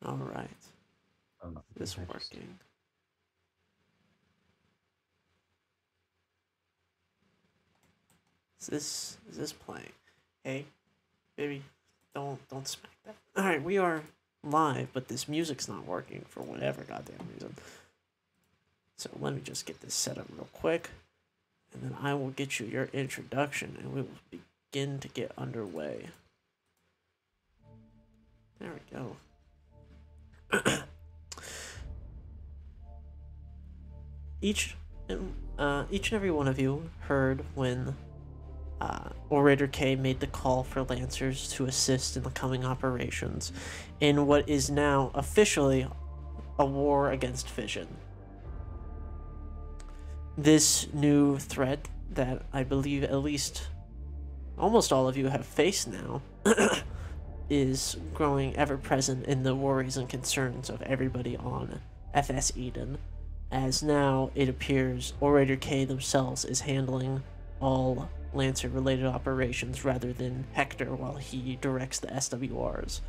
All right. I don't know. Is this I just working? Is this playing? Hey, baby, don't smack that. All right, we are live, but this music's not working for whatever goddamn reason. So let me just get this set up real quick, and then I will get you your introduction, and we will begin to get underway. There we go. each each and every one of you heard when Orator K made the call for Lancers to assist in the coming operations in what is now officially a war against fission. This new threat that I believe at least almost all of you have faced now is growing ever present in the worries and concerns of everybody on FS Eden, as now it appears Orator K themselves is handling all Lancer related operations rather than Hector while he directs the SWRs.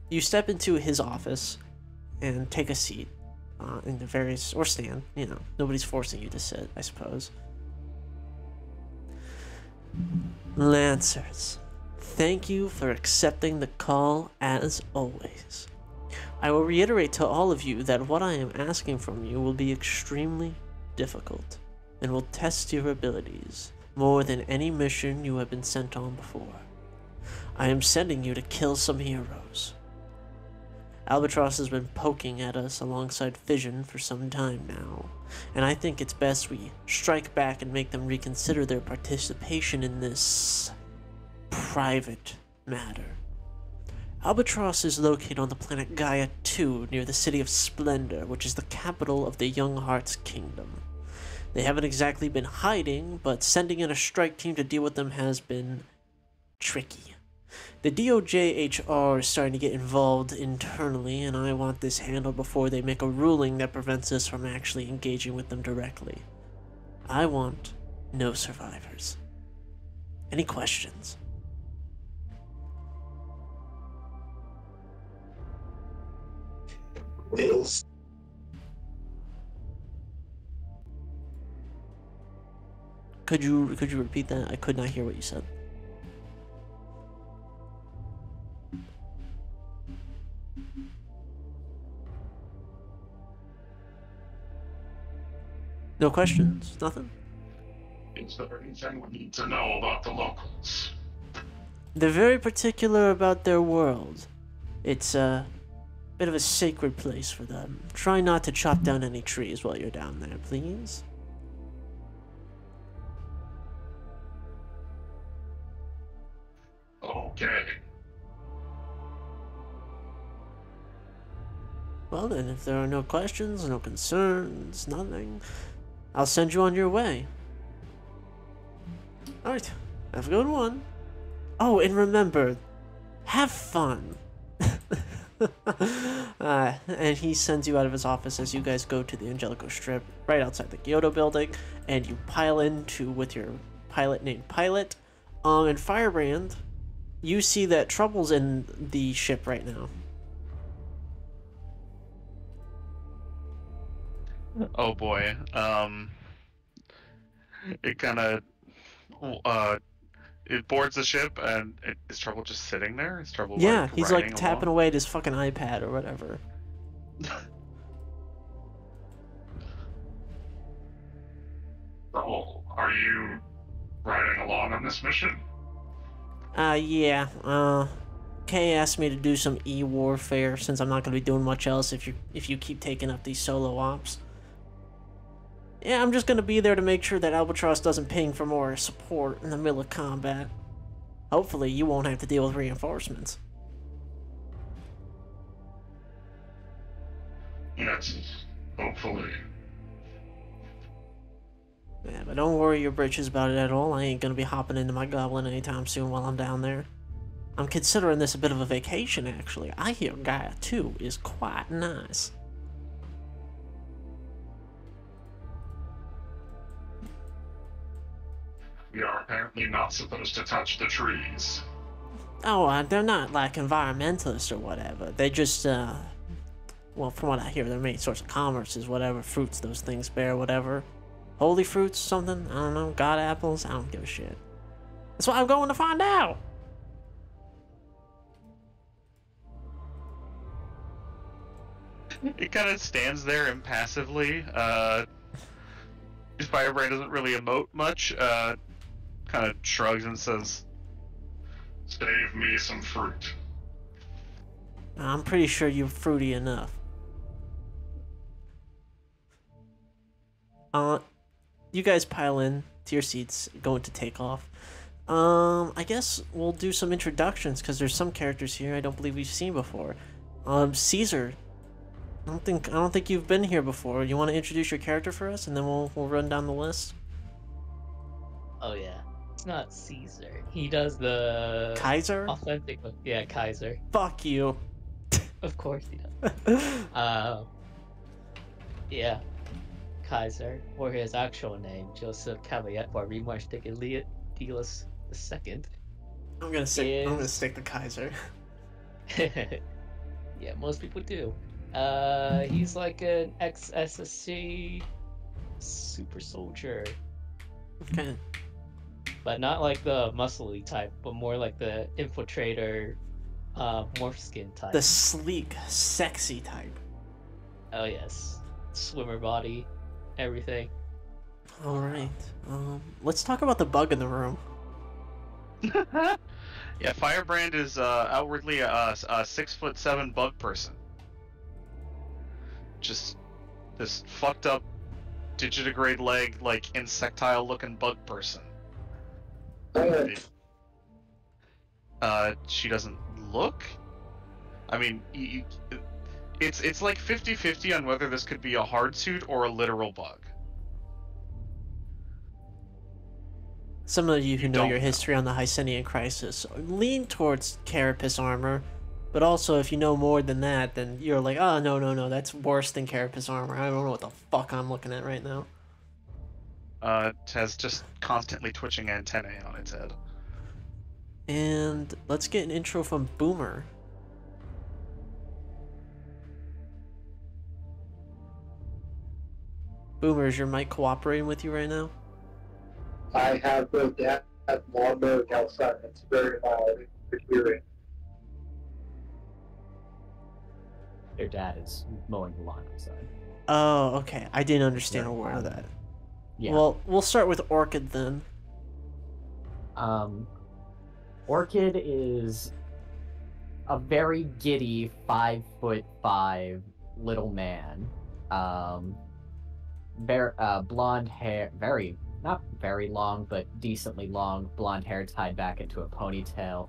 You step into his office and take a seat in the various, or stand, nobody's forcing you to sit, I suppose. Lancers, thank you for accepting the call as always. I will reiterate to all of you that what I am asking from you will be extremely difficult and will test your abilities more than any mission you have been sent on before. I am sending you to kill some heroes. Albatross has been poking at us alongside Fission for some time now, and I think it's best we strike back and make them reconsider their participation in this private matter. Albatross is located on the planet Gaia 2 near the city of Splendor, which is the capital of the Young Hearts Kingdom. They haven't exactly been hiding, but sending in a strike team to deal with them has been tricky. The DOJHR is starting to get involved internally, and I want this handled before they make a ruling that prevents us from actually engaging with them directly. I want no survivors. Any questions? Bills. Could you repeat that? I could not hear what you said. No questions? Nothing? Is there anything we need to know about the locals? They're very particular about their world. It's a bit of a sacred place for them. Try not to chop down any trees while you're down there, please. Okay. Well then, if there are no questions, no concerns, nothing, I'll send you on your way. Alright, have a good one. Oh, and remember, have fun. And he sends you out of his office as you guys go to the Angelico Strip right outside the Kyoto building, and you pile into with your pilot named Pilot. And Firebrand, you see that trouble's in the ship right now. Oh boy. It kind of uh it boards the ship and is Trouble just sitting there? Is Trouble Yeah, like he's riding like tapping along? away at his fucking iPad or whatever. So, are you riding along on this mission? Yeah. Kay asked me to do some e-warfare since I'm not gonna be doing much else if you keep taking up these solo ops. Yeah, I'm just gonna be there to make sure that Albatross doesn't ping for more support in the middle of combat. Hopefully, you won't have to deal with reinforcements. Yes. Hopefully. Yeah, but don't worry your britches about it at all. I ain't gonna be hopping into my goblin anytime soon while I'm down there. I'm considering this a bit of a vacation, actually. I hear Gaia 2 is quite nice. We are apparently not supposed to touch the trees. Oh, they're not like environmentalists or whatever. They just, well, from what I hear, their main source of commerce is whatever fruits those things bear, whatever. Holy fruits, something? I don't know. God apples? I don't give a shit. That's what I'm going to find out. It kind of stands there impassively. Firebrand doesn't really emote much. Kind of shrugs and says, Save me some fruit. I'm pretty sure you're fruity enough. You guys pile in to your seats, going to take off. I guess we'll do some introductions because there's some characters here I don't believe we've seen before. Caesar, I don't think you've been here before. You want to introduce your character for us, and then we'll run down the list. Oh yeah, it's not Caesar. He does the Kaiser? authentic. Yeah, Kaiser. Fuck you. Of course he does. Yeah, Kaiser, or his actual name, Joseph Cavalier Rimarch de Gilius II. I'm gonna stick the Kaiser. Yeah, most people do. He's like an ex-SSC super soldier. Okay. But not like the muscly type, but more like the infiltrator, morph skin type. The sleek, sexy type. Oh yes, swimmer body, everything. All right. Let's talk about the bug in the room. yeah, Firebrand is outwardly a 6'7" bug person. Just this fucked up digitigrade leg, like insectile looking bug person. She doesn't look. I mean, it's like 50-50 on whether this could be a hard suit or a literal bug. Some of you who know don't your history on the Hysenian Crisis lean towards Carapace armor, but also if you know more than that, then you're like, oh, no, that's worse than Carapace armor. I don't know what the fuck I'm looking at right now. It has just constantly twitching antennae on its head. And let's get an intro from Boomer. Boomer, is your mic cooperating with you right now? I have the dad lawnmower outside. It's very loud to hear it. Their dad is mowing the lawn outside. Oh, okay. I didn't understand a word of that. Yeah. Well, we'll start with Orchid then. Orchid is a very giddy 5'5" little man. Blonde hair, not very long, but decently long. Blonde hair tied back into a ponytail.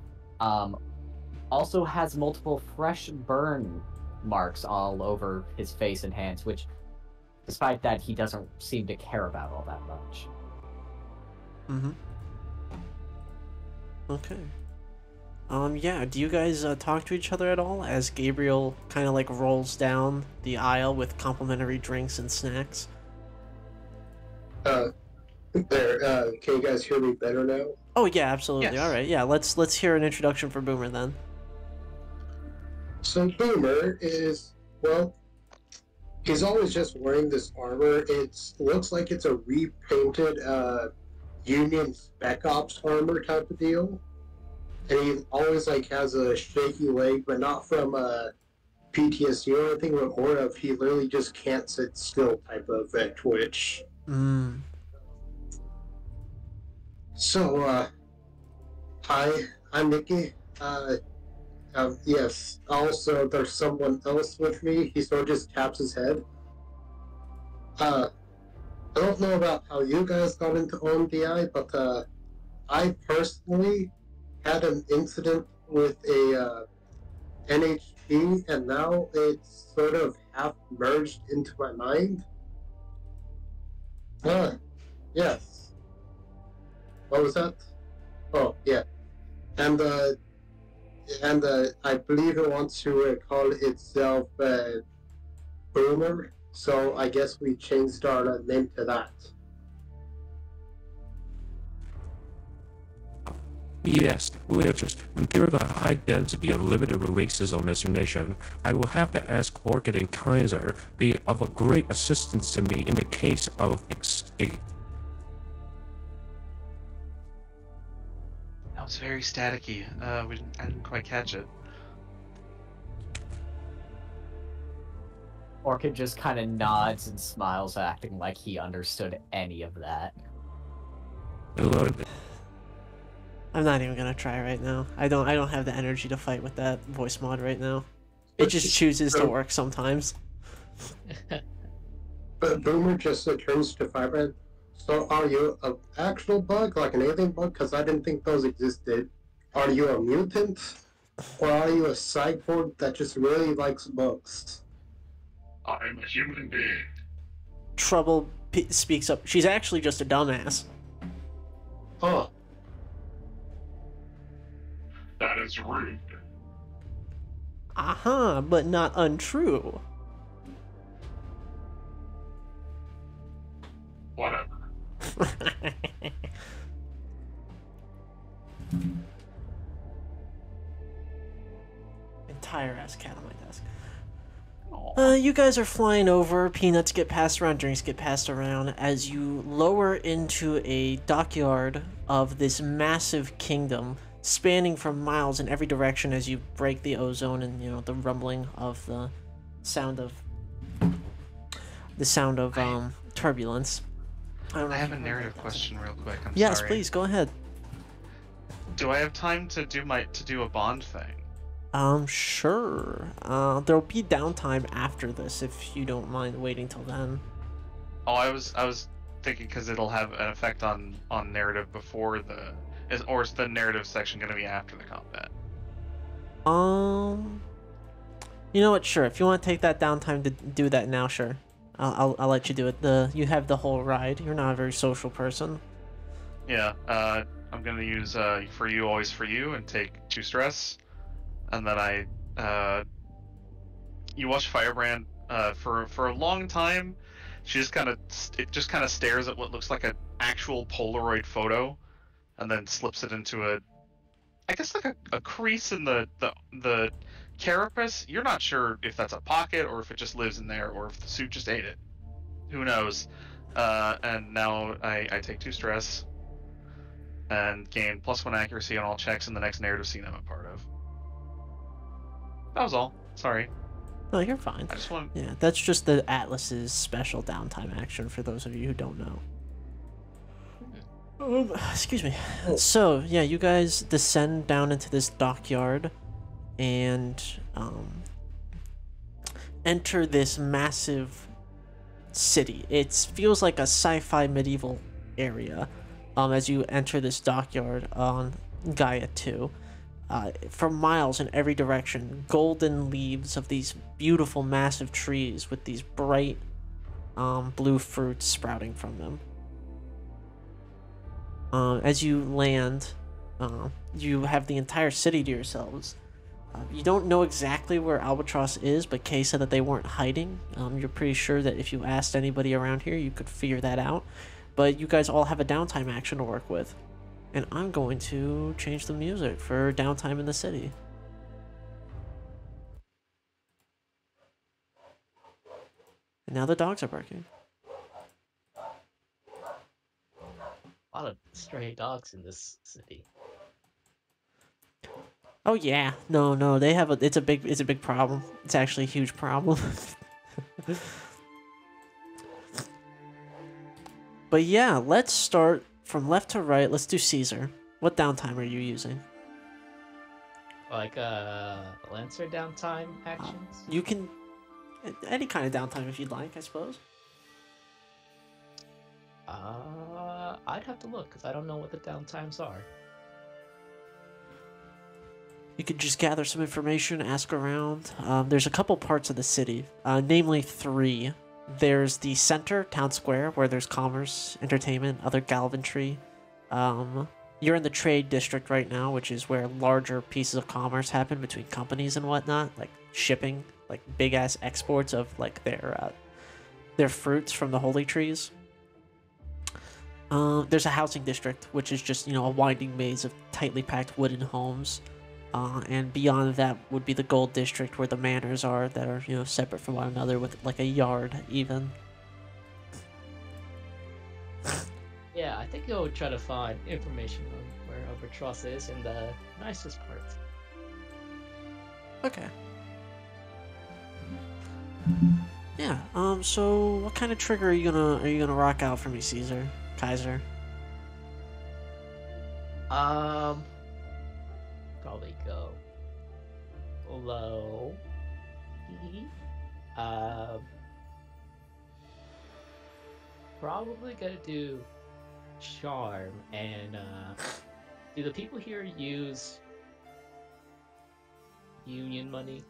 Also has multiple fresh burn marks all over his face and hands, which, despite that, he doesn't seem to care about all that much. Mm-hmm. Okay. Yeah, do you guys talk to each other at all as Gabriel kind of like rolls down the aisle with complimentary drinks and snacks? Can you guys hear me better now? Oh yeah, absolutely. Yes. All right, yeah, let's hear an introduction for Boomer then. So Boomer is, well, he's always just wearing this armor. It looks like it's a repainted Union Spec Ops armor type of deal. And he always like has a shaky leg, but not from PTSD or anything, but more of he literally just can't sit still type of twitch. Mm. So, hi, I'm Nikki. Yes, also there's someone else with me. He sort of just taps his head. I don't know about how you guys got into OMDI, but I personally had an incident with a NHP, and now it's sort of half merged into my mind. Yes. What was that? Oh, yeah. And I believe it wants to call itself Boomer, so I guess we changed our name to that. Yes, Witches, given the high density of limited releases on this mission, I will have to ask Orchid and Kaiser be of a great assistance to me in the case of escape. That was very staticky. I didn't quite catch it. Orchid just kind of nods and smiles, acting like he understood any of that. I'm not even gonna try right now. I don't have the energy to fight with that voice mod right now. It just chooses to work sometimes. But Boomer just turns to Firebrand. So are you an actual bug, like an alien bug? Because I didn't think those existed. Are you a mutant? Or are you a cyborg that just really likes bugs? I'm a human being. Trouble speaks up. She's actually just a dumbass. Oh, That is rude. Aha, but not untrue. Whatever. Entire ass cat on my desk. You guys are flying over, peanuts get passed around, drinks get passed around, as you lower into a dockyard of this massive kingdom, spanning for miles in every direction as you break the ozone and, you know, the rumbling of the sound of turbulence. I have a narrative question real quick. I'm yes, sorry. please, go ahead. Do I have time to do a bond thing? Sure. There'll be downtime after this if you don't mind waiting till then. Oh, I was thinking because it'll have an effect on narrative before or is the narrative section going to be after the combat? You know what? Sure. If you want to take that downtime to do that now, sure. I'll let you do it. You have the whole ride. You're not a very social person. Yeah. I'm gonna use for you always for you and take 2 stress, and then you watch Firebrand for a long time. She just kind of stares at what looks like an actual Polaroid photo, and then slips it into I guess like a crease in the carapace. You're not sure if that's a pocket or if it just lives in there or if the suit just ate it. Who knows? And now I take 2 stress and gain +1 accuracy on all checks in the next narrative scene I'm a part of. That was all. Sorry. No, you're fine. I just want. Yeah, that's just the Atlas's special downtime action for those of you who don't know. Excuse me. So, yeah, you guys descend down into this dockyard and enter this massive city. It feels like a sci-fi medieval area as you enter this dockyard on Gaia 2. For miles in every direction, golden leaves of these beautiful massive trees with these bright blue fruits sprouting from them. As you land, you have the entire city to yourselves. You don't know exactly where Albatross is, but Kay said that they weren't hiding. You're pretty sure that if you asked anybody around here, you could figure that out. But you guys all have a downtime action to work with. And I'm going to change the music for downtime in the city. And now the dogs are barking. A lot of stray dogs in this city. Oh yeah, no, they have it's a big problem. It's actually a huge problem. But yeah, let's start from left to right. Let's do Caesar. What downtime are you using? Like Lancer downtime actions? You can any kind of downtime if you'd like, I suppose. I'd have to look because I don't know what the downtimes are. You could just gather some information, ask around. There's a couple parts of the city, namely 3. There's the center, town square, where there's commerce, entertainment, other galvantry. You're in the trade district right now, which is where larger pieces of commerce happen between companies and whatnot, like shipping, like big-ass exports of like their fruits from the holy trees. There's a housing district, which is just, a winding maze of tightly packed wooden homes. And beyond that would be the gold district, where the manors are that are, separate from one another with like a yard even. Yeah, I think you'll try to find information on where Albatross is in the nicest part. Okay. Yeah. So what kind of trigger are you gonna rock out for me, Kaiser? Probably go low. Probably gonna do charm, and do the people here use union money?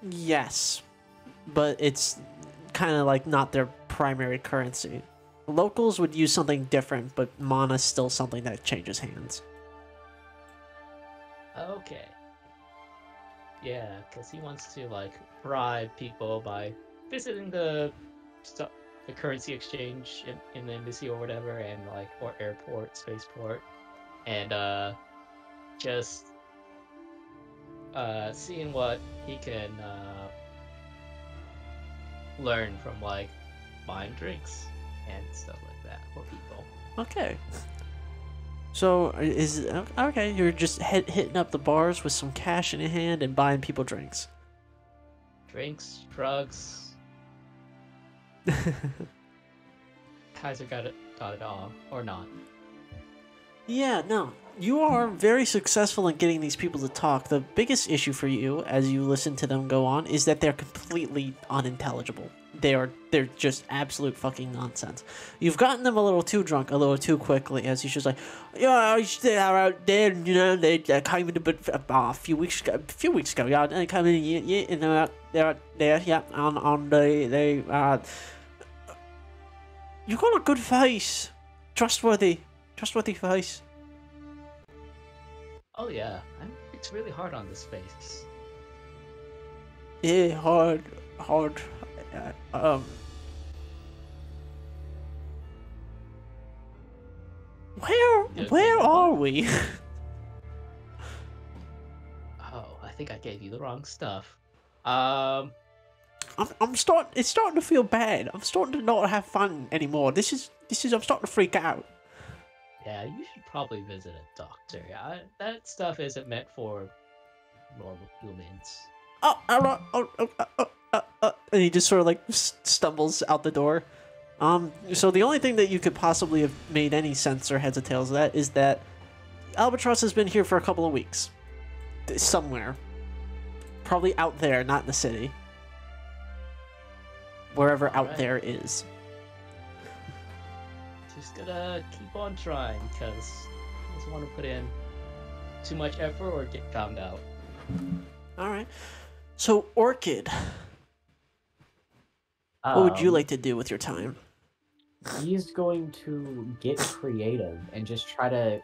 Yes, but it's kind of like not their primary currency. Locals would use something different, but mana's still something that changes hands. Okay. Yeah, because he wants to like bribe people by visiting the currency exchange in the embassy or whatever, and like or airport, spaceport, and just seeing what he can learn from like buying drinks and stuff like that for people. Okay. So okay? You're just hitting up the bars with some cash in your hand and buying people drinks. Drinks, drugs. Kaiser got it all, or not? Yeah, no. You are very successful in getting these people to talk. The biggest issue for you, as you listen to them go on, is that they're completely unintelligible. They're just absolute fucking nonsense. You've gotten them a little too drunk, a little too quickly, as he's just like, yeah, they are out there, they came in a few weeks ago, yeah, they came in, yeah, and they're out there, yeah, on the, you got a good face, trustworthy face. Oh yeah, it's really hard on this face. Yeah, hard. Where are we? Oh, I think I gave you the wrong stuff. It's starting to feel bad. I'm starting to not have fun anymore. I'm starting to freak out. Yeah, you should probably visit a doctor. Yeah, that stuff isn't meant for normal humans. And he just sort of like stumbles out the door. So the only thing that you could possibly have made any sense or heads or tails of that is that Albatross has been here for a couple of weeks. Somewhere. Probably out there, not in the city. Wherever out there is. Just gotta keep on trying, because he doesn't want to put in too much effort or get found out. Alright. So, Orchid. What would you like to do with your time? He's going to get creative and just try to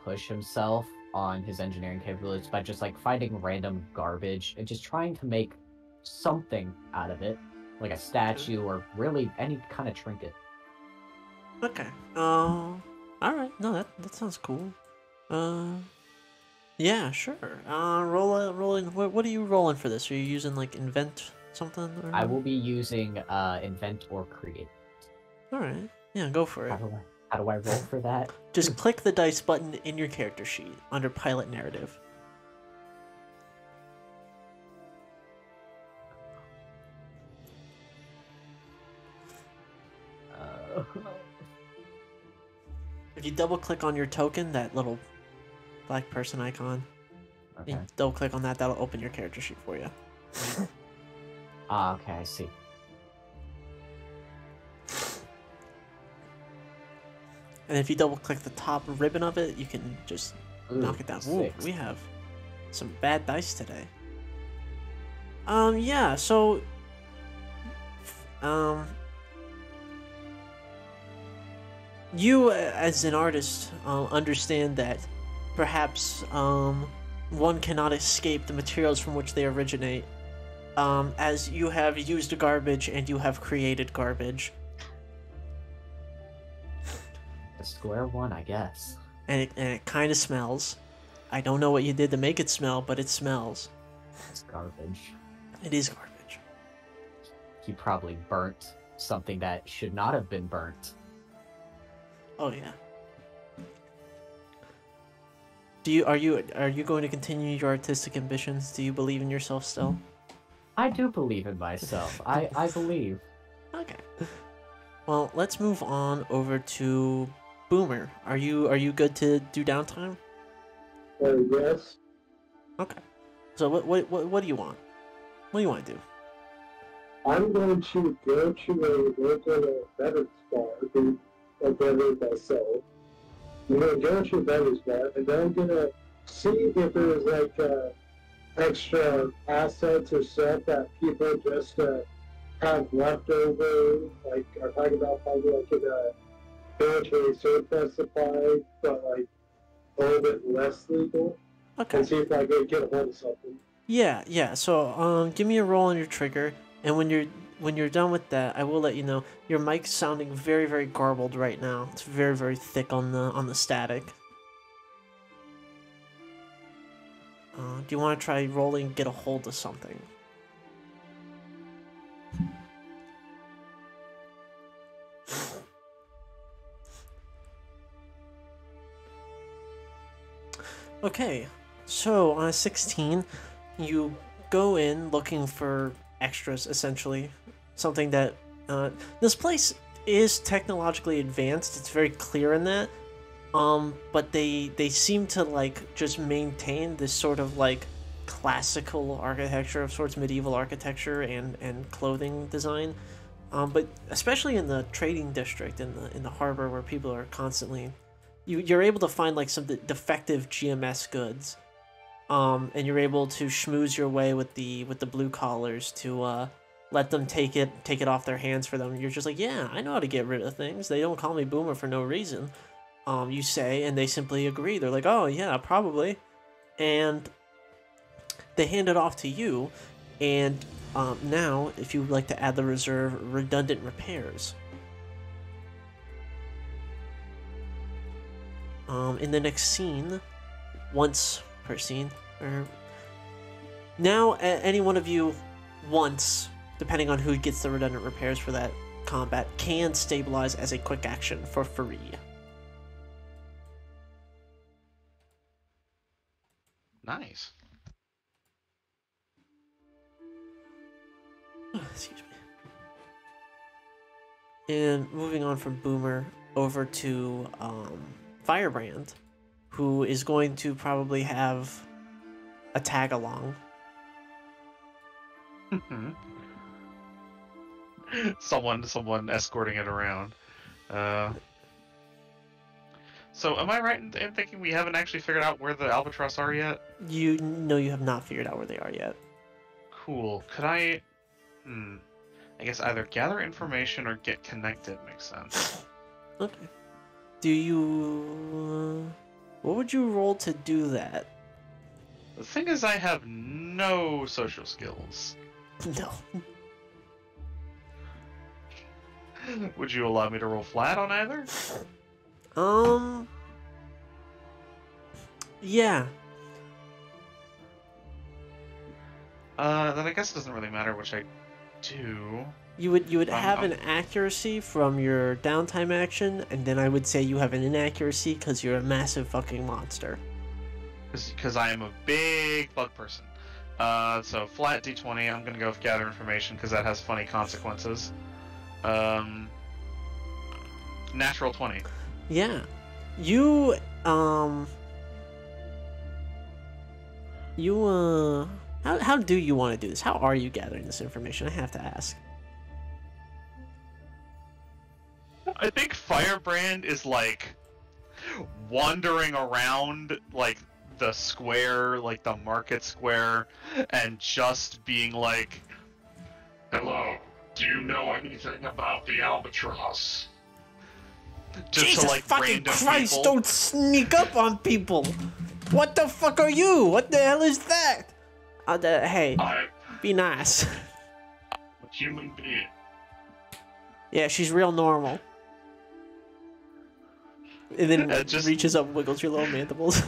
push himself on his engineering capabilities by just like finding random garbage and just trying to make something out of it, like a statue or really any kind of trinket. Okay. Alright. No, that sounds cool. Yeah, sure. Rolling. What are you rolling for this? Are you using like invent something? Or... I will be using invent or create. All right. Yeah, go for it. How do I roll for that? Just click the dice button in your character sheet under pilot narrative. If you double click on your token, that little black person icon, Okay. double click on that, that'll open your character sheet for you. Okay, I see. And if you double click the top ribbon of it, you can just knock it down. Ooh, 6. we have some bad dice today. Yeah, so you as an artist understand that perhaps one cannot escape the materials from which they originate, as you have used garbage and you have created garbage. A square one, I guess. And it kind of smells. I don't know what you did to make it smell, but it smells. It's garbage. It is garbage. He probably burnt something that should not have been burnt. Oh yeah. Are you going to continue your artistic ambitions? Do you believe in yourself still? I do believe in myself. I believe. Okay. Well, let's move on over to Boomer. Are you good to do downtime? Yes. Okay. So what do you want? What do you want to do? I'm going to go to a local beverage bar, do a beverage myself. I'm going to go to a beverage bar, and then I'm going to see if there's like extra assets or stuff that people just have left over, like are talking about probably like in a military surplus supply, but like a little bit less legal, Okay. and see if I can get a hold of something. Yeah. So give me a roll on your trigger, and when you're done with that, I will let you know your mic's sounding very, very garbled right now. It's very, very thick on the static. Do you want to try rolling, get a hold of something? Okay, so on a 16, you go in looking for extras, essentially. Something that, this place is technologically advanced, it's very clear in that, but they seem to, like, just maintain this sort of, like, classical architecture of sorts, medieval architecture and clothing design, but especially in the trading district, in the harbor where people are constantly... You're able to find like some defective GMS goods, and you're able to schmooze your way with the blue collars to let them take it off their hands for them. You're just like, yeah, I know how to get rid of things. They don't call me Boomer for no reason. You say, and they simply agree. They're like, oh yeah, probably, and they hand it off to you. And now, if you would like to add the reserve redundant repairs. In the next scene, once per scene, or now any one of you once, depending on who gets the redundant repairs for that combat, can stabilize as a quick action for free. Nice. Excuse me. And moving on from Boomer over to Firebrand, who is going to probably have a tag along. someone escorting it around. So am I right in thinking we haven't actually figured out where the Albatross are yet? You know you have not figured out where they are yet. Cool. Could I... I guess either gather information or get connected makes sense. Okay. Do you... what would you roll to do that? The thing is, I have no social skills. No. Would you allow me to roll flat on either? Yeah. Then I guess it doesn't really matter which I do. You would have an accuracy from your downtime action, and then I would say you have an inaccuracy because you're a massive fucking monster. Because I am a big bug person. So flat d20, I'm gonna go with gather information because that has funny consequences. Natural 20. Yeah. You, how do you want to do this? How are you gathering this information? I have to ask. I think Firebrand is, like, wandering around, like, the square, like, the market square, and just being like, Hello, do you know anything about the Albatross? just Jesus to, like, fucking random Christ, people. don't sneak up on people! What the fuck are you? What the hell is that? Hey, Be nice. A human being. Yeah, she's real normal. And then Just- reaches up, wiggles your little mandibles.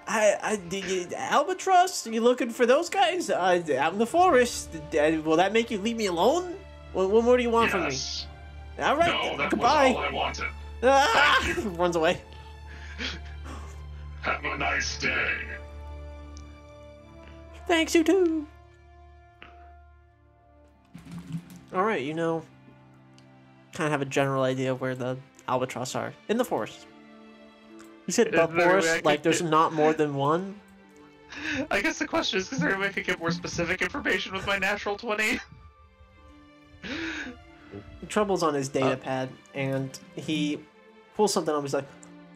Albatross, you looking for those guys? Out in the forest. Will that make you leave me alone? What more do you want Yes. from me? All right, No, that goodbye. was all I wanted. Ah! Thank you. Runs away. Have a nice day. Thanks, you too. All right, you know, kind of have a general idea of where the albatross are in the forest. You said Is there a way I forest, could like there's get- not more than one. I guess the question is there a way I could get more specific information with my natural 20? Trouble's on his data pad, and he pulls something up. He's like,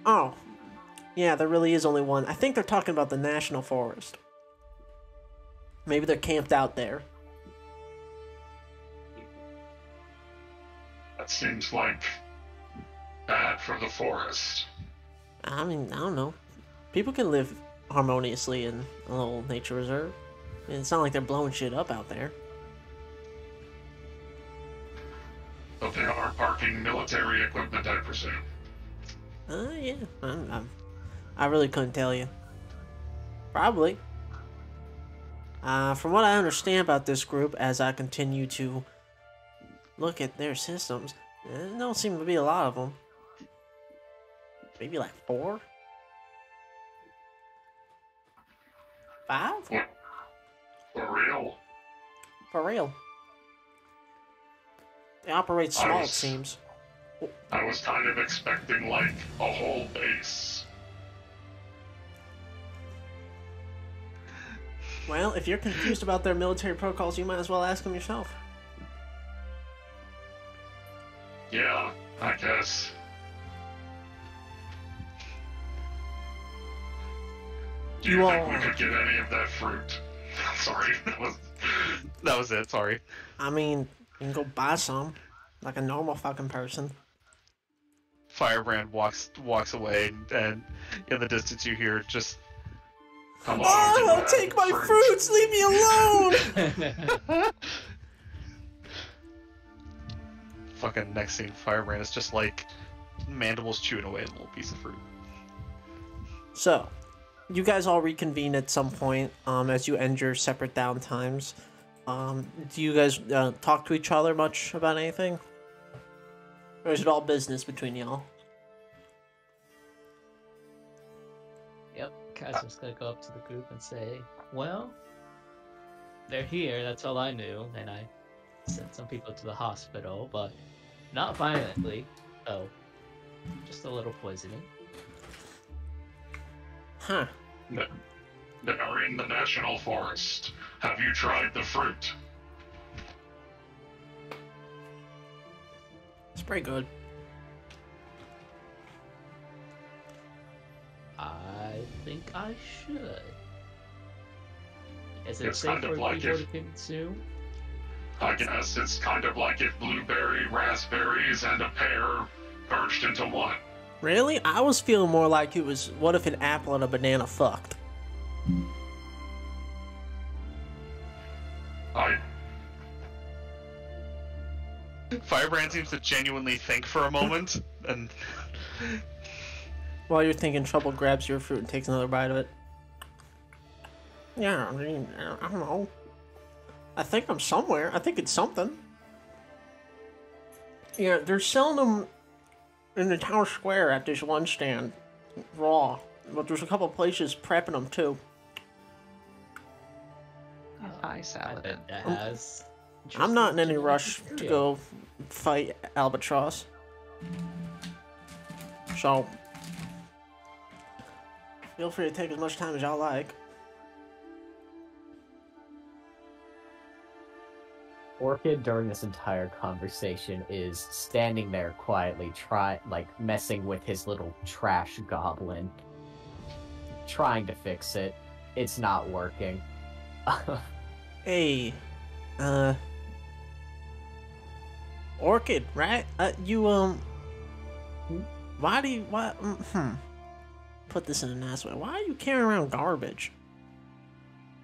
"Oh, yeah, there really is only one. I think they're talking about the national forest. Maybe they're camped out there." That seems like bad for the forest. I mean, I don't know. People can live harmoniously in a little nature reserve. And it's not like they're blowing shit up out there. But they are parking military equipment, I presume. Yeah. I really couldn't tell you. Probably. From what I understand about this group, as I continue to look at their systems, there don't seem to be a lot of them. Maybe like 4? 5? For real? For real. They operate small, it Nice. seems. I was kind of expecting, like, a whole base. Well, if you're confused about their military protocols, you might as well ask them yourself. Yeah, I guess. Do you You think we all- could get any of that fruit? Sorry, That was it, sorry. I mean, you can go buy some, like a normal fucking person. Firebrand walks away, and in the distance you hear just Hello, Oh, do you don't have take my fruit? fruits! Leave me alone! fucking next scene. Firebrand is just like mandibles chewing away at a little piece of fruit. So, you guys all reconvene at some point as you end your separate downtimes. Do you guys talk to each other much about anything? Or is it all business between y'all? Yep, Kazim's gonna go up to the group and say, well, they're here, that's all I knew, and I sent some people to the hospital, but not violently, so just a little poisoning. Huh. They're in the national forest. Have you tried the fruit? It's pretty good. I think I should. Is it It's safe kind for of like people if- to consume? I guess it's kind of like if blueberry, raspberries, and a pear merged into one. Really? I was feeling more like it was, what if an apple and a banana fucked? I Firebrand seems to genuinely think for a moment, and While you're thinking, Trouble grabs your fruit and takes another bite of it. Yeah, I mean, I don't know. I think I'm somewhere. I think it's something. Yeah, they're selling them in the town square at this one stand, raw. But there's a couple places prepping them too. Hi, I bet that has. I'm not in any genetic rush to material. go fight Albatross. So, feel free to take as much time as y'all like. Orchid during this entire conversation is standing there quietly, messing with his little trash goblin, trying to fix it. It's not working. Hey, Orchid, right? Why, put this in a nice way. Why are you carrying around garbage?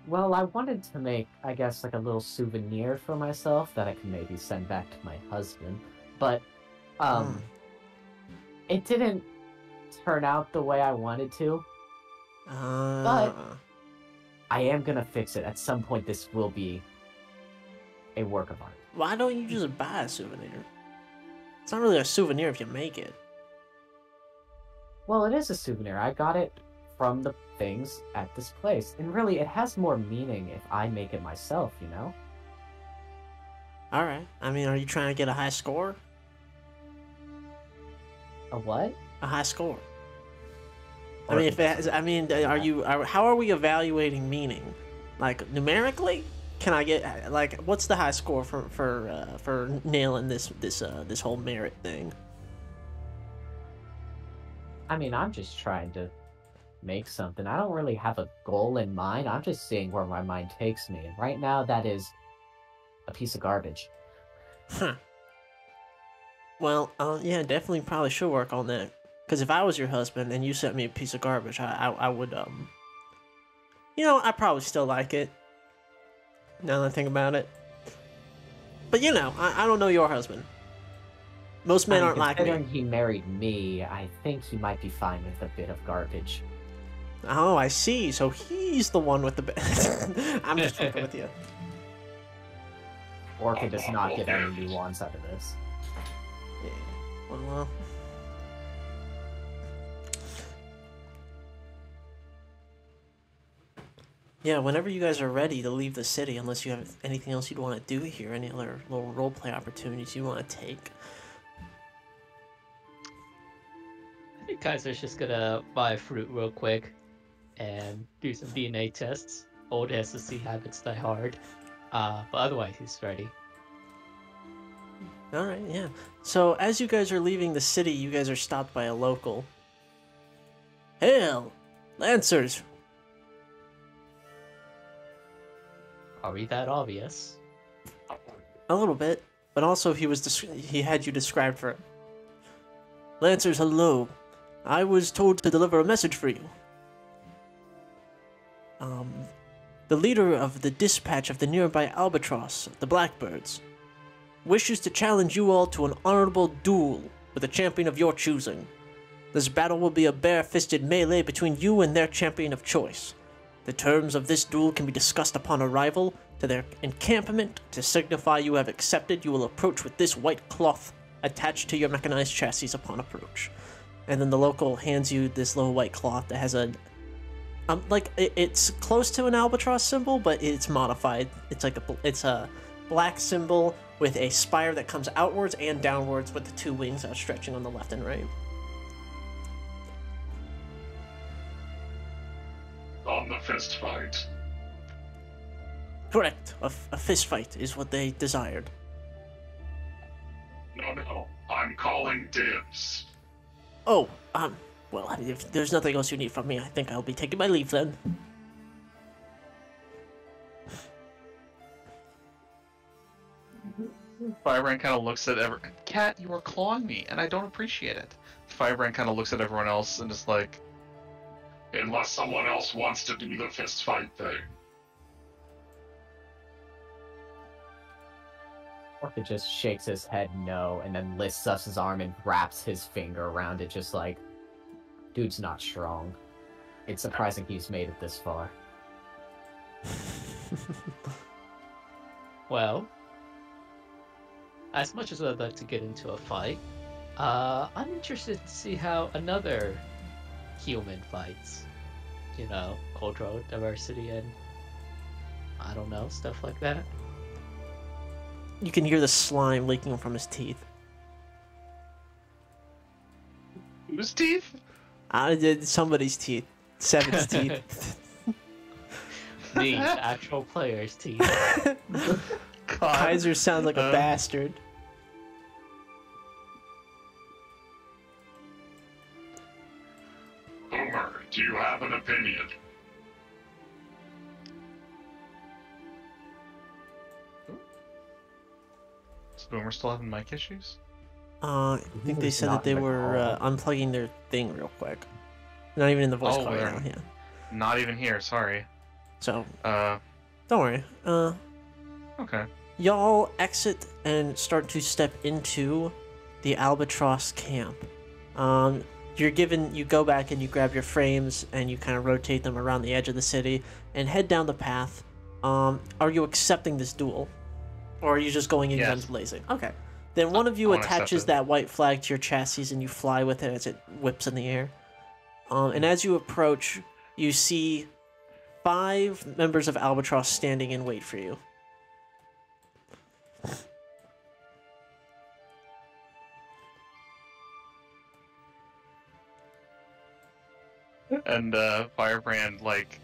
Well, I wanted to make, I guess, like a little souvenir for myself that I can maybe send back to my husband. But, it didn't turn out the way I wanted to. But I am gonna fix it. At some point, this will be a work of art. why don't you just buy a souvenir? It's not really a souvenir if you make it. Well, it is a souvenir. I got it from the things at this place. And really, it has more meaning if I make it myself, you know? Alright. I mean, are you trying to get a high score? A what? A high score. I Or mean, if if it has, I mean, how are we evaluating meaning? Like, numerically? Can I get, like, what's the high score for nailing this whole merit thing? I mean, I'm just trying to make something. I don't really have a goal in mind. I'm just seeing where my mind takes me. And right now, that is a piece of garbage. Huh. Well, yeah, definitely probably should work on that. Because if I was your husband and you sent me a piece of garbage, I would, you know, I probably still like it. Now that I think about it. But, you know, I don't know your husband. Most men aren't like me. Considering he married me, I think he might be fine with a bit of garbage. Oh, I see. So he's the one with the... I'm just joking with you. Orca does not get any nuance out of this. Yeah. Well, yeah, whenever you guys are ready to leave the city, unless you have anything else you'd want to do here, any other little roleplay opportunities you want to take. I think Kaiser's just gonna buy fruit real quick and do some DNA tests. Old has to see habits die hard. But otherwise, he's ready. Alright, yeah. So, as you guys are leaving the city, you guys are stopped by a local. Hail! Lancers! Are we that obvious? A little bit, but also he had you described for him. Lancers, hello. I was told to deliver a message for you. The leader of the dispatch of the nearby Albatross, the Blackbirds, wishes to challenge you all to an honorable duel with a champion of your choosing. This battle will be a bare-fisted melee between you and their champion of choice. The terms of this duel can be discussed upon arrival to their encampment. To signify you have accepted, you will approach with this white cloth attached to your mechanized chassis upon approach. And then the local hands you this little white cloth that has a... it's close to an albatross symbol, but it's modified. It's like it's a black symbol with a spire that comes outwards and downwards with the two wings outstretching on the left and right. On the fist fight. Correct. A fist fight is what they desired. No. I'm calling dibs. Oh, well, if there's nothing else you need from me, I think I'll be taking my leave then. Firebrand kind of looks at Cat, you are clawing me, and I don't appreciate it. Firebrand kind of looks at everyone else and is like, Unless someone else wants to do the fist fight thing. Orca just shakes his head no, and then lifts up his arm and wraps his finger around it, just like, dude's not strong. It's surprising he's made it this far. Well, as much as I'd like to get into a fight, I'm interested to see how another human fights. You know, cultural diversity and I don't know, stuff like that. You can hear the slime leaking from his teeth. whose teeth? I did somebody's teeth. Seven's teeth. These actual players' teeth. Kaiser sounds like a bastard. Boomer, do you have an opinion? Is Boomer still having mic issues? I think they said that they were unplugging their thing real quick. Not even in the voice call right now, yeah. Not even here, sorry. So Uh, don't worry. okay. Y'all exit and start to step into the Albatross camp. You go back and you grab your frames and you kind of rotate them around the edge of the city and head down the path. Are you accepting this duel? Or are you just going in Yes. guns blazing? Okay. Then one of you I wanna accept attaches it. that white flag to your chassis and you fly with it as it whips in the air. And as you approach, you see 5 members of Albatross standing in wait for you. And Firebrand like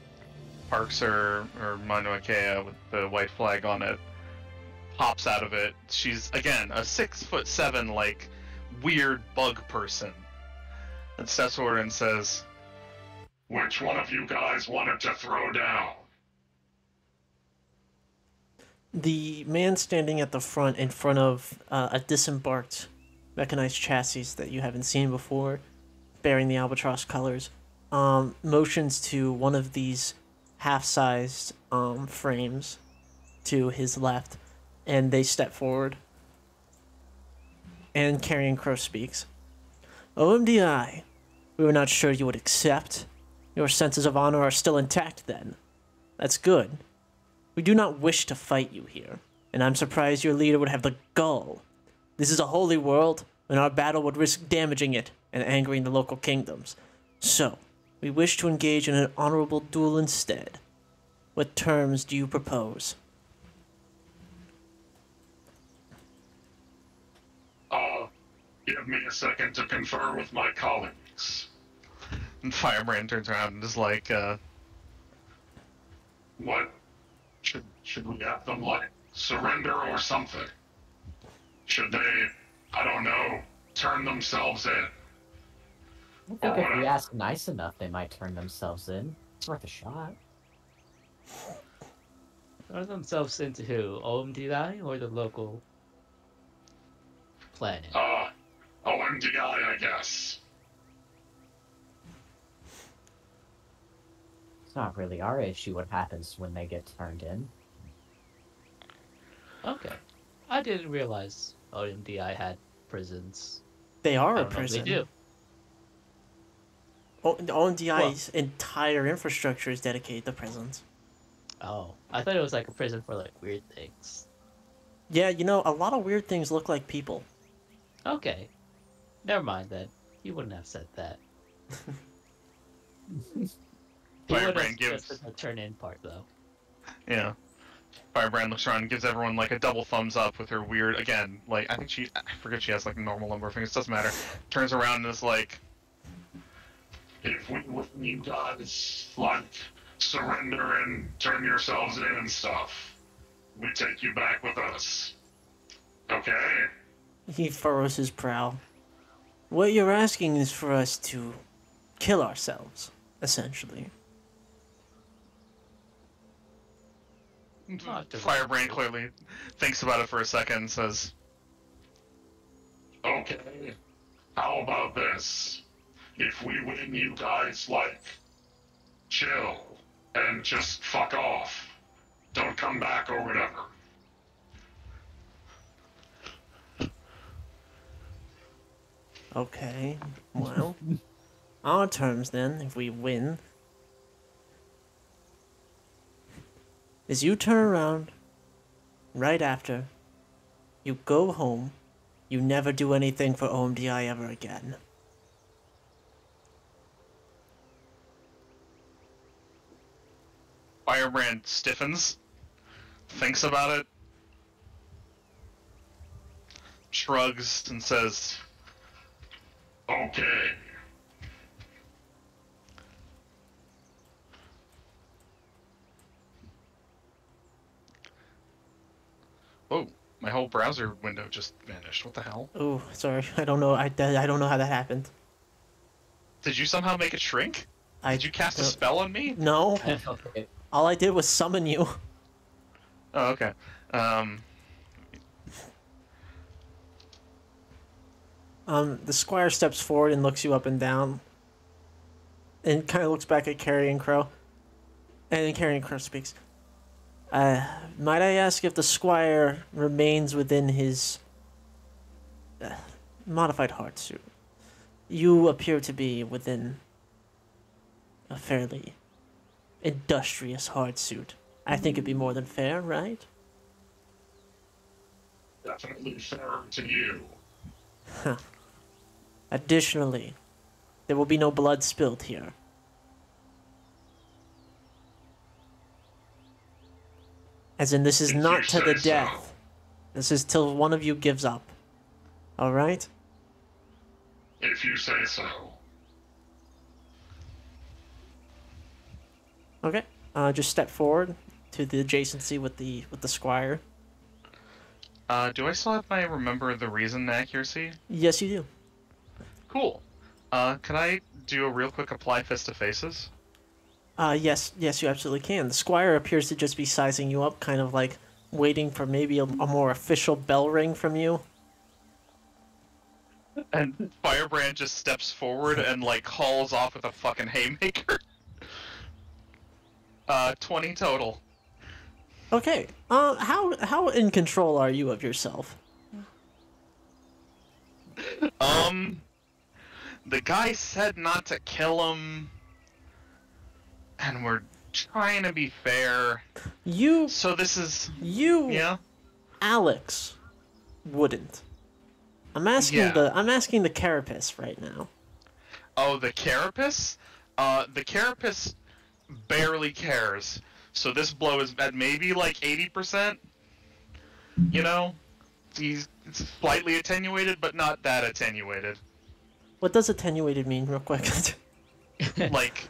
parks her Mauna Kea with the white flag on it, pops out of it. She's again a 6'7" like weird bug person, and steps forward and says, Which one of you guys wanted to throw down? The man standing at the front in front of a disembarked mechanized chassis that you haven't seen before, bearing the Albatross colors, motions to one of these half-sized frames to his left, and they step forward. And Carrion Crow speaks. OMDI, we were not sure you would accept. Your senses of honor are still intact then. That's good. We do not wish to fight you here, and I'm surprised your leader would have the gall. This is a holy world, and our battle would risk damaging it and angering the local kingdoms. So, we wish to engage in an honorable duel instead. What terms do you propose? Give me a second to confer with my colleagues. and Firebrand turns around and is like, What? Should we have them, like, surrender or something? Should they, I don't know, turn themselves in? I think if we ask nice enough, they might turn themselves in. It's worth a shot. Turn themselves into who? OMDI or the local planet? OMDI, I guess. It's not really our issue what happens when they get turned in. Okay. I didn't realize OMDI had prisons. They are I a don't know if prison. They do. OMDI's entire infrastructure is dedicated to prisons. Oh, I thought it was like a prison for like weird things. Yeah, you know, a lot of weird things look like people. Okay. Never mind then. He wouldn't have said that. He would Firebrand have gives, just the turn in part though. yeah. Firebrand looks around and gives everyone like a double thumbs up with her weird, again, like, I forget she has like a normal number of fingers, doesn't matter. Turns around and is like, If we win, you guys, like, surrender and turn yourselves in and stuff, we take you back with us. Okay? He furrows his brow. What you're asking is for us to kill ourselves, essentially. Not directly. Firebrand clearly thinks about it for a second and says, Okay. How about this? If we win, you guys, like, chill and just fuck off. Don't come back or whatever. Okay, well, our terms then, if we win, is you turn around right after, you go home, you never do anything for OMDI ever again. Firebrand stiffens, thinks about it, shrugs, and says, Okay. "Oh, my whole browser window just vanished. What the hell? Oh, sorry, I don't know. I don't know how that happened. Did you somehow make it shrink? Did you cast a don't- spell on me?" No, Okay. all I did was summon you. Oh, okay. The squire steps forward and looks you up and down, and kind of looks back at Carrion Crow. And then Carrion Crow speaks. Might I ask if the squire remains within his modified heart suit? You appear to be within a fairly industrious hard suit. I think it'd be more than fair, right? Definitely fair to you. Additionally, there will be no blood spilled here. As in, this is If not you to the say death. so. This is till one of you gives up. Alright? If you say so. Okay. Just step forward to the adjacency with the squire. Do I still have my remember the reason accuracy? Yes, you do. Cool. Can I do a real quick apply Fist of Faces? Yes, you absolutely can. The squire appears to just be sizing you up, kind of like waiting for maybe a more official bell ring from you. And Firebrand just steps forward and like hauls off with a fucking haymaker. 20 total. Okay. How in control are you of yourself? The guy said not to kill him, and we're trying to be fair. You, So this is yeah, Alex, wouldn't. I'm asking Yeah. I'm asking the carapace right now. Oh, the carapace? The carapace barely cares. So this blow is at maybe like 80%. You know? He's slightly attenuated, but not that attenuated. What does attenuated mean, real quick? like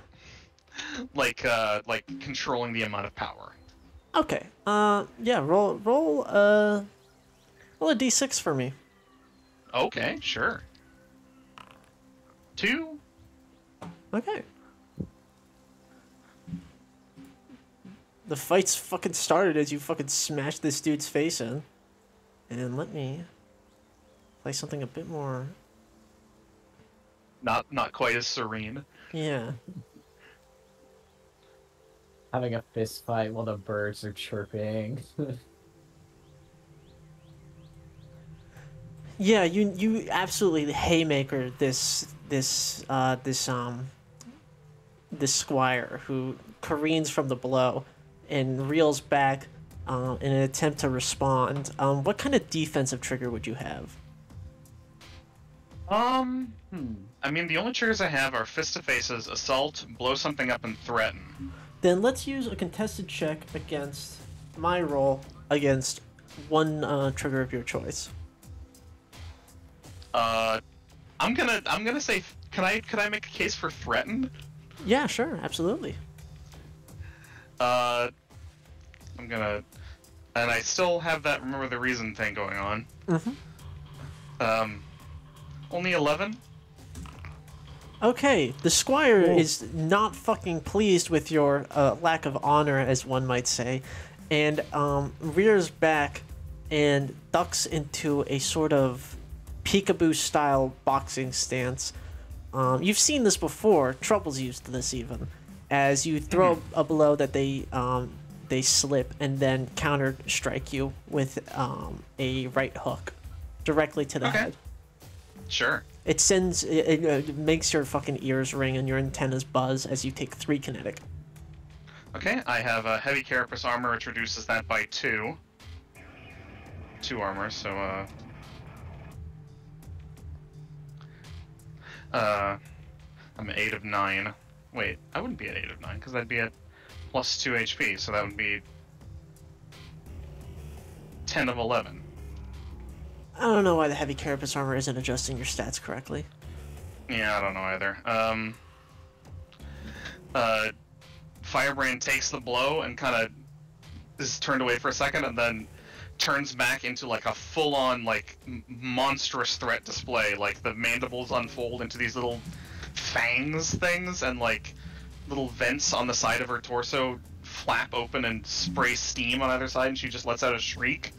controlling the amount of power. Okay. Yeah. Roll a d6 for me. Okay, sure. 2? Okay. The fight's fucking started as you fucking smash this dude's face in. And let me play something a bit more. Not quite as serene. Yeah. Having a fist fight while the birds are chirping. Yeah, you absolutely haymaker this squire who careens from the blow and reels back in an attempt to respond. What kind of defensive trigger would you have? I mean, the only triggers I have are Fist of Faces, Assault, Blow Something Up, and Threaten. Then let's use a contested check against my roll against one trigger of your choice. I'm gonna say, can I make a case for Threaten? Yeah, sure, absolutely. I'm gonna, and I still have that remember the reason thing going on. Mm-hmm. Only 11. Okay, the squire Whoa. is not fucking pleased with your lack of honor, as one might say, and rears back and ducks into a sort of peekaboo-style boxing stance. You've seen this before. Trouble's used this even. As you throw a blow that they slip and then counter strike you with a right hook directly to the Okay. head. Sure. It sends it makes your fucking ears ring and your antennas buzz as you take 3 kinetic. Okay, I have a heavy carapace armor, which reduces that by 2. 2 armor, so I'm at 8 of 9. Wait, I wouldn't be at 8 of 9 because I'd be at plus 2 HP, so that would be 10 of 11. I don't know why the heavy carapace armor isn't adjusting your stats correctly. Yeah, I don't know either. Firebrand takes the blow and kind of is turned away for a second, and then turns back into like a full-on like monstrous threat display. Like the mandibles unfold into these little fangs things, and like little vents on the side of her torso flap open and spray steam on either side, and she just lets out a shriek.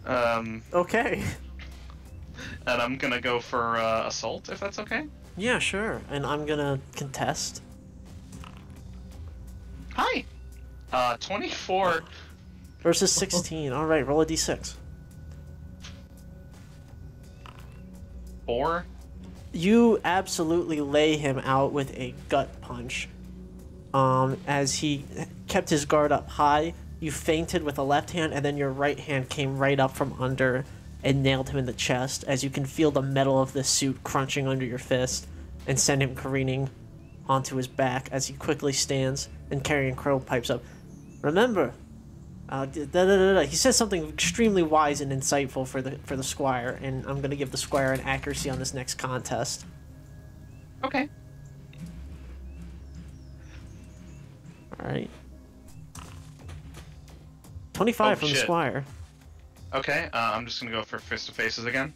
Okay. And I'm gonna go for assault, if that's okay. Yeah, sure. And I'm gonna contest. Hi. 24. Versus 16. All right, roll a d6. 4. You absolutely lay him out with a gut punch. As he kept his guard up high, you feinted with a left hand, and then your right hand came right up from under and nailed him in the chest, as you can feel the metal of the suit crunching under your fist and send him careening onto his back as he quickly stands and Carrion Crow pipes up. Remember, he says something extremely wise and insightful for the squire, and I'm gonna give the squire an accuracy on this next contest. Okay. All right. 25 from the shit. squire. Okay, I'm just gonna go for fist to faces again.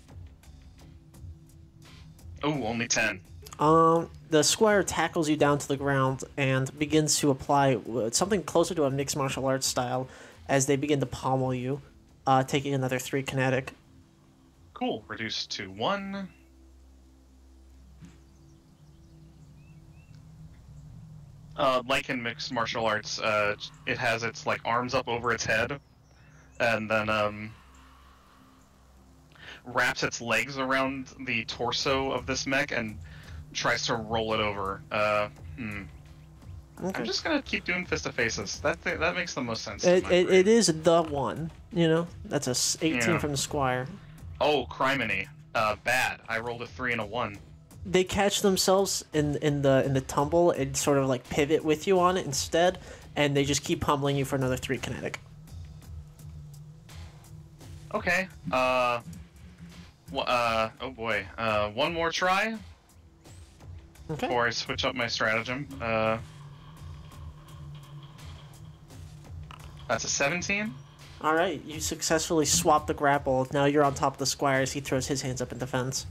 Oh, only 10. The squire tackles you down to the ground and begins to apply something closer to a mixed martial arts style as they begin to pommel you, taking another 3 kinetic. Cool. Reduced to 1. Like in mixed martial arts, it has its like arms up over its head, and then wraps its legs around the torso of this mech and tries to roll it over. Okay. I'm just gonna keep doing fist to faces. That makes the most sense. It is the one, you know. That's a 18 Yeah. from the squire. Oh, criminy. Bad. I rolled a 3 and a 1. They catch themselves in the tumble and sort of like pivot with you on it instead, and they just keep pummeling you for another 3 kinetic. Okay. Oh boy. One more try Okay. before I switch up my stratagem. That's a 17. All right, you successfully swap the grapple. Now you're on top of the squire as he throws his hands up in defense.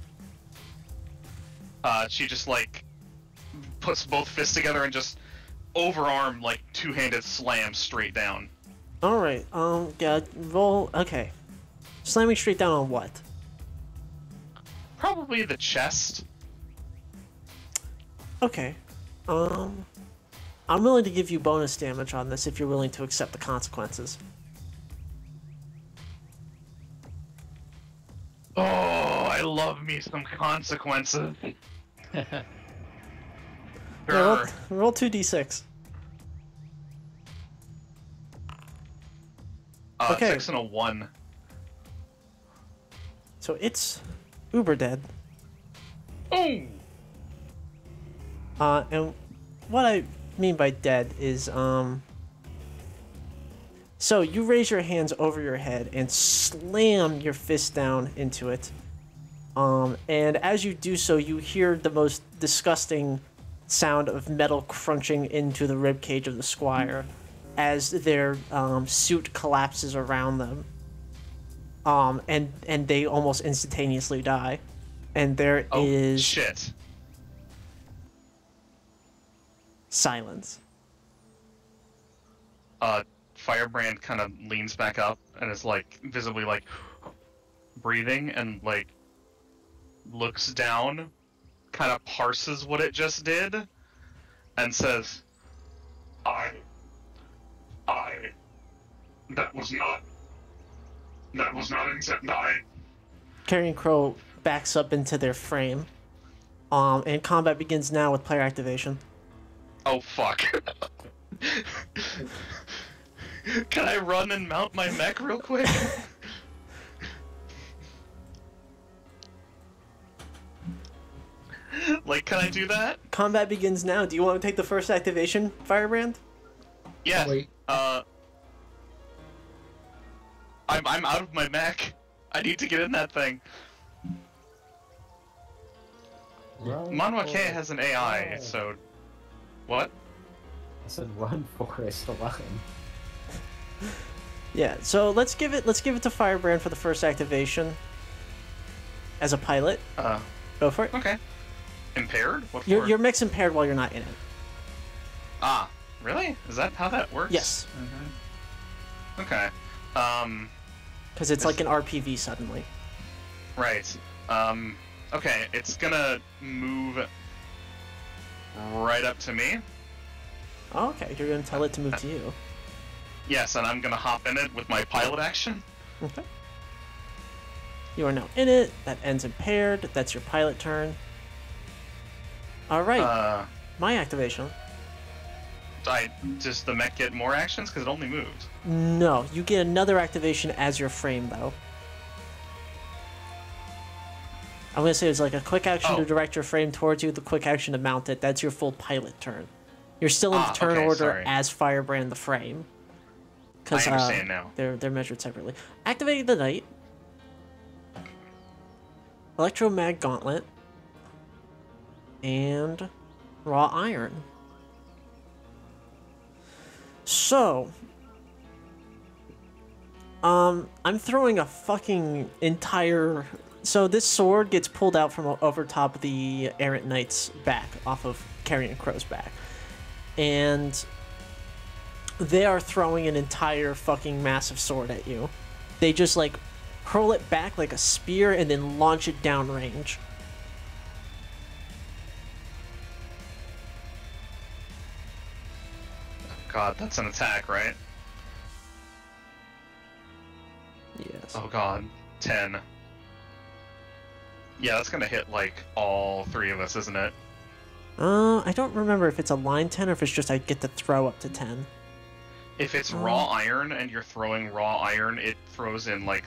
She just like puts both fists together and just overarm like two-handed slam straight down. All right. Yeah. Roll. Okay. Slamming straight down on what? Probably the chest. Okay. I'm willing to give you bonus damage on this if you're willing to accept the consequences. Oh, I love me some consequences. Yeah, roll, Grr. roll 2d6. Okay. 6 and a 1. So it's uber dead. Oh! And what I mean by dead is, so you raise your hands over your head and slam your fist down into it. And as you do so, you hear the most disgusting sound of metal crunching into the ribcage of the squire as their suit collapses around them. And they almost instantaneously die. And there is Shit. silence. Firebrand kind of leans back up and is like visibly like breathing and like looks down, kind of parses what it just did, and says, That was not intent. Carrion Crow backs up into their frame. And combat begins now with player activation. "Oh fuck." Can I run and mount my mech real quick? Like, can I do that? Combat begins now. Do you want to take the first activation, Firebrand? Yes. Wait. I'm out of my mech. I need to get in that thing. Manwake has an AI, so what? I said run, Forest, run. Yeah. So let's give it to Firebrand for the first activation. As a pilot, go for it. Okay. Impaired? What for? Your mech's impaired while you're not in it. Ah, really? Is that how that works? Yes. Okay. Because it's like an RPV suddenly. Right. Okay, it's gonna move right up to me. Oh, okay, you're gonna tell it to move to you. Yes, and I'm gonna hop in it with my pilot action. Okay. You are now in it. That ends impaired. That's your pilot turn. All right. My activation. Does the mech get more actions? Because it only moved. No, you get another activation as your frame, though. I'm going to say it's like a quick action to direct your frame towards you, the quick action to mount it. That's your full pilot turn. You're still in the turn order as Firebrand the frame. I understand now. They're measured separately. Activating the Knight. Electromag Gauntlet. And Raw Iron. So, I'm throwing a fucking entire... So this sword gets pulled out from over top of the Errant Knight's back, off of Carrion Crow's back. And they are throwing an entire fucking massive sword at you. They just, like, hurl it back like a spear and then launch it downrange. God, that's an attack, right? Yes. Oh god, 10. Yeah, that's gonna hit, like, all three of us, isn't it? I don't remember if it's a line 10 or if it's just I get to throw up to 10. If it's raw iron and you're throwing raw iron, it throws in, like,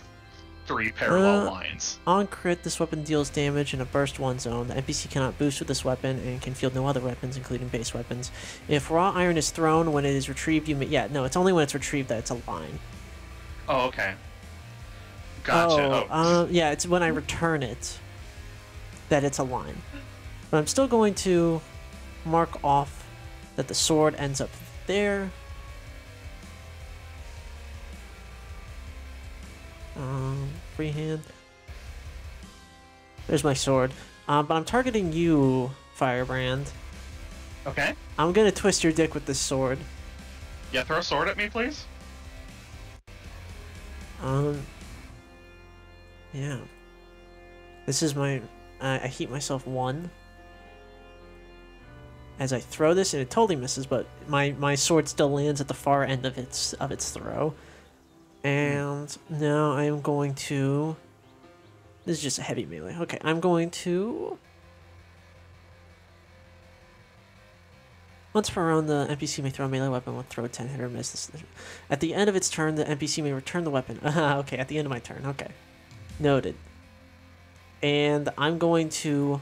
3 parallel lines. On crit, this weapon deals damage in a burst 1 zone. The NPC cannot boost with this weapon and can field no other weapons, including base weapons. If raw iron is thrown when it is retrieved, you may... Yeah, no, it's only when it's retrieved that it's a line. Oh, okay. Gotcha. Yeah, it's when I return it that it's a line. But I'm still going to mark off that the sword ends up there. Freehand. There's my sword. But I'm targeting you, Firebrand. Okay. I'm gonna twist your dick with this sword. Yeah, throw a sword at me, please. Yeah. This is my... I heat myself 1. As I throw this, and it totally misses, but my sword still lands at the far end of its throw. And now I am going to... This is just a heavy melee. Okay, I'm going to... Once per round, the NPC may throw a melee weapon with throw 10 hit or miss. At the end of its turn, the NPC may return the weapon. Okay, at the end of my turn. Okay. Noted. And I'm going to...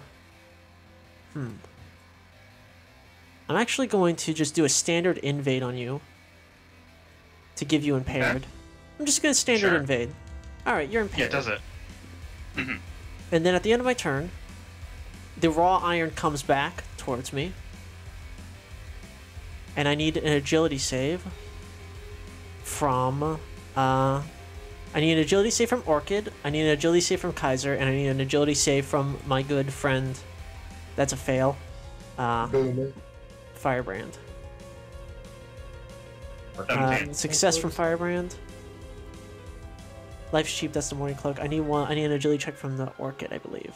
I'm actually going to just do a standard invade on you. To give you impaired. Okay. I'm just going to standard invade. Alright, you're impaired. Yeah, it does it. And then at the end of my turn, the raw iron comes back towards me. And I need an agility save from... I need an agility save from Orchid, I need an agility save from Kaiser, and I need an agility save from my good friend. That's a fail. Firebrand. Success from Firebrand. Life's cheap, that's the Morning Cloak. I need an agility check from the Orchid, I believe.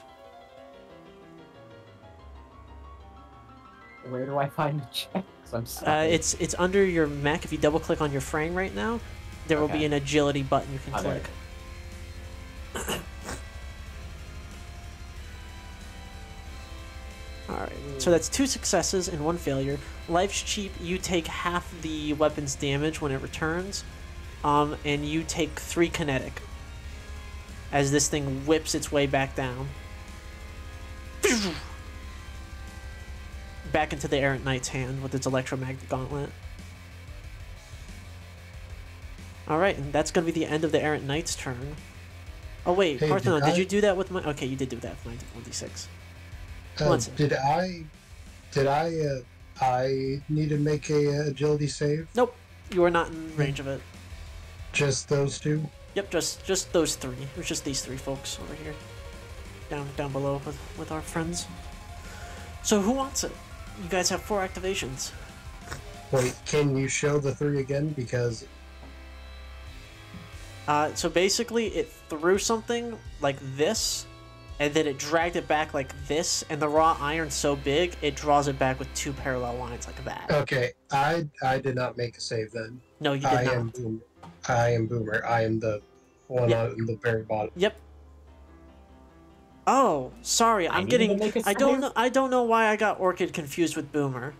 Where do I find the check? I'm sorry. It's under your mech. If you double click on your frame right now, there will be an agility button you can click. Alright, so that's 2 successes and 1 failure. Life's cheap, you take half the weapon's damage when it returns, and you take 3 kinetic as this thing whips its way back down. Back into the Errant Knight's hand with its electromagnetic gauntlet. Alright, and that's going to be the end of the Errant Knight's turn. Oh wait, Hey, Parthenon, did I- you do that with my... Okay, you did do that with my 1d6. I need to make a agility save? Nope, you are not in range of it. Just those 2? Yep, just those 3. It was just these 3 folks over here. Down below with our friends. So who wants it? You guys have 4 activations. Wait, can you show the 3 again? Because... So basically, it threw something like this and then it dragged it back like this, and the raw iron's so big, it draws it back with 2 parallel lines like that. Okay, I did not make a save then. No, you did not. I am Boomer. I am the one Yeah. on the very bottom. Yep. Oh, sorry. I I'm need getting. to make a I don't save? know. I don't know why I got Orchid confused with Boomer.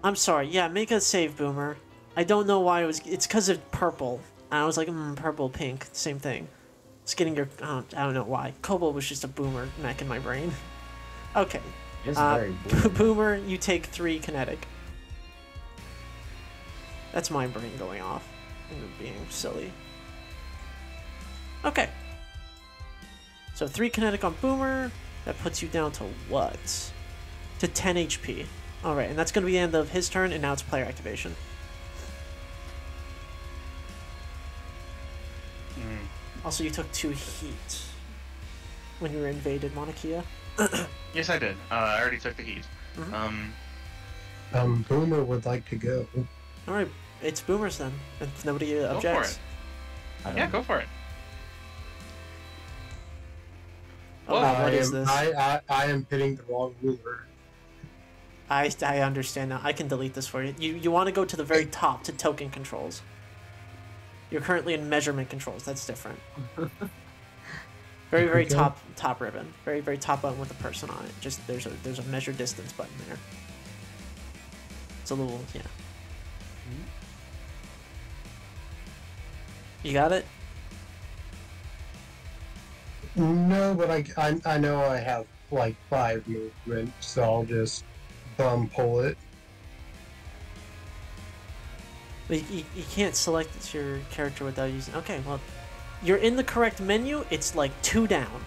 I'm sorry. Yeah, make a save, Boomer. I don't know why it was. It's because of purple. And I was like, purple, pink, same thing. It's getting your. I don't know why. Kobold was just a Boomer mech in my brain. Okay. It's very weird. Boomer, you take 3 kinetic. That's my brain going off and being silly. Okay. So 3 kinetic on Boomer. That puts you down to what? To 10 HP. Alright, and that's going to be the end of his turn, and now it's player activation. Also, you took 2 heat when you were invaded, Monarchia. Yes, I did. I already took the heat. Boomer would like to go. Alright, it's Boomer's then, if nobody Go for objects. it. Yeah, go for it. Oh, I what is am, this? I am hitting the wrong ruler. I understand now. I can delete this for you. You want to go to the very top to token controls. You're currently in measurement controls. That's different. Very Okay. top ribbon. Very top button with a person on it. Just there's a measure distance button there. It's a little yeah. You got it? No, but I know I have like 5 movement, so I'll just pull it. But you can't select your character without using. Okay, well, you're in the correct menu. It's like 2 down.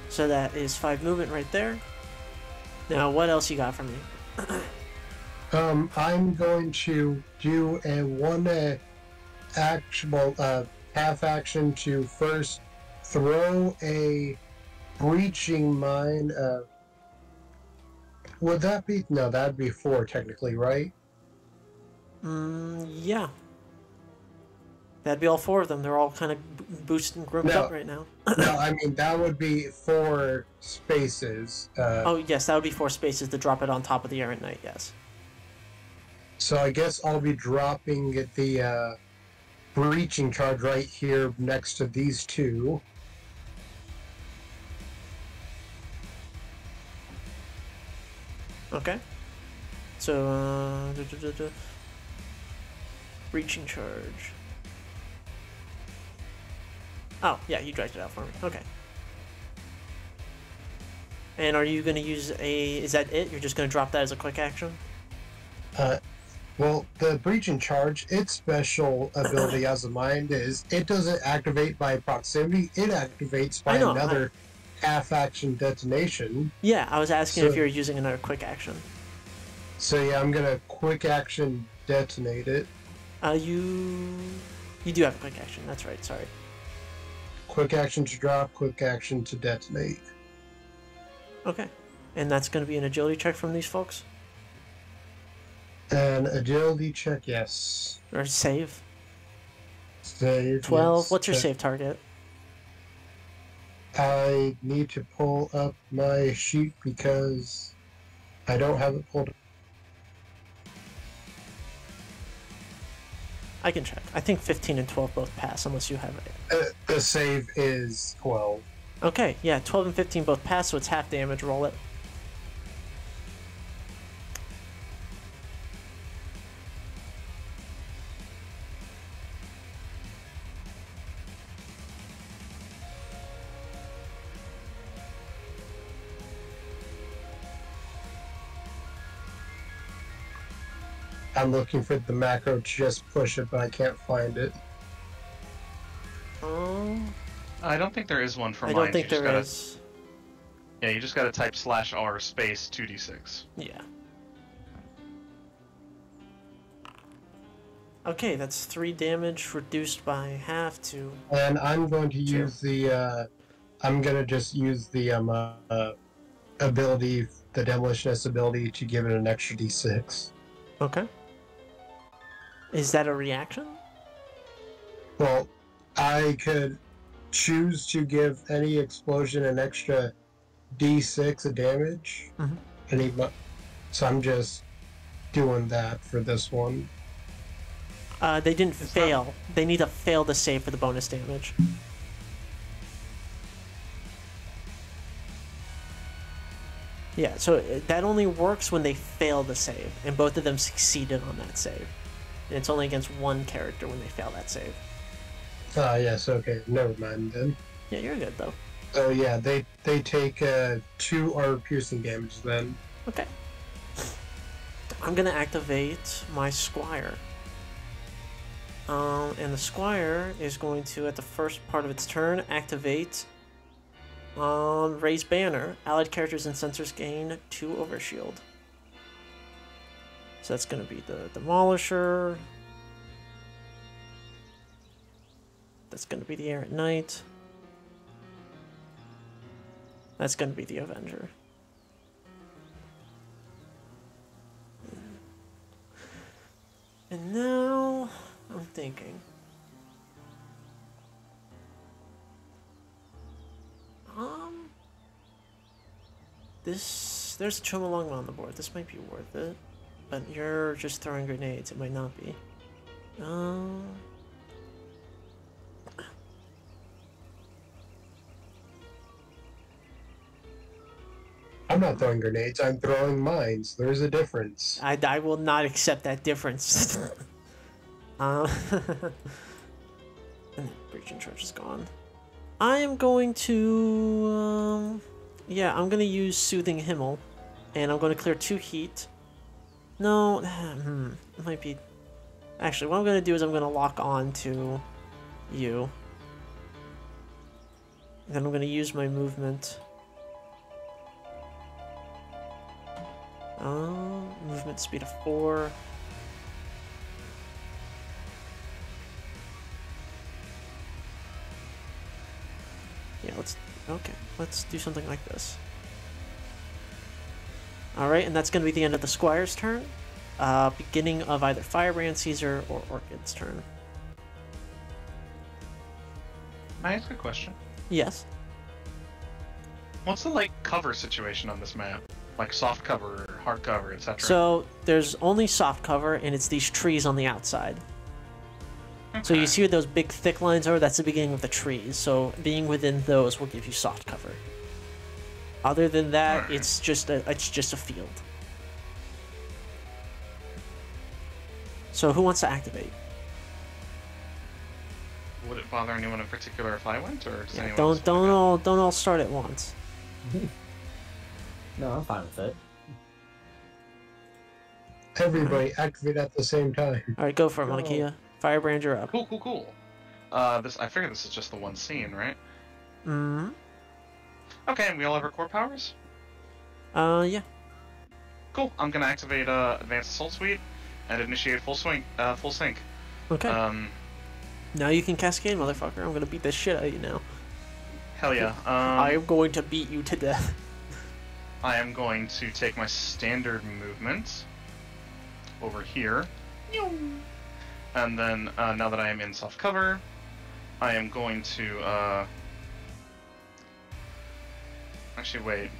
So that is 5 movement right there. Now, what else you got for me? I'm going to do a one actual half action to first throw a breaching mine. Would that be no? That'd be 4 technically, right? Yeah. That'd be all 4 of them. They're all kind of boosted and grouped No. up right now. No, I mean that would be 4 spaces. Oh, yes, that would be 4 spaces to drop it on top of the Errant Knight, yes. So I guess I'll be dropping the breaching charge right here next to these 2. Okay. So, breaching charge. Oh, yeah, you dragged it out for me. Okay. And are you going to use a... Is that it? You're just going to drop that as a quick action? Well, the breaching charge, its special ability as a mind is it doesn't activate by proximity, it activates by I know, another half action detonation. Yeah, I was asking if So- you were using another quick action. So yeah, I'm gonna quick action detonate it. You do have a quick action. That's right, sorry. Quick action to drop, quick action to detonate. Okay. And that's going to be an agility check from these folks? An agility check, yes. Or save? Save. 12. yes. What's your save target? I need to pull up my sheet because I don't have it pulled up. I can check. I think 15 and 12 both pass, unless you have it. The save is 12. Okay, yeah, 12 and 15 both pass, so it's half damage. Roll it. I'm looking for the macro to just push it, but I can't find it. I don't think there is one for I mine. don't think You just there gotta- is. Yeah, you just gotta type /r space 2d6. Yeah. Okay, that's 3 damage reduced by half to... And I'm going to Sure. use the, I'm gonna just use the, ability, the demolitionist ability to give it an extra d6. Okay. Is that a reaction? Well, I could choose to give any explosion an extra D6 of damage. Mhm. So I'm just doing that for this one. They didn't It's fail. They need to fail to save for the bonus damage. Yeah, so that only works when they fail the save, and both of them succeeded on that save. And it's only against one character when they fail that save. Yes, okay, never mind then. Yeah, you're good though. So yeah, they take 2 armor piercing damage then. Okay. I'm gonna activate my Squire. And the Squire is going to, at the first part of its turn, activate Raise Banner. Allied characters and sensors gain 2 overshield. So that's going to be the Demolisher. That's going to be the Errant Knight. That's going to be the Avenger. And now I'm thinking. There's a Chomalongma on the board. This might be worth it, but you're just throwing grenades. It might not be. I'm not throwing grenades, I'm throwing mines. There's a difference. I will not accept that difference. And then Breaching Charge is gone. I am going to, yeah, I'm going to use Soothing Himmel, and I'm going to clear 2 heat. No, it might be... Actually, what I'm going to do is I'm going to lock on to you. And then I'm going to use my movement. Movement speed of 4. Yeah, let's do something like this. Alright, and that's going to be the end of the Squire's turn. Beginning of either Firebrand, Caesar, or Orchid's turn. Can I ask a question? Yes. What's the, like, cover situation on this map? Like soft cover, hard cover, etc. So, there's only soft cover, and it's these trees on the outside. So you see where those big thick lines are? That's the beginning of the trees. So being within those will give you soft cover. Other than that, Alright. it's just a field. So who wants to activate? Would it bother anyone in particular if I went, or does Yeah, anyone else don't wanna go? all start at once. No, I'm fine with it. Everybody activate at the same time. All right, go for it, Go. Malakia. Firebrand, you're up. Cool. I figure this is just the one scene, right? Mm-hmm. Okay, and we all have our core powers? Yeah. Cool. I'm gonna activate Advanced Assault Suite and initiate full sync. Okay. Um, Now you can cascade, motherfucker. I'm gonna beat the shit out of you now. hell yeah. I am going to beat you to death. I am going to take my standard movement over here. And then, now that I am in soft cover, I am going to, Actually, wait.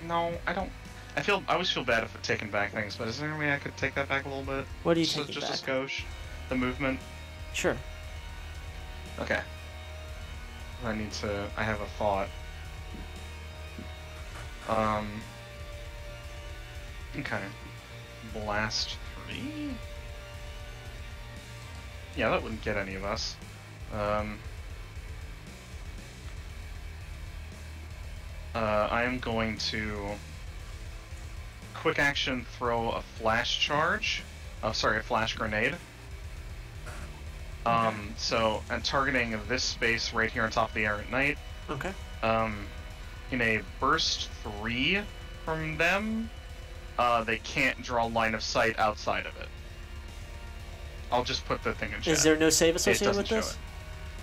No, I don't... I always feel bad if taking back things, but is there any way I could take that back a little bit? What are you Just taking just back? a skosh. The movement. Sure. Okay. I have a thought. Okay. Blast 3? Yeah, that wouldn't get any of us. I am going to quick action throw a flash charge. Oh, sorry, a flash grenade. So, and targeting this space right here on top of the Errant Knight. Okay. In a burst 3 from them, they can't draw line of sight outside of it. I'll just put the thing in chat. Is there no save It associated doesn't with show this? it.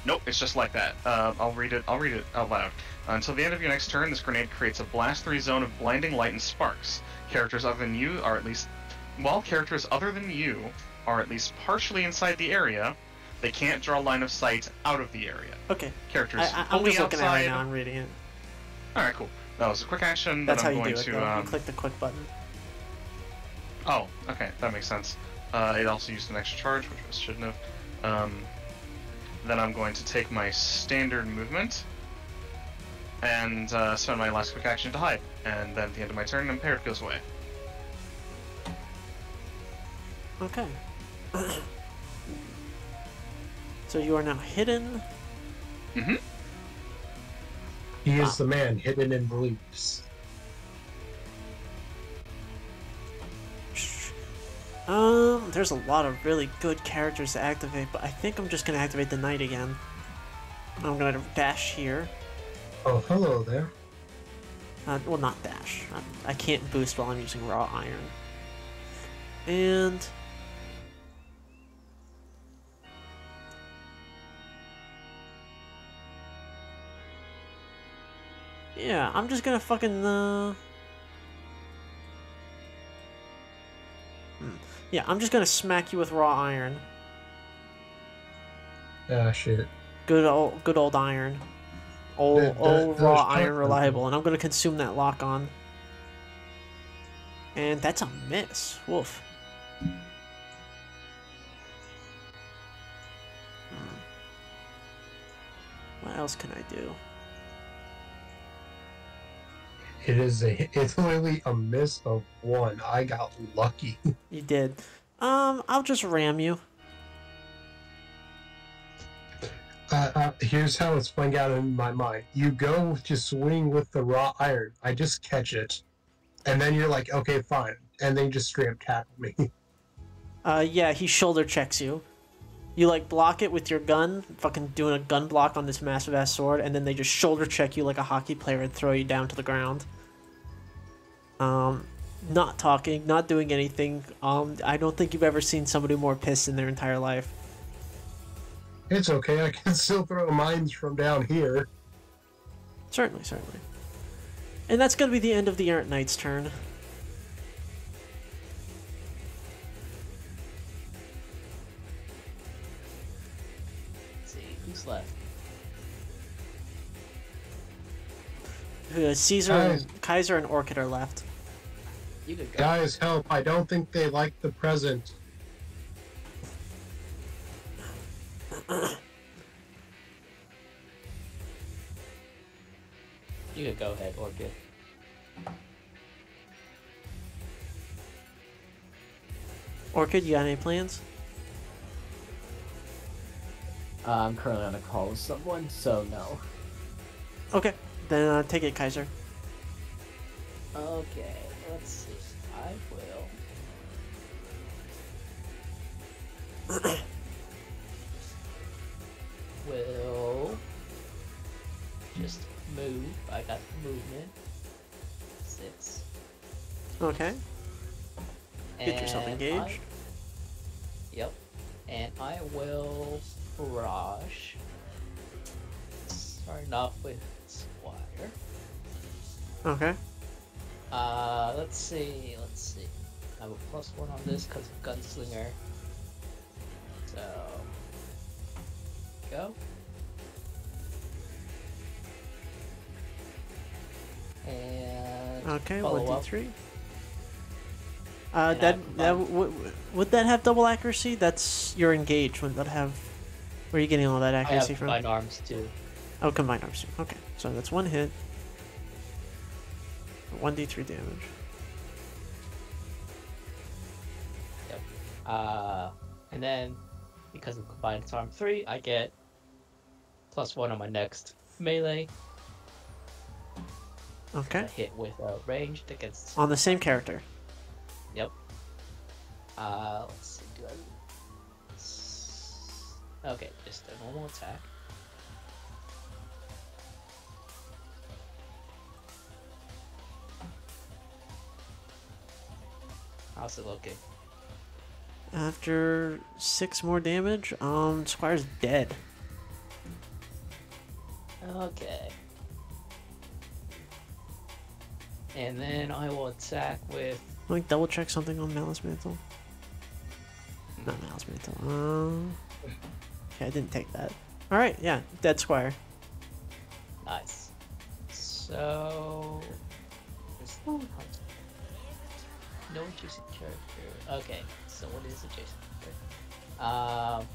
Nope, it's just like that. I'll read it out loud. Until the end of your next turn, this grenade creates a blast 3 zone of blinding light and sparks. Characters other than you are at least partially inside the area, They can't draw line of sight out of the area. Okay. Characters I'm fully just looking at it right outside. now. I'm reading it. All right, cool. That was a quick action. That's how then I'm you going do it, to. though. You click the quick button. Oh, okay, that makes sense. It also used an extra charge, which I shouldn't have. Then I'm going to take my standard movement and spend my last quick action to hide. And then at the end of my turn, impaired goes away. Okay. So you are now hidden. Mm-hmm. He is the man hidden in beliefs. There's a lot of really good characters to activate, but I think I'm just gonna activate the knight again. I'm gonna dash here. Oh, hello there. Well, not dash. I can't boost while I'm using raw iron. And yeah, I'm just gonna fucking yeah, I'm just gonna smack you with raw iron. Ah, shit. Good old iron. Old Those raw type iron of reliable, things. and I'm gonna consume that lock on. And that's a miss. Woof. What else can I do? It's literally a miss of 1. I got lucky. You did. I'll just ram you. Here's how it's playing out in my mind. You go to swing with the raw iron. I just catch it. And then you're like, okay, fine. And then you just straight up tackle me. Yeah, he shoulder checks you. You like block it with your gun, fucking doing a gun block on this massive ass sword, and then they just shoulder check you like a hockey player and throw you down to the ground. Not talking, not doing anything. I don't think you've ever seen somebody more pissed in their entire life. It's okay, I can still throw mines from down here. Certainly, certainly. And that's gonna be the end of the Errant Knight's turn. Let's see, who's left? Caesar, Kaiser, and Orchid are left. You could go. Guys, help, I don't think they like the present. You could go ahead, Orchid. Orchid, you got any plans? I'm currently on a call with someone, so no. Okay, then take it, Kaiser. Okay, let's see. I will just move. I got movement. 6. Okay. Get yourself And engaged. Yep. And I will rush. Starting off with Squire. Okay. Let's see. I have a +1 on this because of Gunslinger. So, go. And Okay, follow up. 1d3. And That I- would that have double accuracy? That's your engage. Would that have? Where are you getting all that I accuracy have from? combined arms too. Oh, combined arms. Too. Okay, so that's one hit. 1d3 damage. And then because of combined arm 3, I get +1 on my next melee. Okay. I hit with ranged against. On the same character. Yep. Let's see. Okay, just a normal attack. How's it looking? After 6 more damage, Squire's dead. Okay. And then I will attack with. Like double check something on Malice Mantle. Not Malice Mantle. Okay, I didn't take that. All right, yeah, dead squire. Nice. So there's no adjacent character. Okay, so what is adjacent character?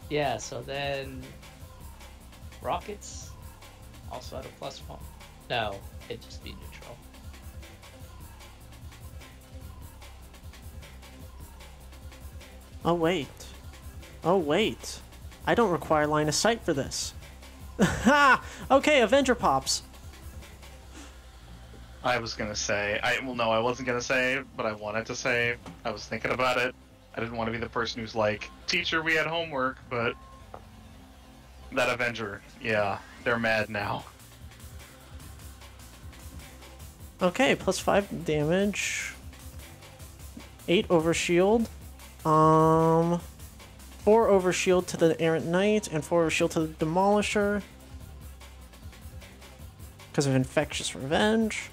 Yeah. So then rockets also at a +1. No, it'd just be neutral. Oh wait. Oh wait. I don't require line of sight for this. Ha! Okay, Avenger pops. I was gonna say, well, no, I wasn't gonna say, but I wanted to say. I was thinking about it. I didn't want to be the person who's like, teacher, we had homework, but that Avenger, yeah, they're mad now. Okay, +5 damage. 8 over shield. 4 over shield to the Errant Knight, and 4 over shield to the Demolisher. Because of Infectious Revenge.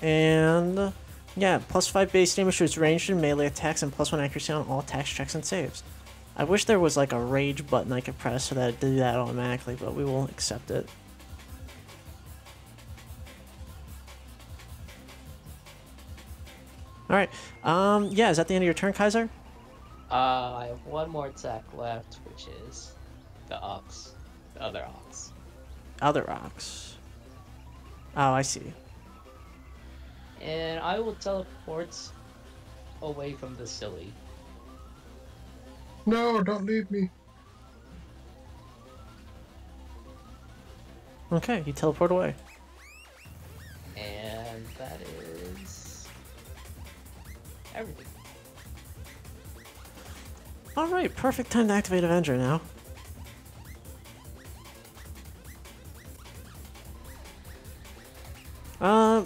And yeah, +5 base damage to its ranged and melee attacks, and +1 accuracy on all attacks, checks, and saves. I wish there was like a rage button I could press so that it did that automatically, but we will accept it. Alright, yeah, is that the end of your turn, Kaiser? I have one more attack left, which is the ox. The other ox. Other ox. Oh, I see. And I will teleport away from the silly. No, don't leave me. Okay, you teleport away. And that is everything. Alright, perfect time to activate Avenger now.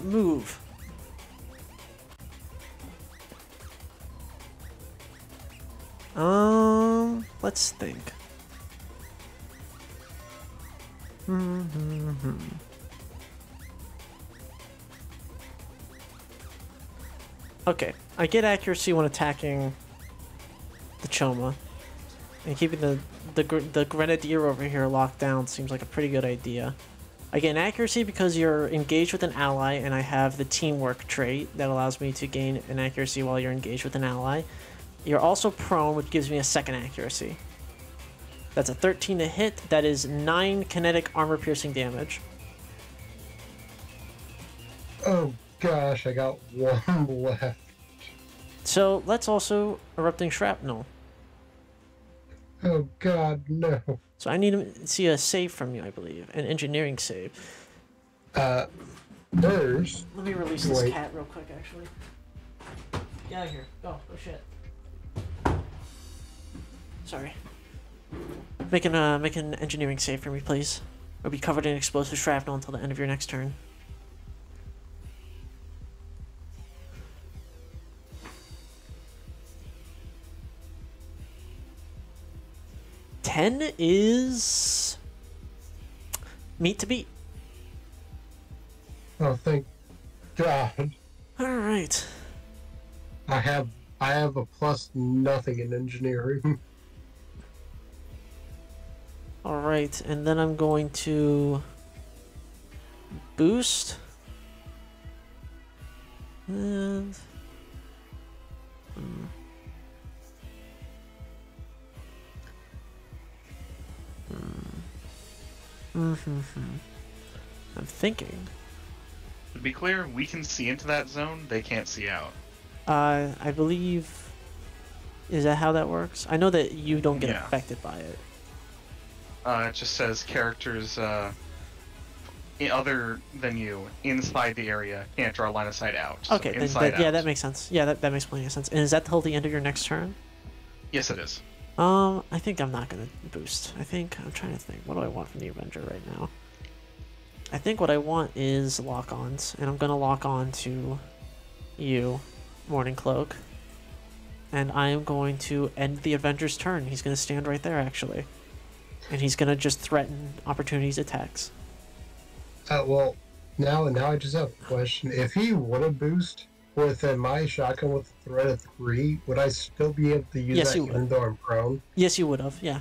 Move. Let's think. Okay, I get accuracy when attacking the Choma, and keeping the Grenadier over here locked down seems like a pretty good idea. I get an accuracy because you're engaged with an ally, and I have the teamwork trait that allows me to gain an accuracy while you're engaged with an ally. You're also prone, which gives me a second accuracy. That's a 13 to hit. That is 9 kinetic armor piercing damage. Oh gosh, I got one left. So let's also Erupting Shrapnel. Oh god, no. So I need to see a save from you, I believe. An engineering save. First, Let me release this Wait. cat real quick, actually. Get out of here. Go. Oh, shit. Sorry. Make an engineering save for me, please. Or be covered in explosive shrapnel until the end of your next turn. Ten is meat to beat. oh thank god. Alright. I have a plus nothing in engineering. Alright, and then I'm going to boost. And I'm thinking. To be clear, we can see into that zone, they can't see out. I believe. Is that how that works? I know that you don't get Yeah. affected by it. It just says characters other than you inside the area can't draw line of sight out. So Okay, then inside yeah, out. that makes sense. Yeah, that makes plenty of sense. And is that till the end of your next turn? Yes, it is. I think I'm not gonna boost. I'm trying to think. What do I want from the Avenger right now? I think what I want is lock-ons, and I'm gonna lock on to you, Morning Cloak. And I am going to end the Avenger's turn. He's gonna stand right there, actually. And he's gonna just threaten opportunities attacks. Well, now I just have a question. If he would have boost, with my shotgun with a threat of 3, would I still be able to use Yes, that you would. even though I'm prone? Yes, you would have. Yeah.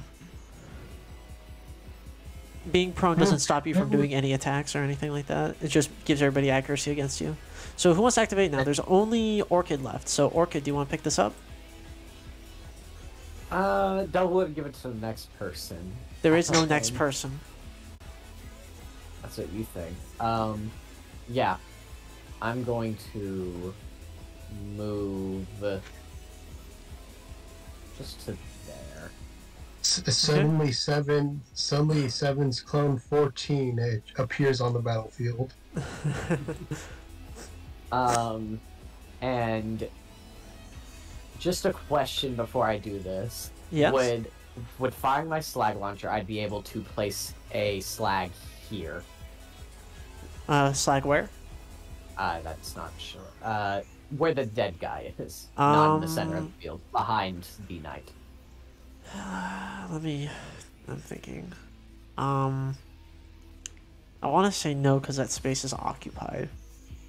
Being prone doesn't stop you from doing any attacks or anything like that. It just gives everybody accuracy against you. So who wants to activate now? There's only Orchid left. So Orchid, do you want to pick this up? Double it and give it to the next person. There is no Okay. next person. That's what you think. Yeah. I'm going to move just to there. Suddenly Seven's clone 14 it appears on the battlefield. And just a question before I do this. Yes. Would firing my slag launcher, I'd be able to place a slag here. Slag where? That's not sure. Where the dead guy is. Not in the center of Um, the field. Behind the knight. I'm thinking. I want to say no because that space is occupied.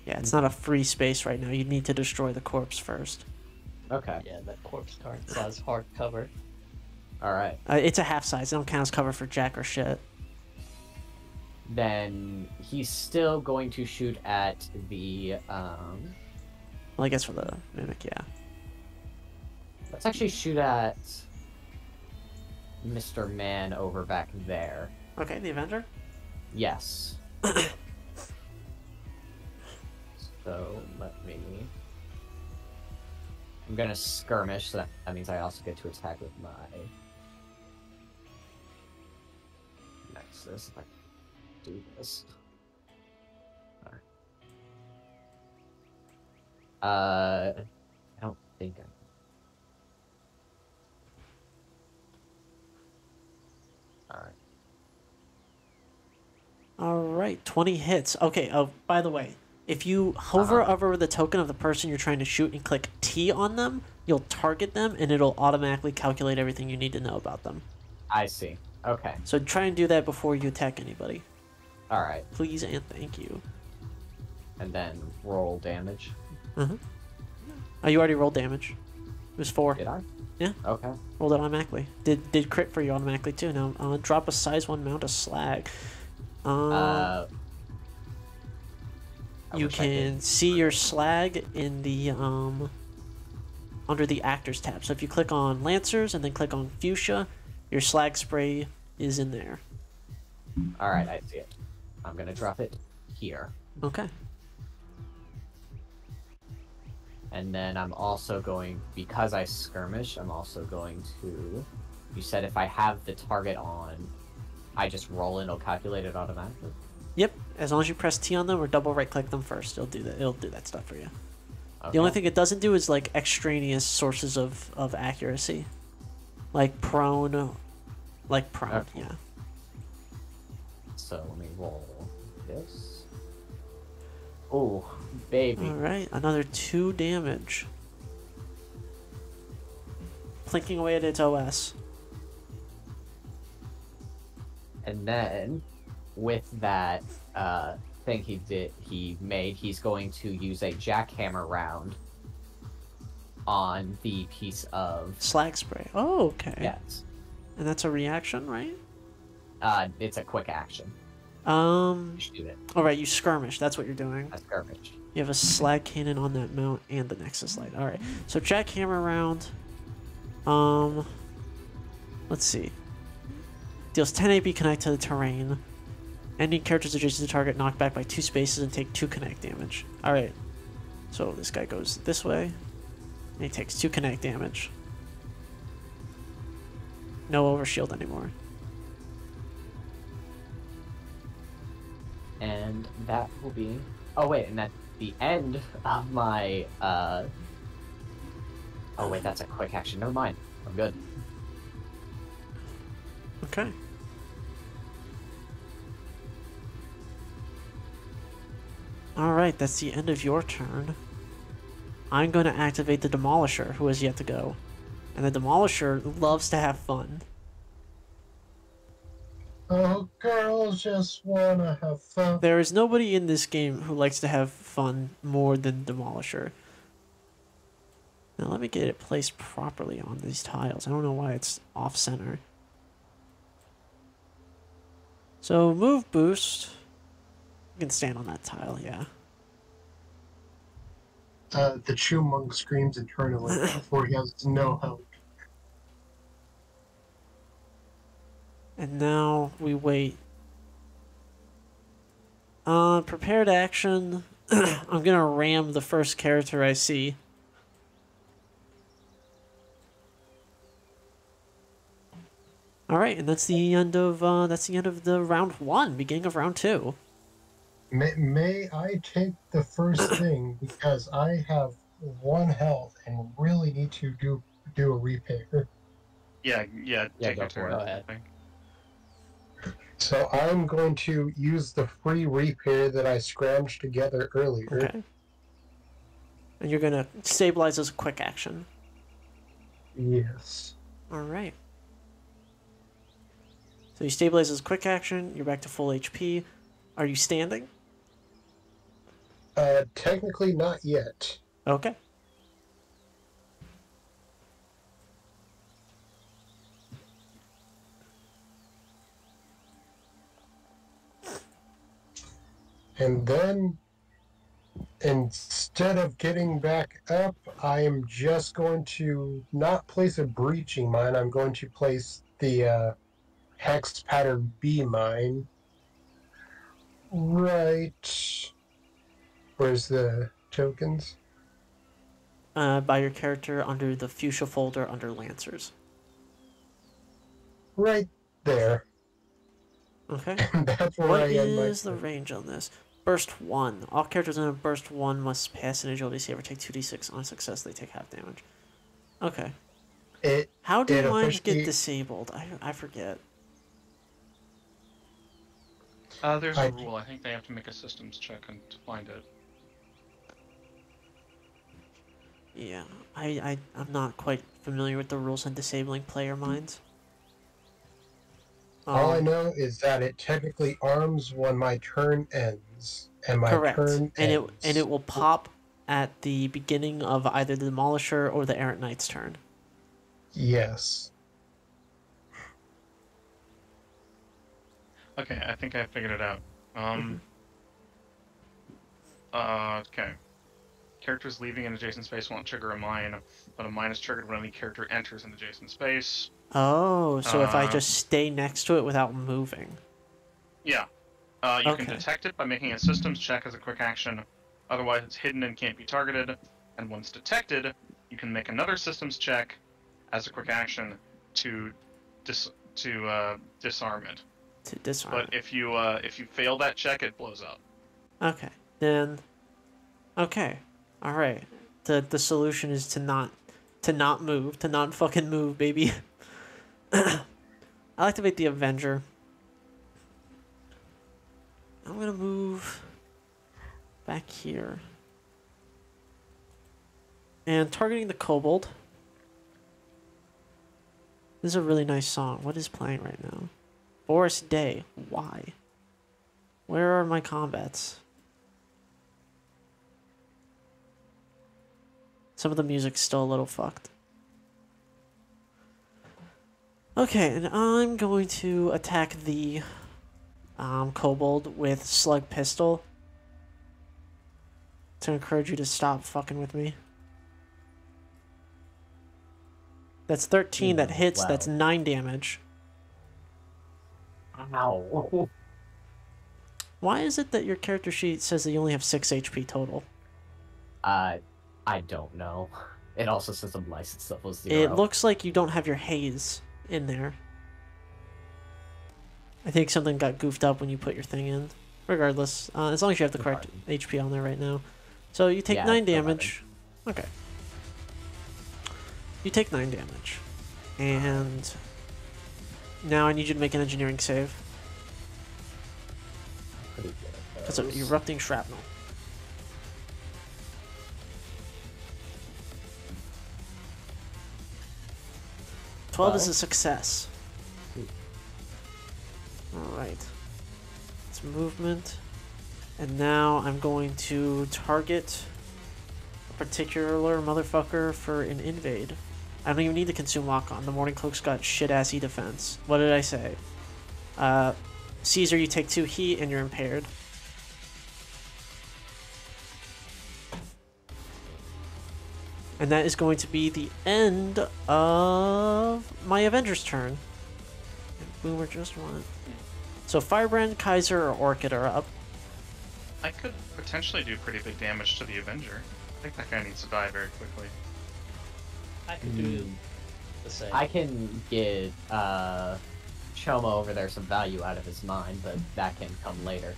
Yeah, it's not a free space right now. You'd need to destroy the corpse first. Okay. Yeah, that corpse card says hard cover. Alright. It's a half size. They don't count as cover for jack or shit. Then he's still going to shoot at the Well, I guess for the mimic, yeah. let's actually shoot at Mr. Man over back there. Okay, the Avenger. Yes. So let me. I'm gonna skirmish, so that means I also get to attack with my Nexus if I can do this. Alright. I don't think I. Alright. All right, 20 hits. Okay. Oh, by the way, if you hover Uh-huh. over the token of the person you're trying to shoot and click T on them, you'll target them, and it'll automatically calculate everything you need to know about them. I see. Okay. So try and do that before you attack anybody, Alright. please and thank you. And then roll damage. Oh, you already rolled damage. It was 4. Did I? Yeah. Okay. Rolled it automatically. Did crit for you automatically too. Now drop a size 1 mount of slag. I You wish I can did. see your slag in the under the actors tab. So if you click on Lancers and then click on Fuchsia, your slag spray is in there. Alright, I see it. I'm gonna drop it here. Okay. And then I'm also going, because I skirmish, I'm also going to. You said if I have the target on, I just roll and it'll calculate it automatically. Yep. As long as you press T on them or double right click them first, it'll do that. It'll do that stuff for you. Okay. The only thing it doesn't do is like extraneous sources of accuracy, like prone, Okay. yeah. So let me roll this. Oh, baby. All right, another 2 damage. Plinking away at its OS. And then, with that thing he made, he's going to use a jackhammer round on the piece of. Slag spray. Oh, okay. Yes. And that's a reaction, right? It's a quick action. Shoot it. All right, you skirmish. That's what you're doing. A skirmish. You have a slag cannon on that mount and the Nexus light. All right. So jackhammer round. Let's see. Deals 10 AP connect to the terrain. Ending characters adjacent to target knocked back by 2 spaces and take 2 connect damage. All right. So this guy goes this way, and he takes 2 connect damage. No overshield anymore. And that will be. Oh wait, and at the end of my. Oh wait, that's a quick action. Never mind. I'm good. Okay. Alright, that's the end of your turn. I'm going to activate the Demolisher, who has yet to go. And the Demolisher loves to have fun. Oh, girls just wanna have fun. There is nobody in this game who likes to have fun more than Demolisher. Now let me get it placed properly on these tiles. I don't know why it's off-center. So move boost. You can stand on that tile, yeah. The Chew Monk screams eternally before he has no help. And now we wait. Prepared action. I'm gonna ram the first character I see. All right, and that's the end of the round 1, beginning of round 2. May I take the first thing because I have 1 health and really need to do a repair. Yeah, take go your for turn. it. Go ahead. I think. So I'm going to use the free repair that I scrounged together earlier. Okay. And you're gonna stabilize as a quick action. Yes. All right. So you stabilize as a quick action. You're back to full HP. Are you standing? Technically not yet. Okay. And then, instead of getting back up, I am just going to not place a breaching mine. I'm going to place the hex pattern B mine. Right. Where's the tokens? By your character under the fuchsia folder under Lancers. Right there. Okay. That's where What I am. is the range on this? Burst 1. All characters in a burst 1 must pass an agility save or take 2d6. On success, they take half damage. Okay. How do mine officially- get disabled? I forget. There's a rule. I think they have to make a systems check and to find it. Yeah, I'm not quite familiar with the rules on disabling player minds. All I know is that it technically arms when my turn ends, and my Correct. turn ends. And it will pop at the beginning of either the Demolisher or the Errant Knight's turn. Yes. Okay, I think I figured it out. Okay. Characters leaving an adjacent space won't trigger a mine, but a mine is triggered when any character enters an adjacent space. Oh, so if I just stay next to it without moving. Yeah. You can Okay. detect it by making a systems check as a quick action. Otherwise, it's hidden and can't be targeted. And once detected, you can make another systems check as a quick action to disarm it. To disarm But if you fail that check, it blows up. Okay. Then okay. Alright. The solution is to not move. To not fucking move, baby. I'll activate the Avenger. I'm gonna move back here. And targeting the Kobold. This is a really nice song. What is playing right now? Boris Day. Why? Where are my combats? Some of the music's still a little fucked. Okay, and I'm going to attack the Kobold with Slug Pistol to encourage you to stop fucking with me. That's 13, that hits, wow. that's 9 damage. Ow. Why is it that your character sheet says that you only have 6 HP total? I don't know. It also says I'm licensed level 0. It looks like you don't have your haze in there. I think something got goofed up when you put your thing in. Regardless, as long as you have the correct HP on there right now. So you take Yeah, 9 it's 11. damage. Okay. You take 9 damage. And now I need you to make an engineering save. Pretty good at That's an those. erupting shrapnel. 12 is a success. Alright. It's movement. And now I'm going to target particular motherfucker for an invade. I don't even need to consume lock-on. The Morning Cloak's got shit-assy defense. What did I say? Caesar, you take 2 heat and you're impaired. And that is going to be the end of my Avengers turn. And Boomer just won. So Firebrand, Kaiser, or Orchid are up. I could potentially do pretty big damage to the Avenger. I think that guy needs to die very quickly. I could do the same. I can get Choma over there some value out of his mind, but that can come later.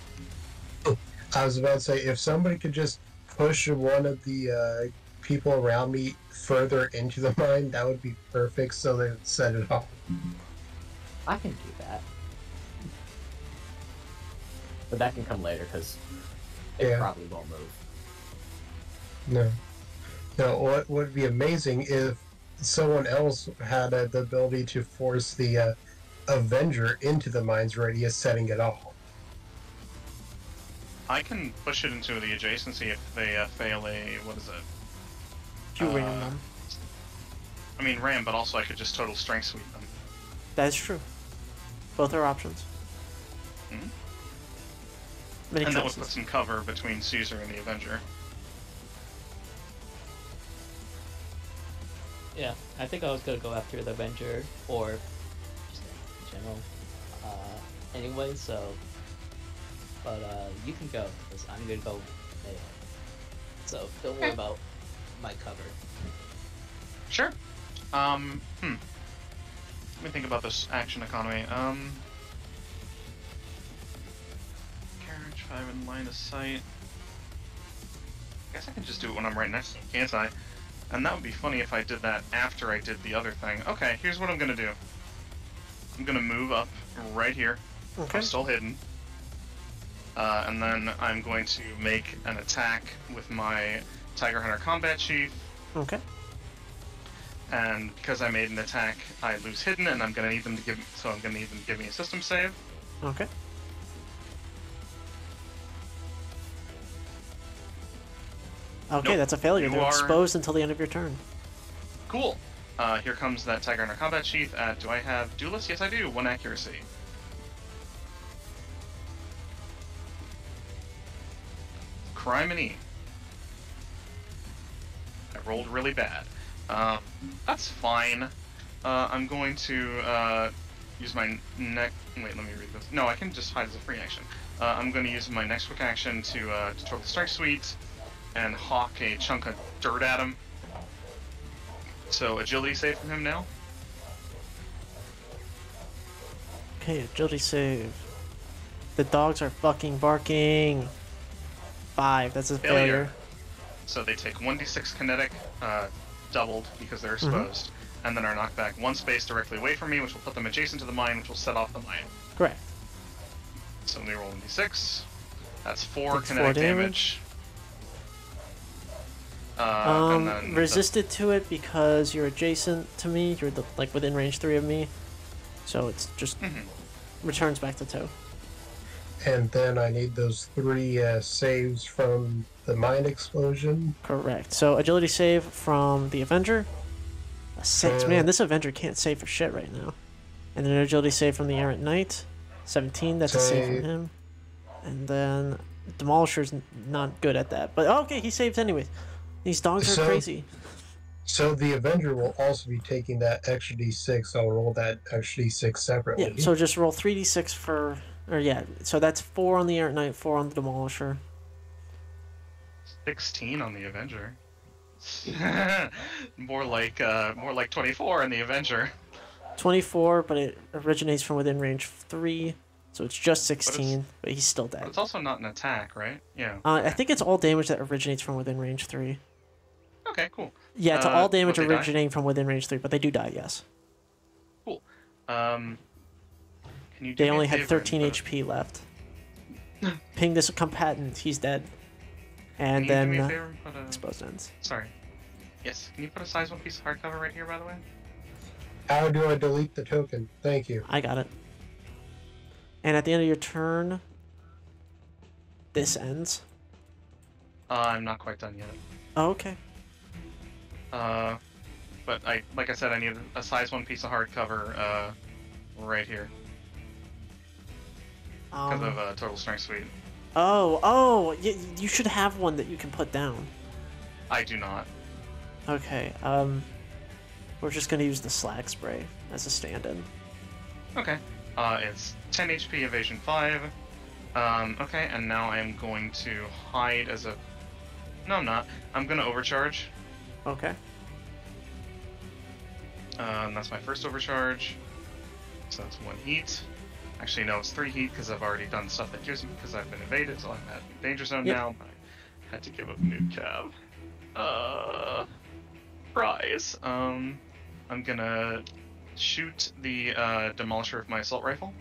I was about to say, if somebody could just push one of the people around me further into the mine, that would be perfect, so they would set it off. I can do that. But that can come later, because it probably won't move. No. No, what would be amazing if someone else had the ability to force the Avenger into the mine's radius, setting it off. I can push it into the adjacency if they fail a... what is it? You ram them. I mean ram, but also I could just total strength sweep them. That is true. Both are options. Mm-hmm. Many and that would choices. put some cover between Caesar and the Avenger. Yeah, I think I was gonna go after the Avenger or just in general. Anyway, so. But you can go, because I'm gonna go melee. So don't worry about my cover. Sure. Let me think about this action economy. Carriage 5 in line of sight. I guess I can just do it when I'm right next to him, can't I? And that would be funny if I did that after I did the other thing. Okay, here's what I'm gonna do. I'm gonna move up right here. Okay. I'm still hidden. And then I'm going to make an attack with my Tiger Hunter Combat Sheath. Okay. And because I made an attack, I lose hidden, and I'm gonna need them to give. So I'm gonna need them to give me a system save. Okay. Okay, Nope. that's a failure. You They're are- exposed until the end of your turn. Cool. Here comes that Tiger Hunter Combat Sheath. Do I have Duelist? Yes, I do. 1 accuracy. Crime and E. I rolled really bad. That's fine. I'm going to use my neck. Wait, let me read this. No, I can just hide as a free action. I'm going to use my next quick action to total strike suite and hawk a chunk of dirt at him. So agility save from him now. Okay, agility save. The dogs are fucking barking. 5, that's a failure. So they take 1d6 kinetic, doubled because they're exposed, and then are knocked back 1 space directly away from me, which will put them adjacent to the mine, which will set off the mine. Correct. So let me roll 1d6. That's 4 That's 4 kinetic damage. And then Resisted to it because you're adjacent to me. You're like within range 3 of me. So it's just returns back to 2. And then I need those 3 saves from the mine explosion. Correct. So agility save from the Avenger. A 6. Man, this Avenger can't save for shit right now. And then an agility save from the Errant Knight. 17, that's a save from him. And then Demolisher's not good at that. But okay, he saves anyways. These dogs are crazy. So the Avenger will also be taking that extra d6. I'll roll that extra d6 separately. Yeah, so just roll 3d6 for... Or yeah, so that's 4 on the Errant Knight, 4 on the Demolisher. 16 on the Avenger. more like 24 on the Avenger. 24, but it originates from within range 3, so it's just 16, but he's still dead. But it's also not an attack, right? Yeah. I think it's all damage that originates from within range 3. Okay, cool. Yeah, it's all damage would they die? originating from within range 3, but they do die, yes. Cool. Can you do They me a only had favor and 13 put HP left. Ping this combatant, he's dead. And Can then you do me a favor and put a... exposed ends. Sorry. Yes, can you put a size 1 piece of hardcover right here, by the way? How do I delete the token? Thank you. I got it. And at the end of your turn, this ends. I'm not quite done yet. Oh, okay. But like I said, I need a size 1 piece of hardcover, right here. Because of Total Strength Suite. Oh, you should have one that you can put down. I do not. Okay, we're just gonna use the slag spray as a stand-in. Okay. It's 10 HP, evasion 5. Okay, and now I'm going to hide as a... No, I'm not. I'm gonna overcharge. Okay. That's my first overcharge. So that's 1 heat. Actually, no, it's 3 heat because I've already done stuff that gives me, because I've been evaded, so I'm at danger zone now. But I had to give up a new cab. Prize. I'm gonna shoot the demolisher with my assault rifle.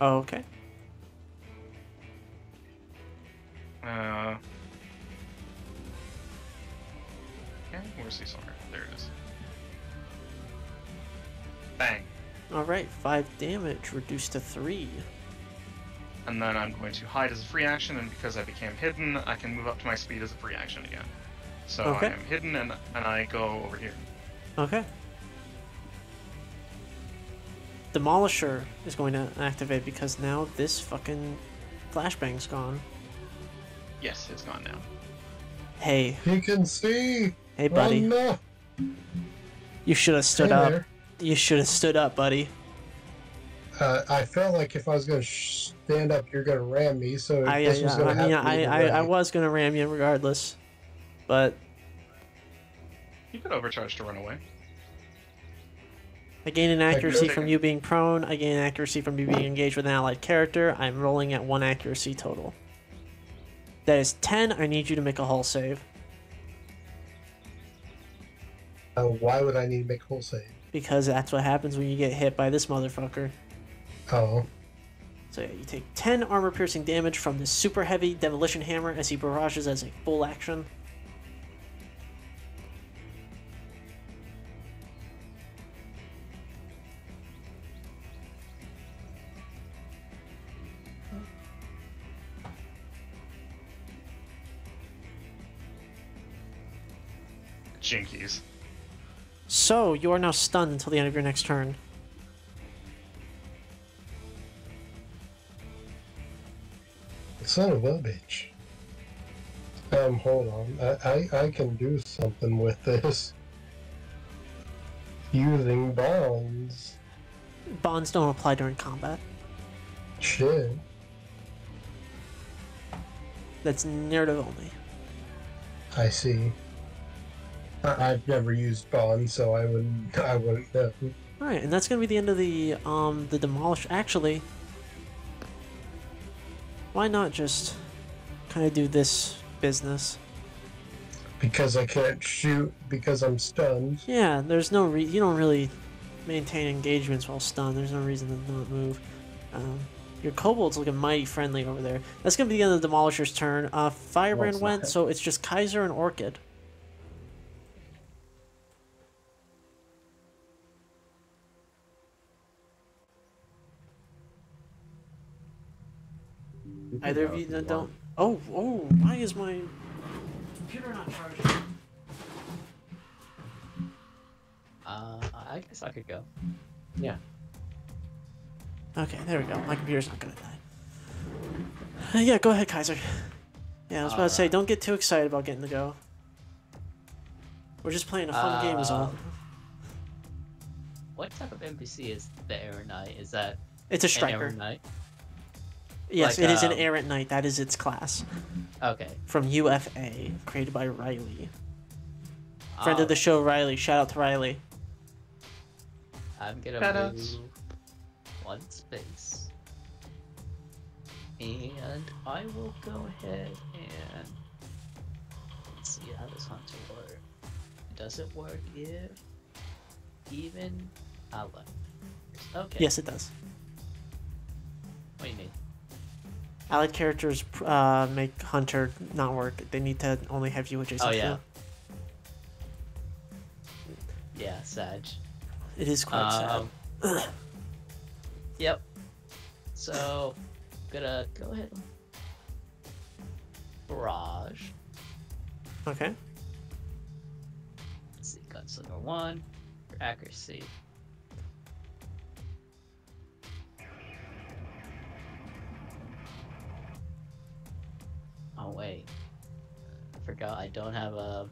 Okay. Okay, where's the assault rifle? There it is. Bang. Alright, 5 damage, reduced to 3. And then I'm going to hide as a free action, and because I became hidden, I can move up to my speed as a free action again. So Okay. I am hidden, and I go over here. Okay. Demolisher is going to activate because now this fucking flashbang's gone. Yes, it's gone now. Hey. He can see. Hey, buddy. Oh, no. You should have stood Hey up. there. You should have stood up, buddy. I felt like if I was going to stand up, you're going to ram me. So I this was going to happen. I was gonna ram you regardless, but You could overcharge to run away. I gain an accuracy good. from you being prone. I gain an accuracy from you being engaged with an allied character. I'm rolling at 1 accuracy total. That is 10. I need you to make a hull save Why would I need to make a whole save? because that's what happens when you get hit by this motherfucker. Oh. So yeah, you take 10 armor-piercing damage from this super heavy demolition hammer as he barrages as a full action. Jinkies. So you are now stunned until the end of your next turn. Son of a bitch. Hold on. I can do something with this. Using bonds. Bonds don't apply during combat. Shit. That's narrative only. I see. I've never used bonds, so I wouldn't know. Alright, and that's gonna be the end of the demolish. Actually, why not just kind of do this business? Because I can't shoot because I'm stunned. Yeah, there's no you don't really maintain engagements while stunned. There's no reason to not move. Your kobold's looking mighty friendly over there. That's gonna be the end of the demolisher's turn. Firebrand it's went, not. so it's just Kaiser and Orchid. Either of you that don't. Oh, why is my computer not charging? I guess I could go. Yeah. Okay, there we go. My computer's not gonna die. Yeah, go ahead, Kaiser. Yeah, I was about to say, don't get too excited about getting to go. We're just playing a fun game is all. What type of NPC is the Errant Knight? Is that It's a an striker. Errant Knight? Yes, Like, it is an errant knight. That is its class. Okay. From UFA, created by Riley. Friend Oh, of the show, Riley. Shout out to Riley. I'm gonna Shoutouts. move 1 space. And I will go ahead and let's see how does Hunter work. Does it work if even allied? Okay. Yes, it does. What do you need? Allied characters make Hunter not work. They need to only have you adjacent Oh to yeah. them. Yeah, Sag. It is quite sad. Yep. So, gonna go ahead and barrage. Okay. Gunslinger 1 for accuracy. Oh wait, I forgot I don't have a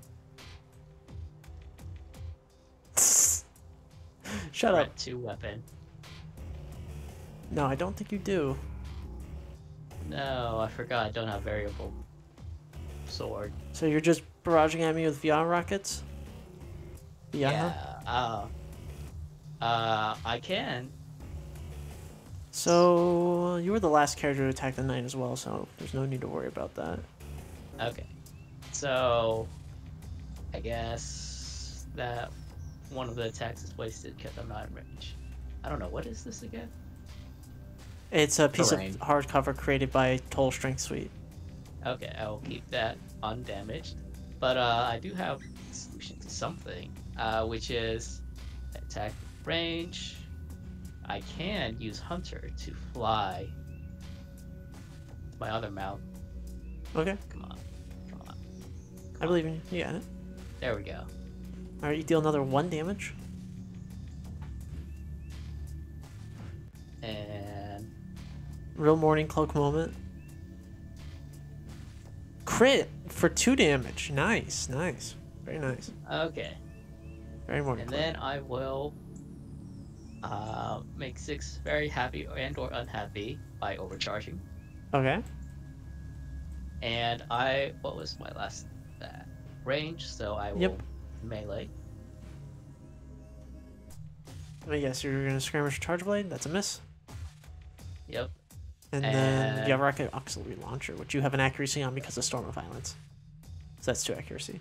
Shut up. threat 2 weapon. No, I don't think you do. No, I forgot I don't have variable sword. So you're just barraging at me with VR rockets? Yeah. I can. So you were the last character to attack the knight as well, so there's no need to worry about that. Okay. So, I guess that one of the attacks is wasted because I'm not in range. I don't know, what is this again? It's a piece Terrain. of hardcover created by Toll Strength Suite. Okay, I will keep that undamaged. But I do have a solution to something, which is attack range. I can use Hunter to fly my other mount. Okay, Come on. Come on. I believe in you. You got it. There we go. Alright, you deal another 1 damage. And Real Morning Cloak moment. Crit for 2 damage. Nice, nice. Very nice. okay. Very Morning And Cloak. then I will make 6 very happy and or unhappy by overcharging. Okay. And what was my last range? So I will Yep. melee. But yes, you're gonna skirmish Charge Blade. That's a miss. Yep. And then And- you have Rocket Auxiliary Launcher, which you have an accuracy on because of Storm of Violence. So that's 2 accuracy.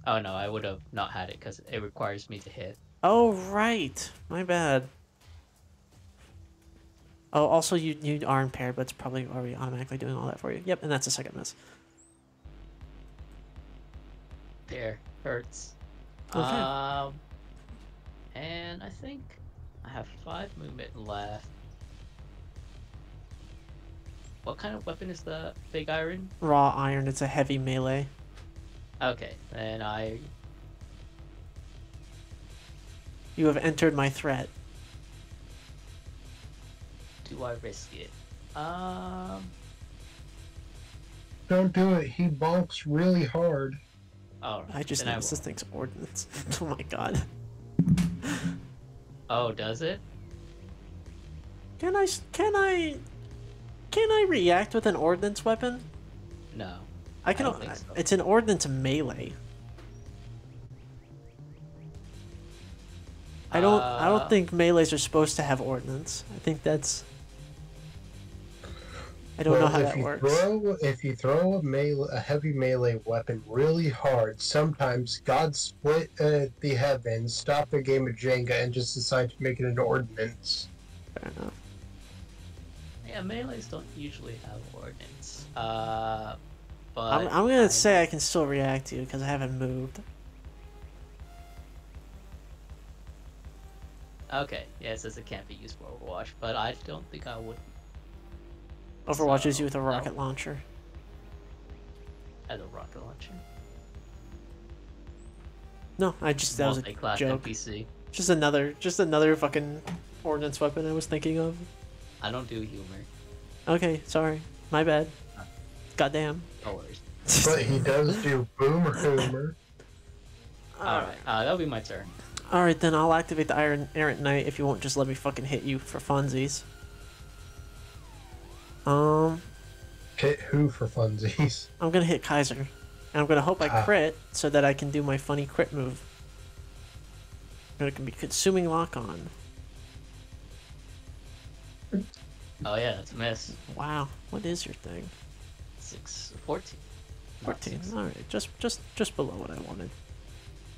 Oh no, I would have not had it because it requires me to hit. Oh, right. My bad. Oh, also you are impaired, but it's probably already automatically doing all that for you. Yep, and that's a second miss. There, hurts. Okay. And I think I have 5 movement left. What kind of weapon is the big iron? Raw Iron, it's a heavy melee. Okay, then You have entered my threat. do I risk it? Don't do it. He bonks really hard. Oh, I just then noticed this thing's ordnance. Oh my god. Oh, does it? Can I react with an ordnance weapon? No. I can. don't think so. It's an ordnance melee. I don't think melees are supposed to have ordnance. I think that's. I don't know how that works. If you throw a heavy melee weapon really hard, sometimes God split the heavens, stop a game of Jenga, and just decide to make it an ordinance. Fair enough. Yeah, melees don't usually have ordnance. But I'm gonna say I can still react to you because I haven't moved. Okay, yeah, it says it can't be used for Overwatch, but I don't think I would Overwatches So, you with a no. rocket launcher. as a rocket launcher. No, that was a Multi-class joke. NPC. Just another fucking ordnance weapon I was thinking of. I don't do humor. Okay, sorry, my bad. Goddamn. No worries. But he does do boomer hoomer. Alright, that'll be my turn. All right, then I'll activate the Iron Errant Knight if you won't just let me fucking hit you for funsies. Hit who for funsies? I'm gonna hit Kaiser, and I'm gonna hope I Ah. crit so that I can do my funny crit move. It can be consuming lock on. Oh yeah, that's a miss. Wow, what is your thing? 14. Not 14. six. All right, just below what I wanted.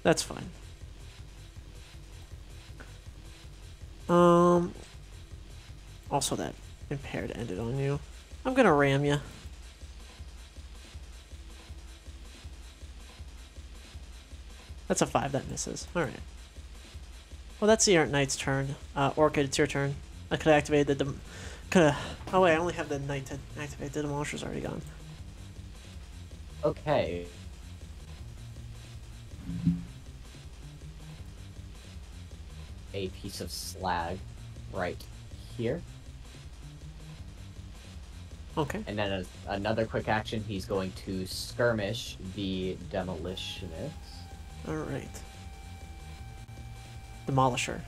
That's fine. Also that impaired ended on you. I'm gonna ram you. That's a 5, that misses. Alright. Well, that's the Errant Knight's turn. Orchid, it's your turn. I could have activated the oh wait, I only have the Knight to activate. The Demolisher's already gone. Okay. a piece of slag right here. Okay. And then another quick action, he's going to skirmish the demolitionist. All right. Demolisher.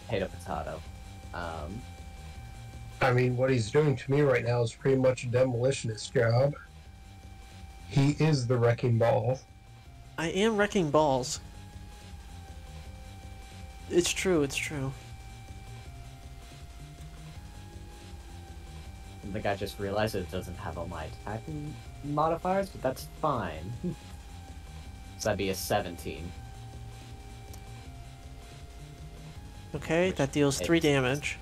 Potato. I mean, what he's doing to me right now is pretty much a demolitionist job. He is the wrecking ball. I am wrecking balls. It's true, it's true. I think I just realized it doesn't have all my attacking modifiers, but that's fine. So that'd be a 17. Okay, that deals 3 damage.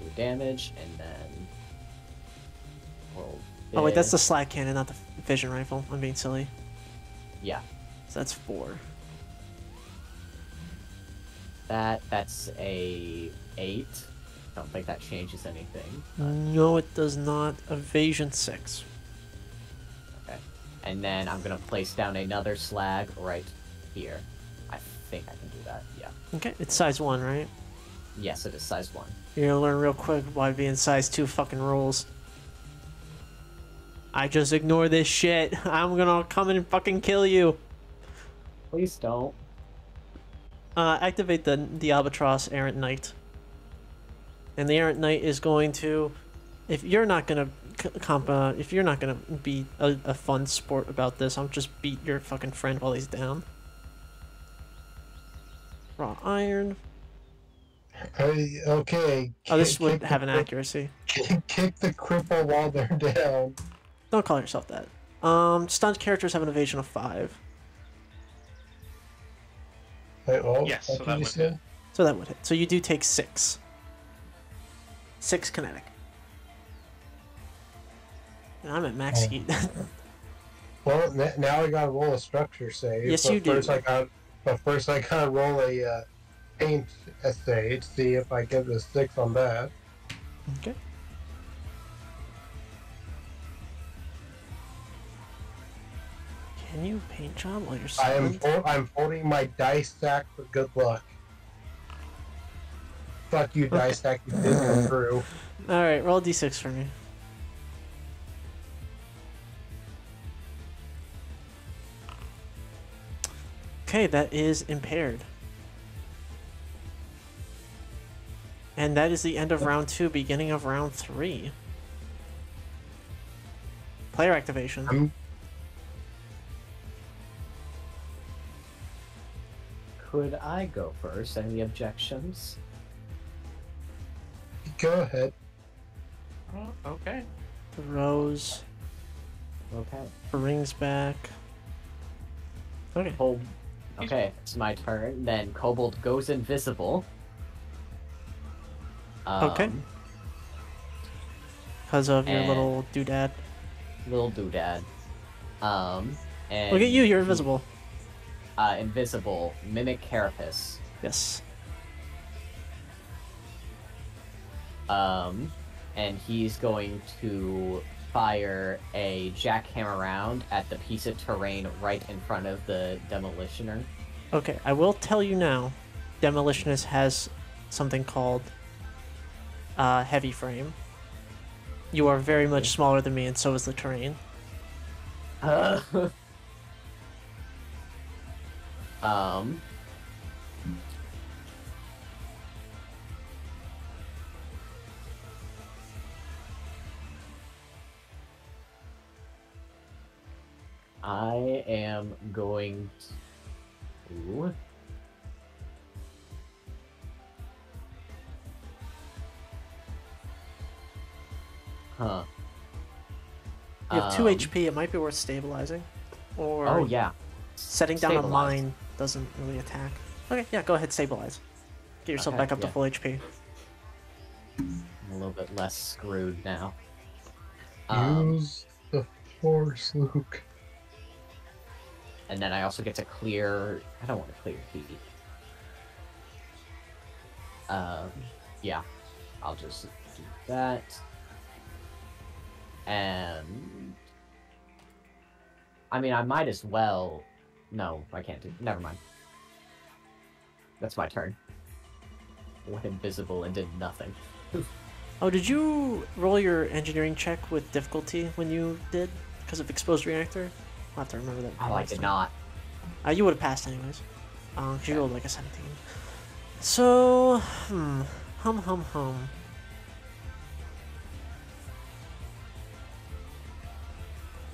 3 damage, and then... Roll Oh wait, that's the big. slag cannon, not the vision rifle. I'm being silly. Yeah. So that's 4. That's a 8. Don't think that changes anything. No, it does not. Evasion 6. Okay. And then I'm gonna place down another slag right here. I think I can do that, yeah. Okay, it's size 1, right? Yes, it is size 1. You're gonna learn real quick why being size 2 fucking rules. I just ignore this shit. I'm gonna come in and fucking kill you. Please don't. Activate the Albatross Errant Knight. And the Errant Knight is going to, if you're not gonna if you're not gonna be a fun sport about this, I'll just beat your fucking friend while he's down. Raw iron. Okay. Oh, this would kick have an the- accuracy. Kick the cripple while they're down. Don't call yourself that. Stunned characters have an evasion of 5. Wait, well, Yes, what so did that you would say? hit. So that would hit. So you do take 6. 6 kinetic. And I'm at max Oh. heat. Well, now I gotta roll a structure save. Yes, but you do. First I gotta roll a paint essay to see if I get the 6 on that. Okay. Can you paint job while you're silent? I'm folding my dice stack for good luck. Fuck you, dice stack. You did go through. Alright, roll a d6 for me. Okay, that is impaired. And that is the end of round 2, beginning of round 3. Player activation. I'm Could I go first? Any objections? go ahead. Oh, okay. Throws, Okay. brings back. Okay. Hold. Okay, it's my turn. Then Kobold goes invisible. Okay. Because of your and- little doodad. Little doodad. And Look at you, you're invisible. Invisible. Mimic Carapace. Yes. And he's going to fire a jackhammer round at the piece of terrain right in front of the demolitioner. Okay, I will tell you now, Demolitionist has something called heavy frame. You are very much smaller than me, and so is the terrain. I am going to... Huh. You have 2 Um, HP, it might be worth stabilizing. Or Oh, yeah. setting down a Stabilize. mine doesn't really attack. Okay, yeah, go ahead, stabilize. Get yourself Okay, back up to yeah. full HP. I'm a little bit less screwed now. Use the force, Luke. And then I also get to clear... I don't want to clear heat. Yeah. I'll just do that. And... I mean, I might as well... No, I can't do... Never mind. That's my turn. Went invisible and did nothing. Oh, did you roll your engineering check with difficulty when you did? Because of exposed reactor? I'll have to remember that. Oh, I next did time. not. You would have passed anyways. Because you rolled like a 17. So, hum.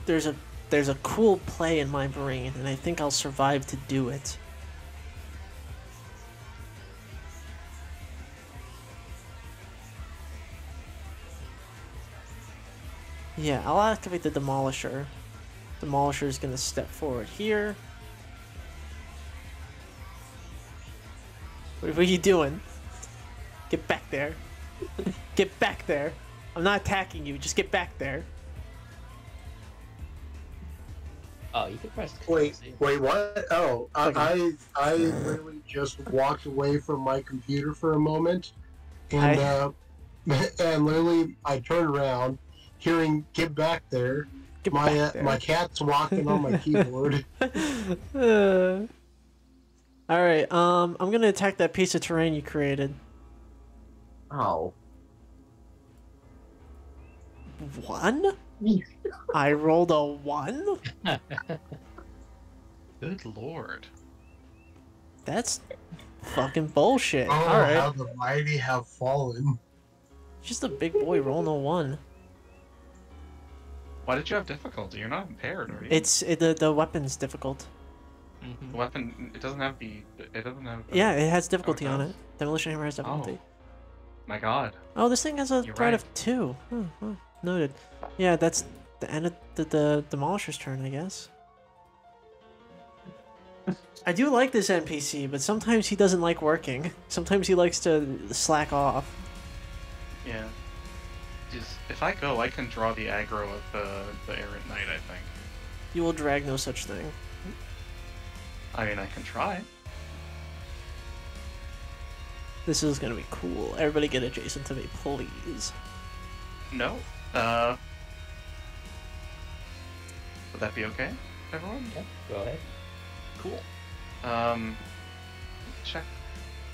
There's a cool play in my brain, and I think I'll survive to do it. Yeah, I'll activate the Demolisher. Demolisher is going to step forward here. What are you doing? Get back there. Get back there. I'm not attacking you, just get back there. Oh, you can press. Wait, Z. what? Oh, Okay. I literally just walked away from my computer for a moment, and and literally I turned around, hearing "Get back there." Get My back there. my cat's walking on my keyboard. Alright, I'm gonna attack that piece of terrain you created. Oh. 1? I rolled a 1? Good lord. That's fucking bullshit. Oh, Alright. how the mighty have fallen! Just a big boy rolling a 1. Why did you have difficulty? You're not impaired, are you? The weapon's difficult. Mhm. The weapon. It doesn't have the. It doesn't have. Yeah, it has difficulty on does? it. Demolition Hammer has difficulty. My God. Oh, this thing has a You're threat right. of 2. Noted. Yeah, that's the end of the Demolisher's turn, I guess. I do like this NPC, but sometimes he doesn't like working. Sometimes he likes to slack off. Yeah. Just if I go, I can draw the aggro of the errant knight. I think. You will drag no such thing. I mean, I can try. This is gonna be cool. Everybody get adjacent to me, please. No. Would that be okay, everyone? Yeah, go ahead. Cool. Check.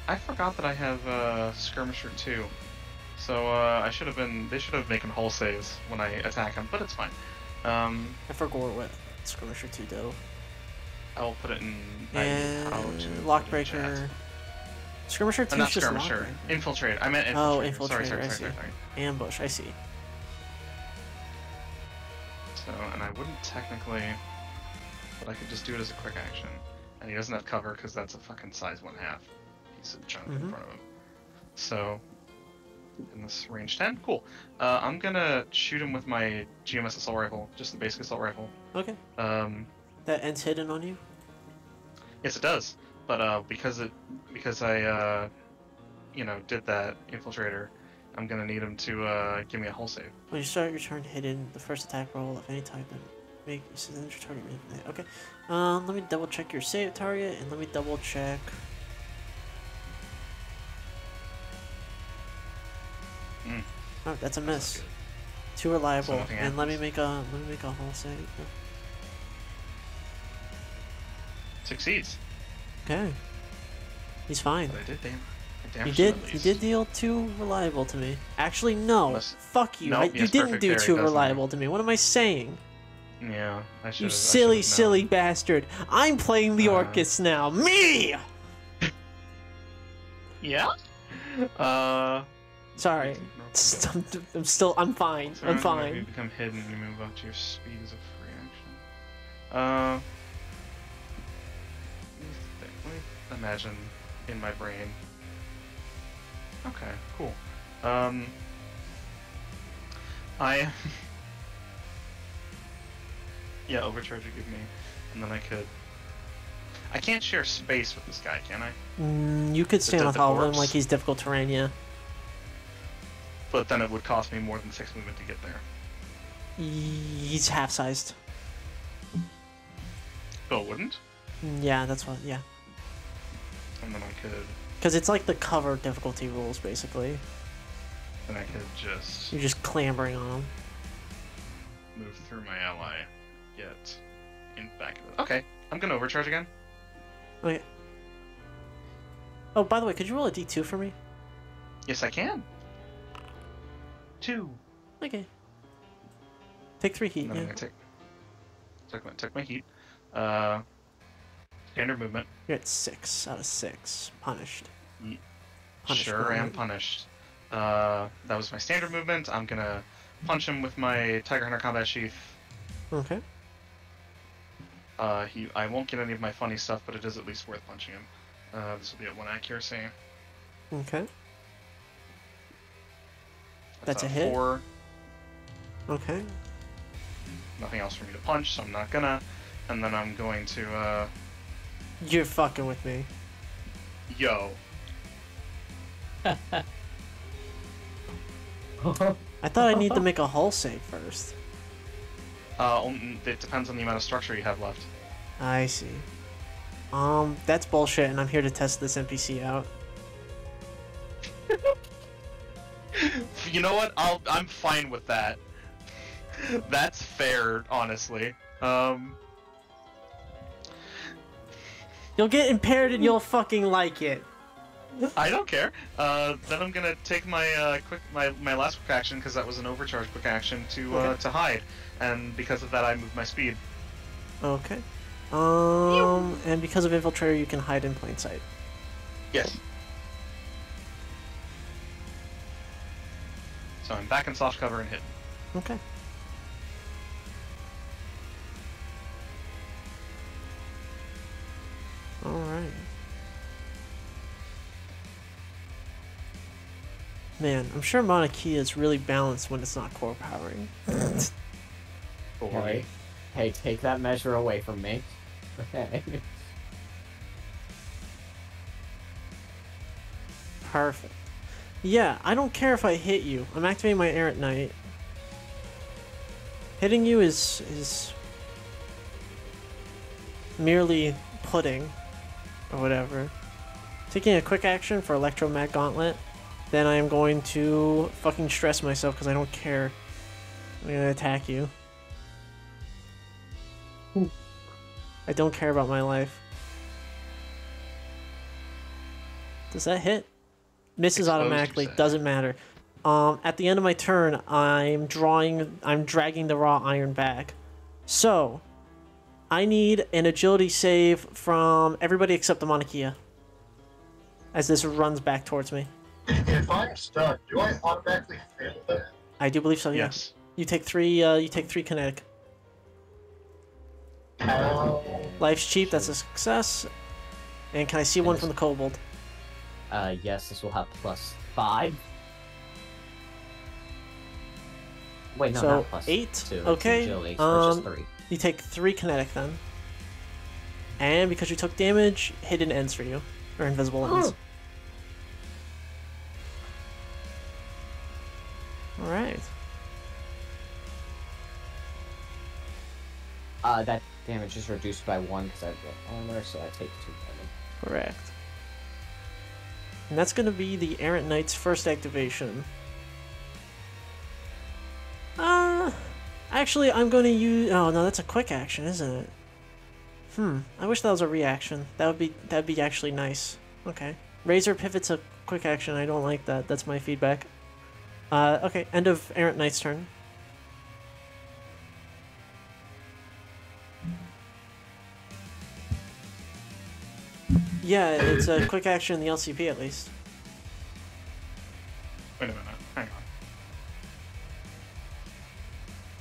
I forgot that I have Skirmisher 2. So I should have been. They should have making hull saves when I attack him, but it's fine. I forgot what Skirmisher 2 do. I'll put it in. And how to put it in chat. Lockbreaker. Skirmisher 2 Not is just Skirmisher. Lockbreaker. Infiltrate. I meant Oh, Infiltrator. Infiltrator, Sorry. I see. Ambush, I see. So, and I wouldn't technically, but I could just do it as a quick action. And he doesn't have cover because that's a fucking size 1/2 piece of junk in front of him. So, in this range 10, cool. I'm gonna shoot him with my GMS assault rifle, just the basic assault rifle. Okay. Um, That end's hidden on you? yes, it does. But because I did that infiltrator, I'm gonna need him to give me a hull save. When you start your turn hidden, the first attack roll of any type that make your target. Okay. Let me double check your save target and let me double check. Oh, that's a miss. That's not Too reliable. So nothing And let me happens. make a hull save. good. Succeeds. Okay. He's fine. But I did damage. You did deal 2 reliable to me. Actually, no. Unless- Fuck you. No, You yes, didn't perfect. do There, 2 it does reliable to me. What am I saying? Yeah, I should. You silly bastard. I'm playing the Orcus now. Me! Yeah. Sorry. I'm fine. So I'm If you fine. become hidden, you move up to your speed as a free action. Let me imagine in my brain. Okay, cool. I. Yeah, overcharge would give me, and then I could. I can't share space with this guy, can I? You could stand on the top of him corpse? like he's difficult terrain, yeah. But then it would cost me more than 6 movement to get there. He's half-sized. Oh, it wouldn't? Yeah, that's what, yeah. And then I could. Because it's like the cover difficulty rules, basically. Then I could just You're just clambering on him. move through my ally, get in back of it. Okay, I'm gonna overcharge again. Okay. Oh, by the way, could you roll a d2 for me? Yes, I can. 2. Okay. Take 3 heat, And then yeah. I'm gonna take my heat. Standard movement. You're at 6 out of 6. Punished. Punished Sure am moment. punished. That was my standard movement. I'm gonna punch him with my Tiger Hunter Combat Sheath. Okay. I won't get any of my funny stuff, but it is at least worth punching him. This will be at 1 accuracy. Okay. That's a hit. 4. Okay. Nothing else for me to punch, so I'm not gonna. And then I'm going to, You're fucking with me. yo. I thought I need to make a hull save first. It depends on the amount of structure you have left. I see. That's bullshit, and I'm here to test this NPC out. You know what? I'm fine with that. That's fair, honestly. You'll get impaired and you'll fucking like it. I don't care. Then I'm gonna take my my last quick action, because that was an overcharge quick action, to hide, and because of that I moved my speed. Okay. And because of Infiltrator, you can hide in plain sight. Yes. So I'm back in soft cover and hidden. Okay. Alright. Man, I'm sure Mauna Kea is really balanced when it's not core powering. Hey, hey, take that measure away from me. Okay. Perfect. Yeah, I don't care if I hit you. I'm activating my Errant Knight. Hitting you is merely pudding, or whatever. Taking a quick action for Electromag Gauntlet, then I am going to fucking stress myself because I don't care. I'm gonna attack you. I don't care about my life. Does that hit? Misses Exposed, automatically, you said. doesn't matter. At the end of my turn, I'm dragging the raw iron back. So, I need an agility save from everybody except the Mauna Kea, as this runs back towards me. If I'm stuck, do I automatically fail that? I do believe so, yeah. Yes. You take 3, you take 3 kinetic. How? Life's cheap, that's a success. And can I see one from the kobold? Yes, this will have +5. Wait, no, So, not plus 8? 2. It's Okay, agility, so it's just 3. You take 3 kinetic then. And because you took damage, hidden ends for you. Or invisible ends. Alright. That damage is reduced by 1 because I have armor, so I take 2 damage. Correct. And that's going to be the Errant Knight's first activation. Actually, I'm going to use... Oh, no, that's a quick action, isn't it? I wish that was a reaction. That'd be actually nice. Okay. Razor Pivot's a quick action. I don't like that. That's my feedback. Okay, end of Errant Knight's turn. Yeah, it's a quick action in the LCP at least. Wait a minute. Hang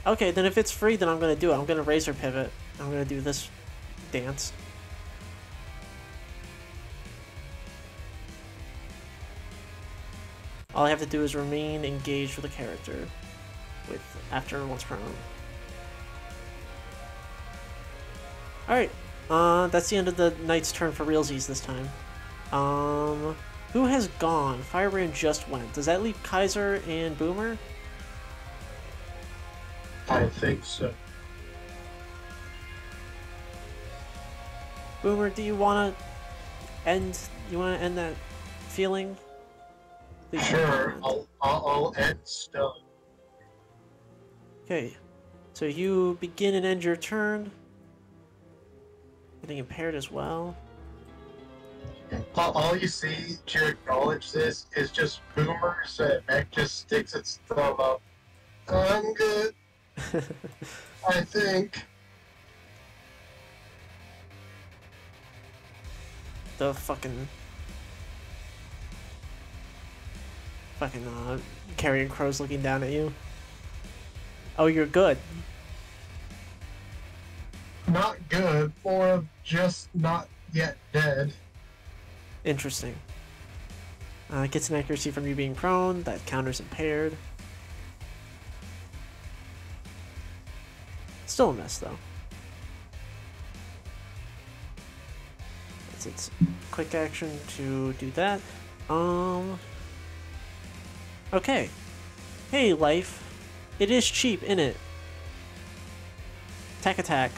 on. Okay, then if it's free, then I'm gonna do it. I'm gonna Razor Pivot. I'm gonna do this dance. All I have to do is remain engaged with a character after once per round. Alright, that's the end of the knight's turn for realsies this time. Who has gone? Firebrand just went. Does that leave Kaiser and Boomer? I think so. Boomer, do you wanna end that feeling? Please don't Sure, comment. I'll end stone. Okay, so you begin and end your turn. Getting impaired as well. All you see to acknowledge this is just boomers, and Mech just sticks its thumb up. I'm good, I think. The fucking carrion crow's looking down at you. Oh, you're good. Not good, more of just not yet dead. Interesting. Gets an accuracy from you being prone. That counter's impaired. Still a miss, though. That's its quick action to do that. Okay. Hey, life. It is cheap, innit? Attack, attack.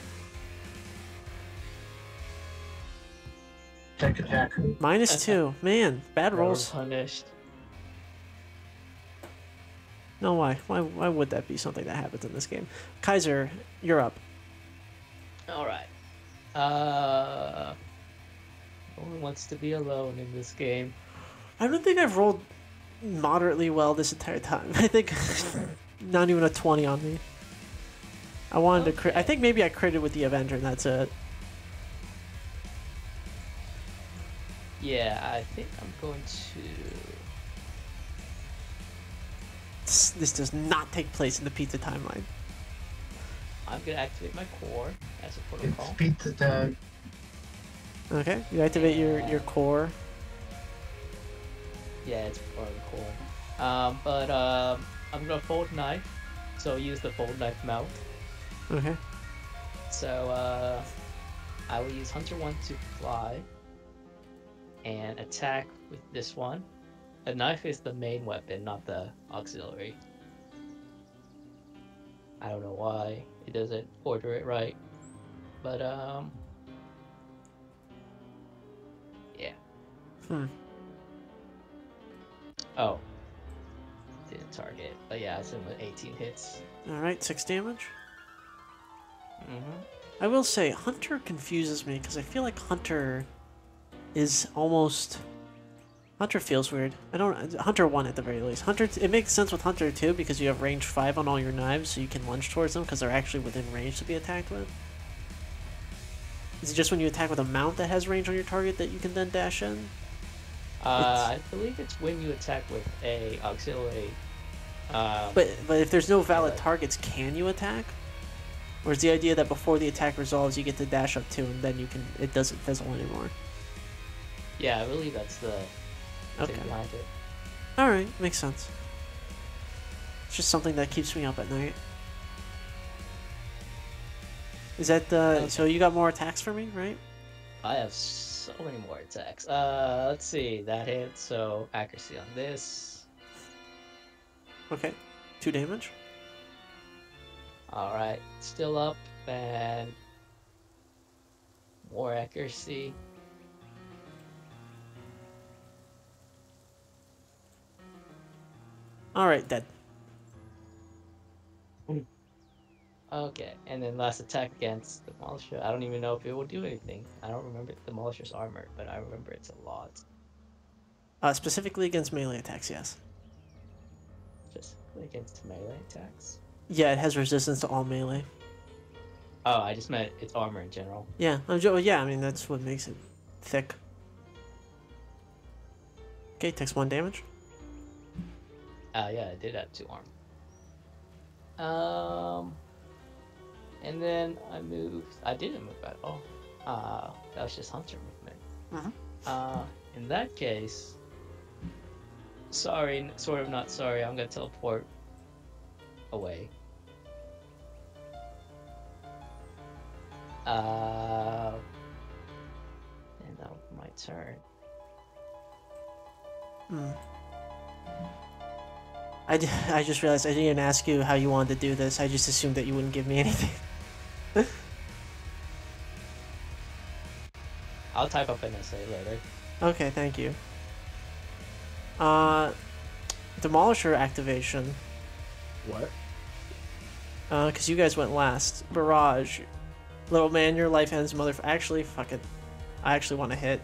Attack. -2. Man, bad rolls. Punished. No, why? Why would that be something that happens in this game? Kaiser, you're up. Alright. No one wants to be alone in this game. I don't think I've rolled moderately well this entire time. I think not even a 20 on me. I wanted to crit. I think maybe I critted with the Avenger and that's it. Yeah, I think I'm going to... This does not take place in the pizza timeline. I'm going to activate my core as a protocol. It's pizza time. Okay, you activate your core. Yeah, it's part of the core. I'm going to fold knife, so use the fold knife mouth. Okay. So, I will use Hunter 1 to fly and attack with this one. The knife is the main weapon, not the auxiliary. I don't know why it doesn't order it right, but yeah. Oh, didn't target, but yeah, it's in with 18 hits. All right, 6 damage. Mm-hmm. I will say Hunter confuses me because I feel like Hunter is almost... Hunter feels weird. Hunter 1 at the very least. Hunter, it makes sense with Hunter 2 because you have range 5 on all your knives, so you can lunge towards them because they're actually within range to be attacked with. Is it just when you attack with a mount that has range on your target that you can then dash in? I believe it's when you attack with a auxiliary. But if there's no valid targets, can you attack? Or is the idea that before the attack resolves, you get to dash up to, and then it doesn't fizzle anymore? Yeah, I believe that's the thing Okay. behind it. Alright, makes sense. It's just something that keeps me up at night. Is that so you got more attacks for me, right? I have so many more attacks. Let's see, that hit, so accuracy on this. Okay. 2 damage. Alright, still up, and more accuracy. Alright, dead. Okay, and then last attack against Demolisher. I don't even know if it will do anything. I don't remember Demolisher's armor, but I remember it's a lot. Specifically against melee attacks, yes. Just against melee attacks? Yeah, it has resistance to all melee. Oh, I just meant its armor in general. Yeah, yeah, I mean, that's what makes it thick. Okay, takes 1 damage. Yeah, I did have 2 armor. And then I moved. I didn't move at all. That was just Hunter movement. In that case, sorry, sort of not sorry. I'm gonna teleport away. And that was my turn. I just realized I didn't ask you how you wanted to do this. I just assumed that you wouldn't give me anything. I'll type up an essay later. Okay, thank you. Demolisher activation. What? Because you guys went last. Barrage. Little man, your life ends, Actually, fuck it. I actually want to hit.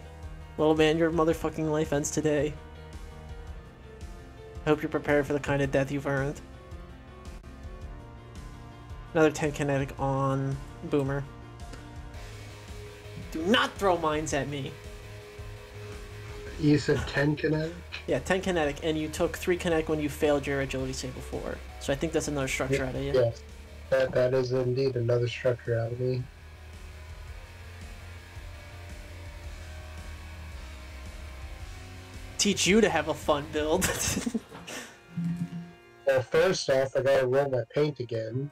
Little man, your motherfucking life ends today. I hope you're prepared for the kind of death you've earned. Another 10 kinetic on Boomer. Do not throw mines at me. You said 10 kinetic? Yeah, 10 kinetic, and you took 3 kinetic when you failed your agility save before. So I think that's another structure out of you. Yes. That is indeed another structure out of me. Teach you to have a fun build. Well, first off, I gotta roll my paint again.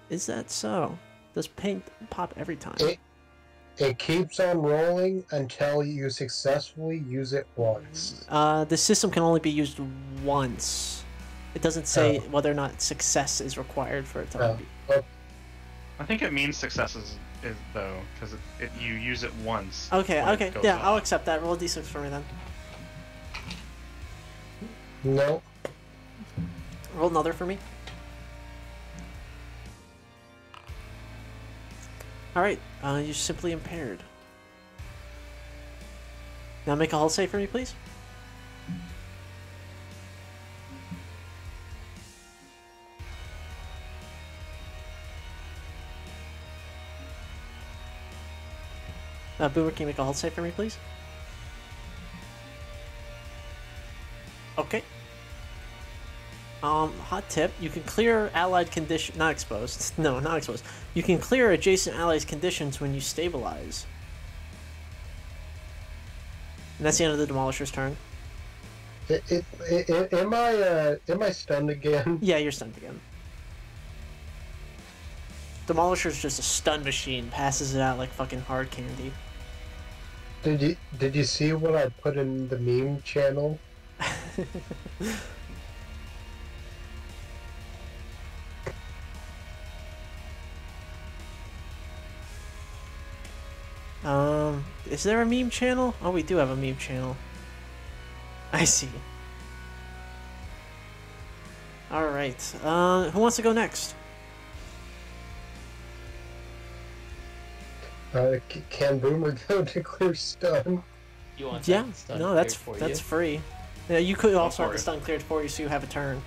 Is that so? Does paint pop every time? It keeps on rolling until you successfully use it once. The system can only be used once. It doesn't say whether or not success is required for it to be. I think it means success is though, because you use it once. Okay, when it okay, goes yeah, off. I'll accept that. Roll a d6 for me then. No. Roll another for me. Alright, you're simply impaired. Now make a hull save for me, please. Boomer, can you make a hull save for me, please? Okay. Hot tip, you can clear allied condition, not exposed, no, not exposed. You can clear adjacent allies' conditions when you stabilize. And that's the end of the Demolisher's turn. Am I stunned again? Yeah, you're stunned again. Demolisher's just a stun machine, passes it out like fucking hard candy. Did you see what I put in the meme channel? Is there a meme channel? Oh, we do have a meme channel. I see. Alright, who wants to go next? Can Boomer go to clear stun? You want Yeah, that stun no, that's cleared for that's you? free. Yeah, you could also have for the it. stun cleared for you, so you have a turn.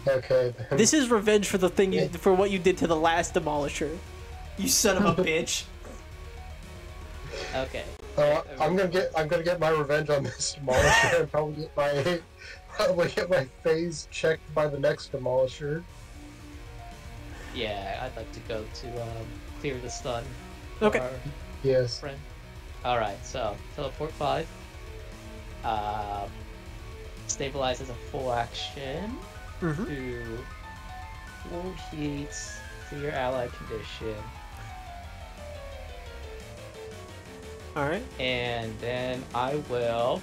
Okay. Then. This is revenge for the thing you, for what you did to the last Demolisher. You son of a bitch. Okay. I'm gonna get my revenge on this Demolisher and probably get my phase checked by the next Demolisher. Yeah, I'd like to go to clear the stun. for Okay. our Yes. friend. Alright, so teleport 5. Stabilize as a full action. Mm-hmm. To wound heats, clear ally condition. Alright. And then I will.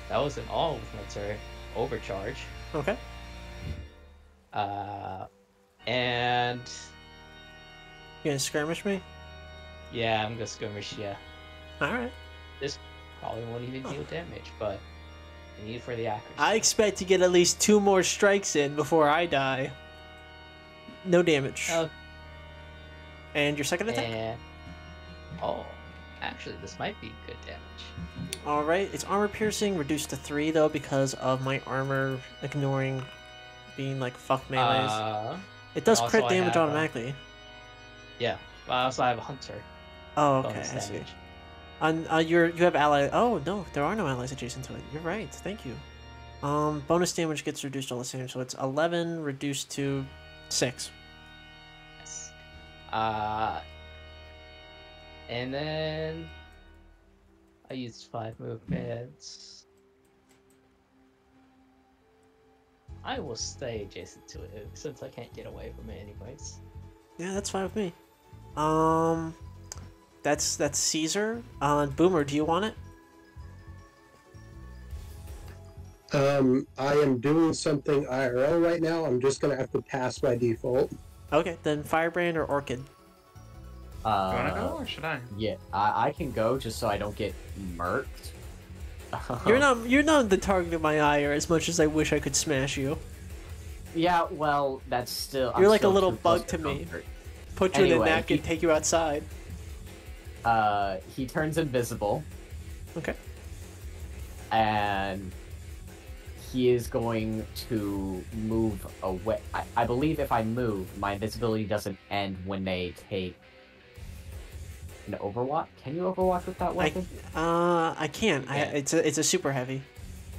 That wasn't all with my turn. Overcharge. Okay. And You gonna skirmish me? yeah, I'm gonna skirmish. Yeah, Alright. this probably won't even deal damage, but I need it for the accuracy. I expect to get at least 2 more strikes in before I die. No damage. Oh, And your second attack? and oh, actually, this might be good damage. Alright, it's armor piercing, reduced to 3 though because of my armor ignoring being like fuck melees. It does also crit I damage have, automatically. Yeah, but I also have a hunter. Oh, okay, Bonus I see. damage. And you have ally. Oh no, there are no allies adjacent to it. You're right. Thank you. Bonus damage gets reduced all the same, so it's 11 reduced to 6. Yes. And then I used 5 movements. I will stay adjacent to it since I can't get away from it anyways. Yeah, that's fine with me. That's Caesar. Boomer, do you want it? I am doing something IRL right now. I'm just gonna have to pass by default. Okay, then Firebrand or Orchid. You wanna go or should I? Yeah, I can go just so I don't get murked. You're not the target of my ire as much as I wish I could smash you. Yeah, well, that's still. You're I'm like a still little too close bug to me. comfort. Put you in Anyway, a napkin, take you outside. he turns invisible, Okay. and he is going to move away. I believe if I move, my invisibility doesn't end when they take an Overwatch. Can you Overwatch with that weapon? I can't. Yeah. It's a super heavy.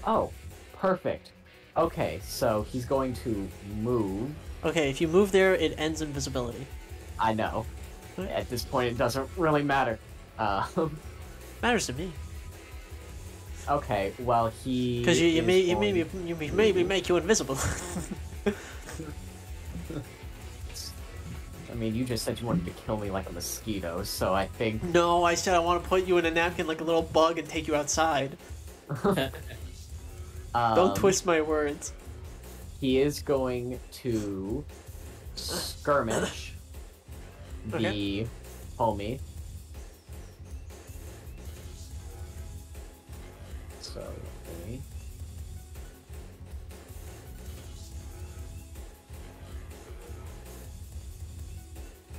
Oh, perfect. Okay, so he's going to move. Okay, if you move there, it ends invisibility. I know. What? At this point, it doesn't really matter. Matters to me. Okay, well, he. Because you is maybe make you invisible. I mean, you just said you wanted to kill me like a mosquito, so I think. No, I said I want to put you in a napkin like a little bug and take you outside. Don't twist my words. He is going to skirmish the Okay. homie. So, okay.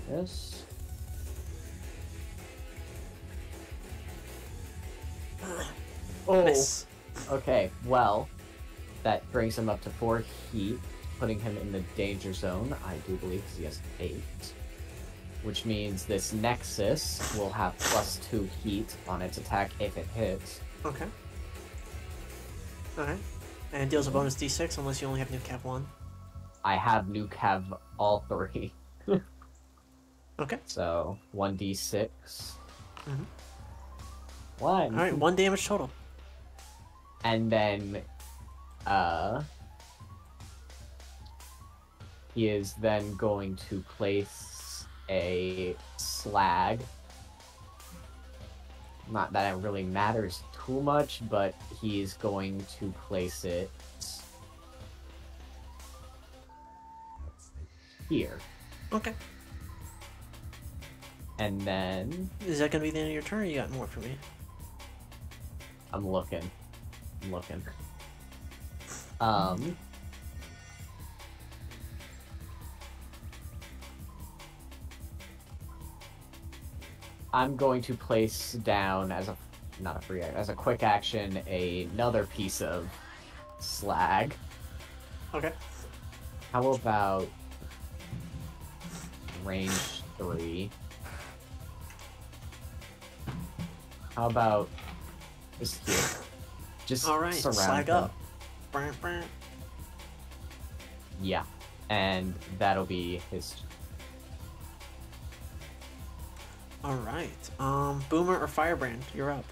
This. Oh. Miss. Okay, well, that brings him up to 4 heat, putting him in the danger zone, I do believe, because he has 8. Which means this Nexus will have +2 heat on its attack if it hits. Okay. Alright. And it deals a bonus d6 unless you only have new cav 1. I have new cav all 3. Okay. So, 1d6. Mhm. 1. Alright, 1 damage total. And then, he is then going to place a slag. Not that it really matters too much, but he's going to place it here. Okay. And then, Is that gonna be the end of your turn or you got more for me? I'm looking. I'm going to place down as a not a free as a quick action another piece of slag. Okay. How about range 3? How about just here? Just Alright, surround slag him. up. Brr, brr. Yeah, and that'll be his. Alright. Boomer or Firebrand, you're up.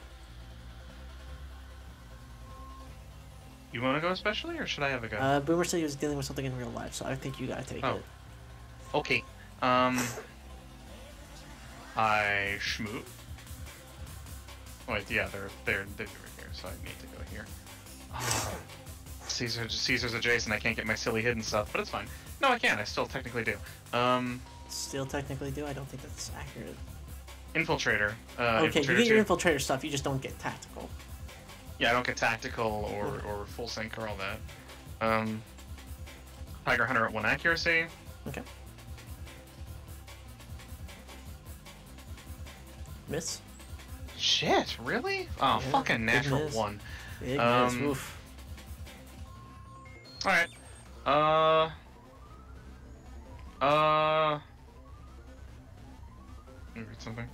You want to go especially, or should I have a go? Boomer said he was dealing with something in real life, so I think you gotta take Oh. it. Okay. I schmoot. Wait, yeah, they're right here, so I need to go here. Oh, Caesar's adjacent. I can't get my silly hidden stuff, but it's fine. No, I can. I still technically do. Still technically do? I don't think that's accurate. Infiltrator. Okay, Infiltrator you get your 2. infiltrator stuff, you just don't get tactical. Yeah, I don't get tactical or full sync or all that. Tiger Hunter at 1 accuracy. Okay. Miss? Shit, really? Oh, Yeah, fucking big natural miss. 1. Big miss, Um, oof. Alright. Let me read something.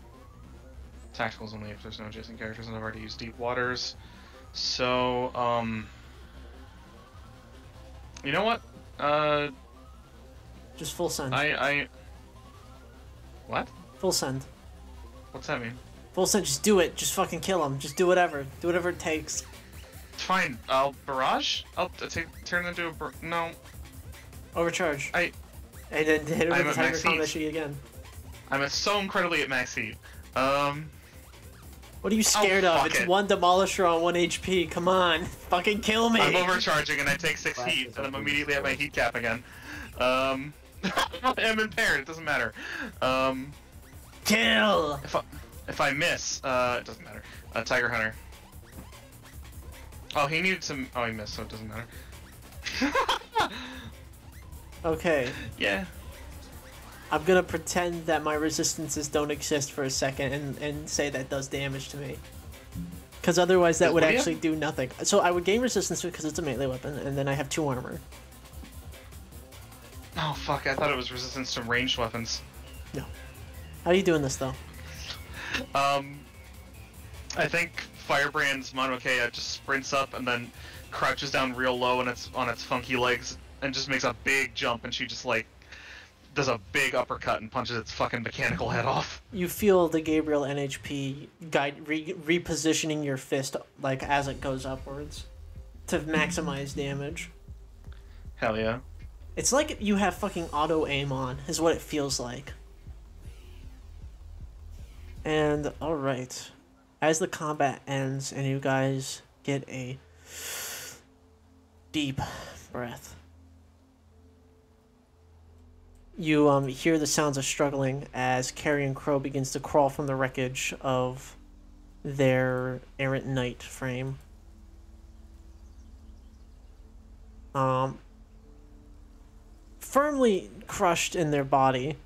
Tacticals only if there's no adjacent characters, and I've already used Deep Waters. So, you know what? Just full send. What? Full send. What's that mean? Full send, just do it. Just fucking kill him. Just do whatever. Do whatever it takes. Fine, I'll barrage? I'll turn into a no. Overcharge. I- And then hit him I'm with the at tiger max combat heat. sheet again. I'm so incredibly at max heat. What are you scared of? fuck It's it. 1 demolisher on 1 HP. Come on. Fucking kill me. I'm overcharging and I take 6 Flash heat, is and I'm up immediately at my easy. heat cap again. I'm impaired, it doesn't matter. Kill! If I miss, it doesn't matter. Tiger Hunter. Oh, he needed some. Oh, he missed, so it doesn't matter. Okay. Yeah. I'm gonna pretend that my resistances don't exist for a second and say that does damage to me. Because otherwise that would What do you actually do nothing. So I would gain resistance because it's a melee weapon, and then I have 2 armor. Oh fuck! I thought it was resistance to ranged weapons. No. How are you doing this though? I think Firebrand's Manukeya just sprints up and then crouches down real low on its funky legs and just makes a big jump, and she just like does a big uppercut and punches its fucking mechanical head off. You feel the Gabriel NHP guide repositioning your fist like as it goes upwards to maximize damage. Hell yeah. It's like you have fucking auto aim on, is what it feels like. And alright. As the combat ends and you guys get a deep breath, you hear the sounds of struggling as Carrion Crow begins to crawl from the wreckage of their errant knight frame. Firmly crushed in their body,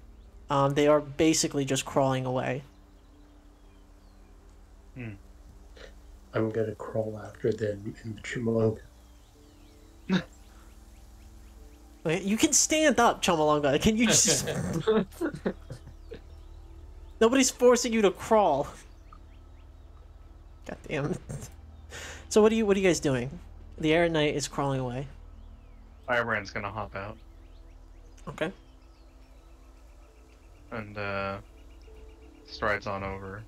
they are basically just crawling away. I'm gonna crawl after them in the Chumalonga. You can stand up, Chomalonga. Can you just... Nobody's forcing you to crawl. God damn. So what are you guys doing? The Errant Knight is crawling away. Firebrand's gonna hop out Okay. and strides on over.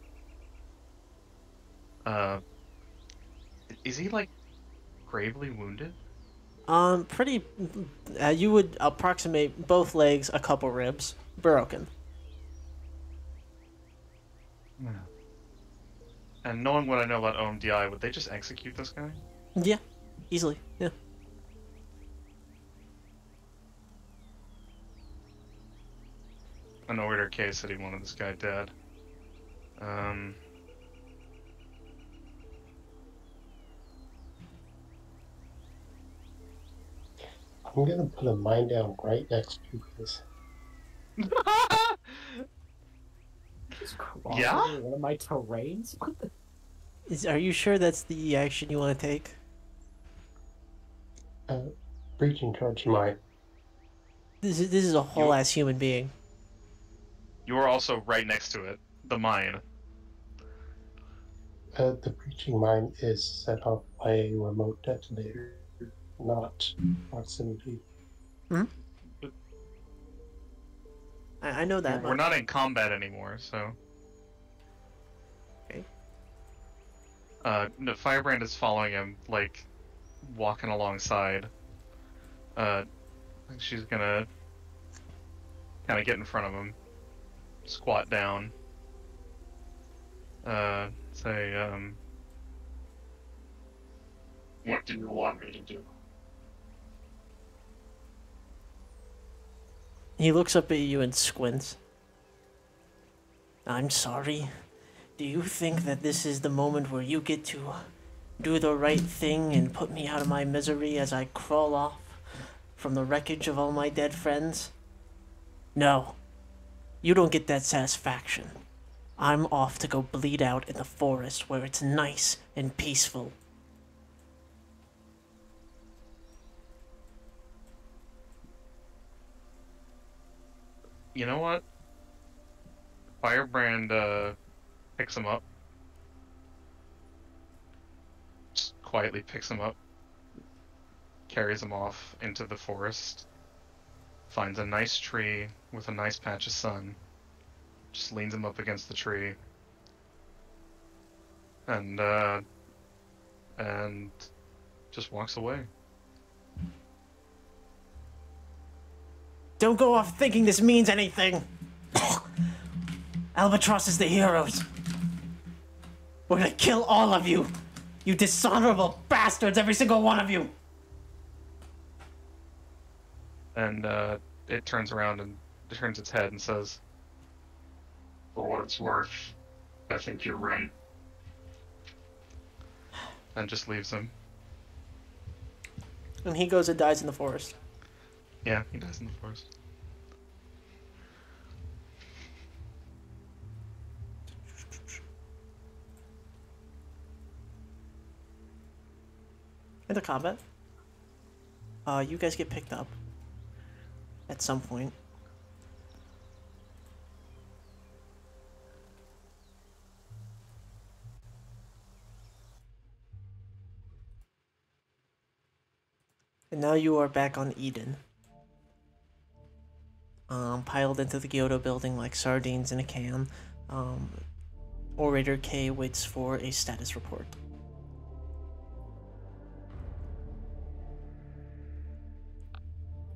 Is he like gravely wounded? Pretty... you would approximate both legs, a couple ribs. Broken. And knowing what I know about OMDI, would they just execute this guy? Yeah. Easily. Yeah. An order case said he wanted this guy dead. I'm gonna put a mine down right next to this. Yeah? One of my terrains? What the? Are you sure that's the action you want to take? Breaching towards mine. This is a whole ass human being. You are also right next to it. The mine. The breaching mine is set off by a remote detonator, not proximity. I know that. We're not in combat anymore, so. Okay. No, Firebrand is following him, like, walking alongside. She's gonna kind of get in front of him, squat down, say, What do you want me to do? He looks up at you and squints. I'm sorry. Do you think that this is the moment where you get to do the right thing and put me out of my misery as I crawl off from the wreckage of all my dead friends? No. You don't get that satisfaction. I'm off to go bleed out in the forest where it's nice and peaceful. you know what? Firebrand picks him up. Just quietly picks him up. Carries him off into the forest. Finds a nice tree with a nice patch of sun. Just leans him up against the tree. And just walks away. Don't go off thinking this means anything. Albatross is the heroes. We're gonna kill all of you. You dishonorable bastards, every single one of you. And it turns around and turns its head and says, For what it's worth, I think you're right. and just leaves him. And he goes and dies in the forest. Yeah, he dies in the forest. Into combat. You guys get picked up at some point. And now you are back on Eden. Piled into the Kyoto building like sardines in a can. Orator K waits for a status report.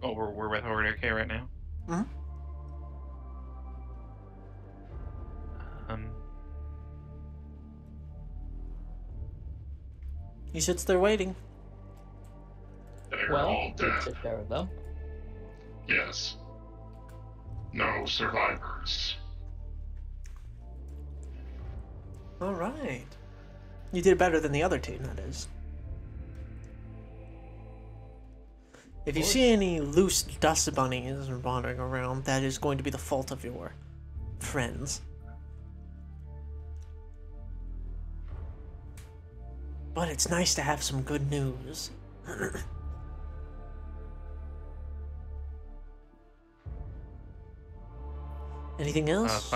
Oh, we're with Orator K right now? Hmm. He sits there waiting. They're Well, all we dead. took care of them. Yes. No survivors. Alright. You did better than the other team, that is. If you see any loose dust bunnies wandering around, that is going to be the fault of your friends. But it's nice to have some good news. Anything else?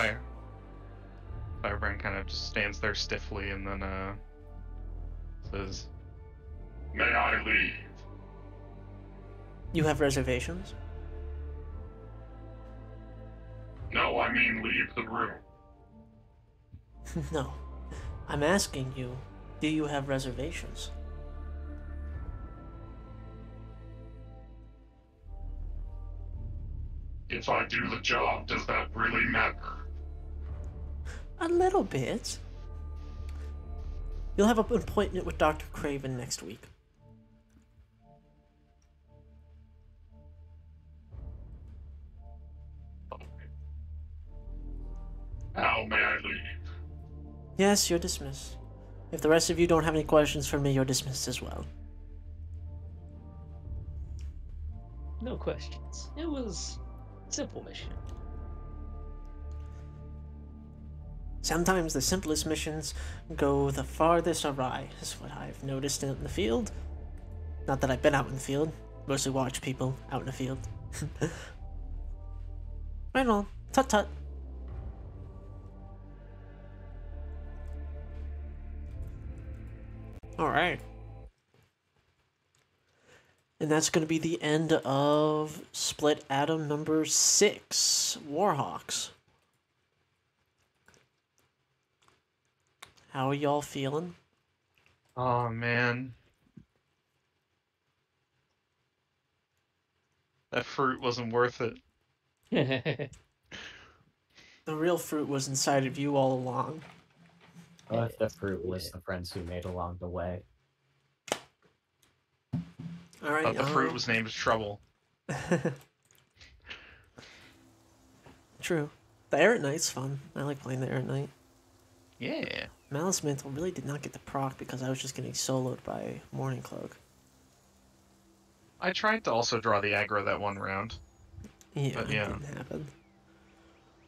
Firebrand kind of just stands there stiffly and then says, May I leave? You have reservations? No, I mean leave the room. No. I'm asking you, do you have reservations? If I do the job, does that really matter? A little bit. You'll have an appointment with Dr. Craven next week. How may I leave? Yes, you're dismissed. If the rest of you don't have any questions for me, you're dismissed as well. No questions. It was a simple mission. Sometimes the simplest missions go the farthest awry, is what I've noticed in the field. Not that I've been out in the field, mostly watch people out in the field. Right on. Tut tut. Alright. And that's going to be the end of Split Atom number 6, Warhawks. How are y'all feeling? oh man. That fruit wasn't worth it. The real fruit was inside of you all along. Well, if the fruit was the friends we made along the way. Alright, But the fruit was named Trouble. True. The Errant Knight's fun. I like playing the Errant Knight. Yeah. Malice Mantle really did not get the proc because I was just getting soloed by Morning Cloak. I tried to also draw the aggro that one round. Yeah, But it yeah. didn't happen.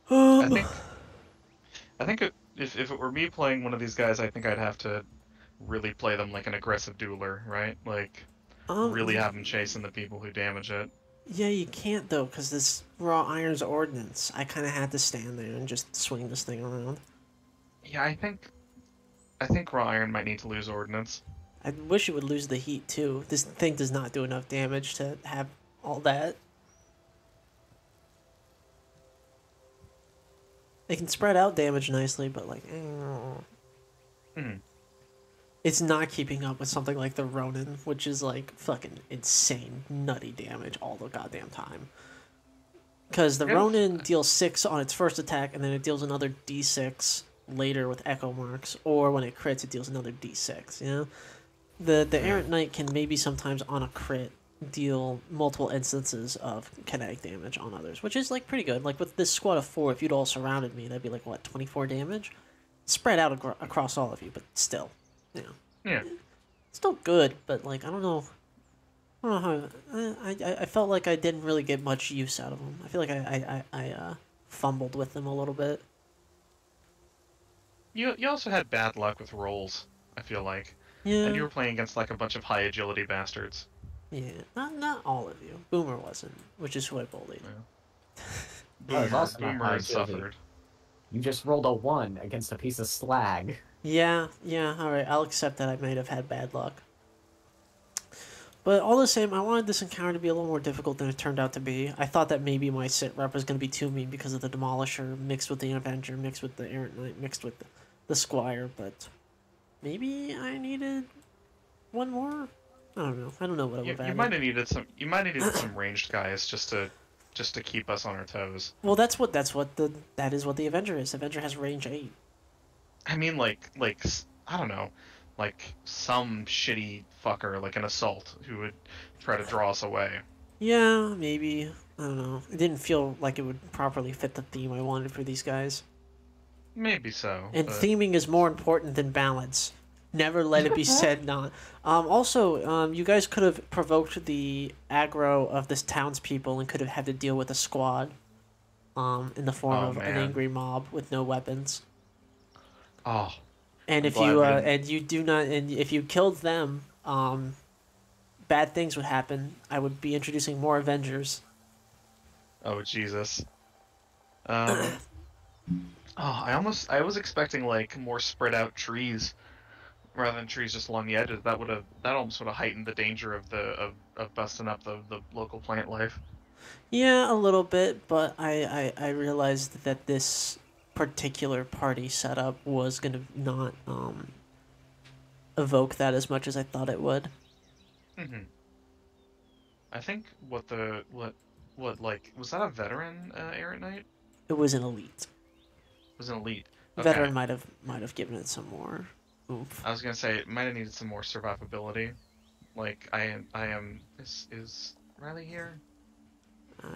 I think if it were me playing one of these guys, I think I'd have to really play them like an aggressive dueler, right? Like, really have them chasing the people who damage it. Yeah, you can't though, because this Raw Iron's Ordnance. I kind of had to stand there and just swing this thing around. Yeah, I think Raw Iron might need to lose Ordnance. I wish it would lose the heat too. This thing does not do enough damage to have all that. They can spread out damage nicely, but like, it's not keeping up with something like the Ronin, which is like fucking insane, nutty damage all the goddamn time. Because the Ronin deals 6 on its first attack, and then it deals another d6 later with echo marks, or when it crits, it deals another d6. You know, the Errant Knight can maybe sometimes on a crit deal multiple instances of kinetic damage on others, which is like pretty good. Like with this squad of 4, if you'd all surrounded me, that'd be like what, 24 damage, spread out across all of you, but still, you know, Yeah. still good. But like I don't know how I felt like I didn't really get much use out of them. I feel like I fumbled with them a little bit. You also had bad luck with rolls, I feel like. Yeah. And you were playing against like a bunch of high agility bastards. Yeah. Not all of you. Boomer wasn't, which is who I bullied. That was also not Boomer high has agility. suffered. You just rolled a 1 against a piece of slag. Yeah, alright, I'll accept that I might have had bad luck. But all the same, I wanted this encounter to be a little more difficult than it turned out to be. I thought that maybe my sit rep was going to be too mean because of the Demolisher, mixed with the Avenger, mixed with the Errant Knight, mixed with the Squire, but maybe I needed one more? I don't know. I don't know what I would have You added. might have needed some. You might have needed some ranged guys just to keep us on our toes. Well, that is what the Avenger is. Avenger has range 8. I mean, like I don't know, like some shitty fucker, like an assault, who would try to draw us away. Yeah, maybe. I don't know. It didn't feel like it would properly fit the theme I wanted for these guys. Maybe so. And but... theming is more important than balance. Never let it be said not. Also, you guys could have provoked the aggro of this townspeople and could have had to deal with a squad. In the form of an angry mob with no weapons. Oh. And if you killed them, bad things would happen. I would be introducing more Avengers. Oh Jesus. I was expecting like more spread out trees rather than trees just along the edges. That almost would have heightened the danger of busting up the local plant life. Yeah, a little bit, but I realized that this particular party setup was gonna not evoke that as much as I thought it would. Mm-hmm. I think what was that a veteran Errant Knight? It was an elite. It was an elite. Okay. Veteran might have given it some more oomph. I was gonna say it might have needed some more survivability. Like I am is Riley here?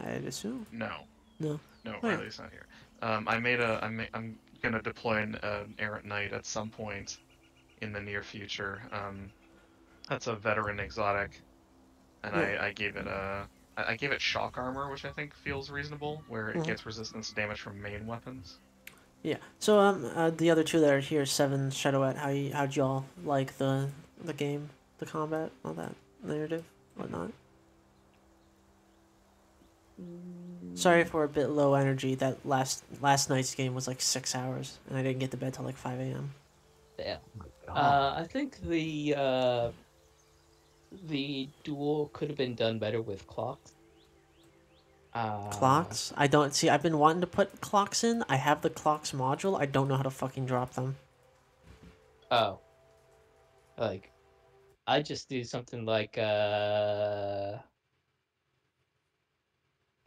I'd assume. No. No. No, Oh, yeah. Riley's not here. I'm gonna deploy an Errant Knight at some point in the near future. That's a veteran exotic, and Yeah. I gave it shock armor, which I think feels reasonable, where it Mhm. gets resistance to damage from main weapons. Yeah. So the other two that are here, Seven, Shadowette, how'd y'all like the game, the combat, all that narrative, whatnot? Sorry for a bit low energy. That last night's game was like 6 hours, and I didn't get to bed till like 5 a.m. Yeah. Oh, I think the duel could have been done better with clocks. Clocks? I don't see. I've been wanting to put clocks in. I have the clocks module. I don't know how to fucking drop them. Oh. Like, I just do something like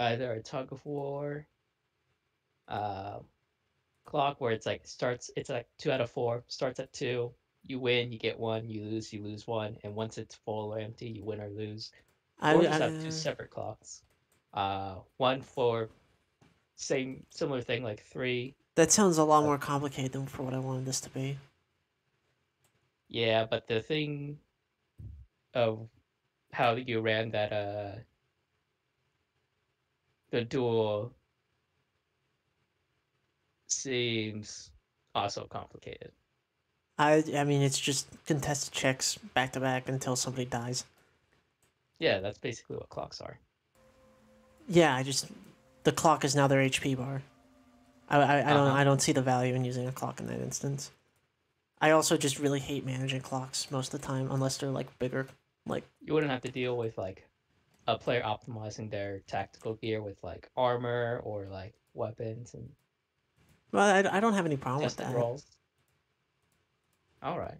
either a tug of war, clock where it's like it's like 2 out of 4, starts at 2, you win, you get 1, you lose 1, and once it's full or empty, you win or lose. Or just have 2 separate clocks. One for similar thing like 3. That sounds a lot more complicated than for what I wanted this to be. Yeah, but the thing of how you ran that the duel seems also complicated. I mean, it's just contested checks back to back until somebody dies. Yeah, that's basically what clocks are. Yeah, the clock is now their HP bar. I don't see the value in using a clock in that instance. I also just really hate managing clocks most of the time, unless they're like bigger. Like, you wouldn't have to deal with like a player optimizing their tactical gear with like armor or like weapons and. Well, I don't have any problem with Testing that. rolls. All right.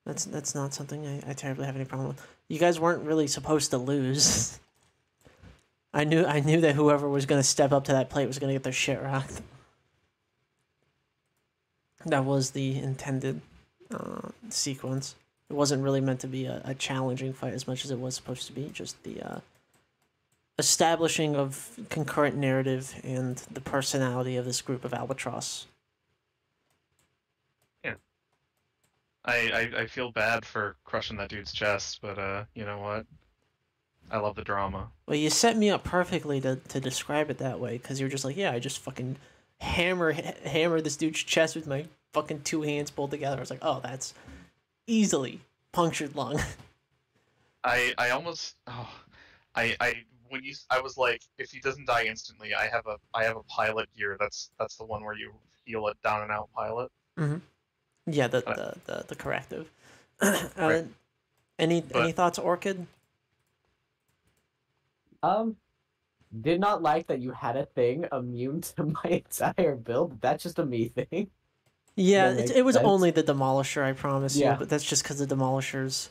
That's not something I terribly have any problem with. You guys weren't really supposed to lose. I knew that whoever was gonna step up to that plate was gonna get their shit rocked. That was the intended sequence. It wasn't really meant to be a challenging fight as much as it was supposed to be. Just the establishing of concurrent narrative and the personality of this group of Albatross. Yeah. I feel bad for crushing that dude's chest, but you know what? I love the drama. Well, you set me up perfectly to describe it that way, because you're just like, yeah, I just fucking hammer this dude's chest with my fucking 2 hands pulled together. I was like, oh, that's easily punctured lung. I almost I was like, if he doesn't die instantly, I have a pilot gear. That's the one where you heal it down and out pilot. Yeah, the corrective. Right. Any But- thoughts, Orchid? Did not like that you had a thing immune to my entire build. That's just a me thing. Yeah, That makes it was sense. only the Demolisher, I promise you, Yeah. but that's just because the Demolisher's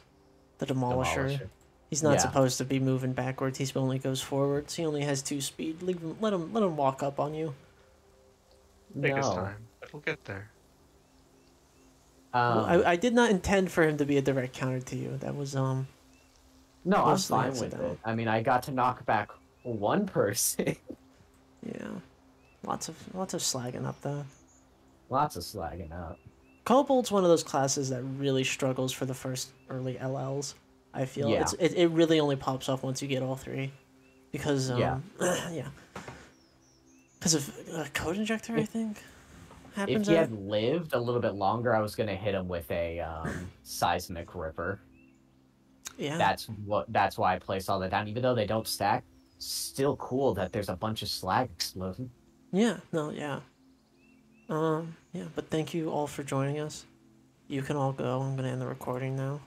the Demolisher. Demolisher. He's not Yeah. supposed to be moving backwards. He only goes forwards. He only has 2 speed. Leave him, let him walk up on you. Take his No. time. It'll get there. I did not intend for him to be a direct counter to you. That was No, I'm mostly fine with accidental. it. I mean, I got to knock back one person. Yeah, lots of slagging up though. Lots of slagging up. Kobold's one of those classes that really struggles for the first early LLs. I feel Yeah. it really only pops off once you get all 3, because Yeah. yeah, because of code injector I think happens. If he at- had lived a little bit longer, I was gonna hit him with a seismic ripper. yeah, That's why I placed all that down. Even though they don't stack, still cool that there's a bunch of slag exploding. yeah, no, yeah, yeah. But thank you all for joining us. You can all go. I'm gonna end the recording now.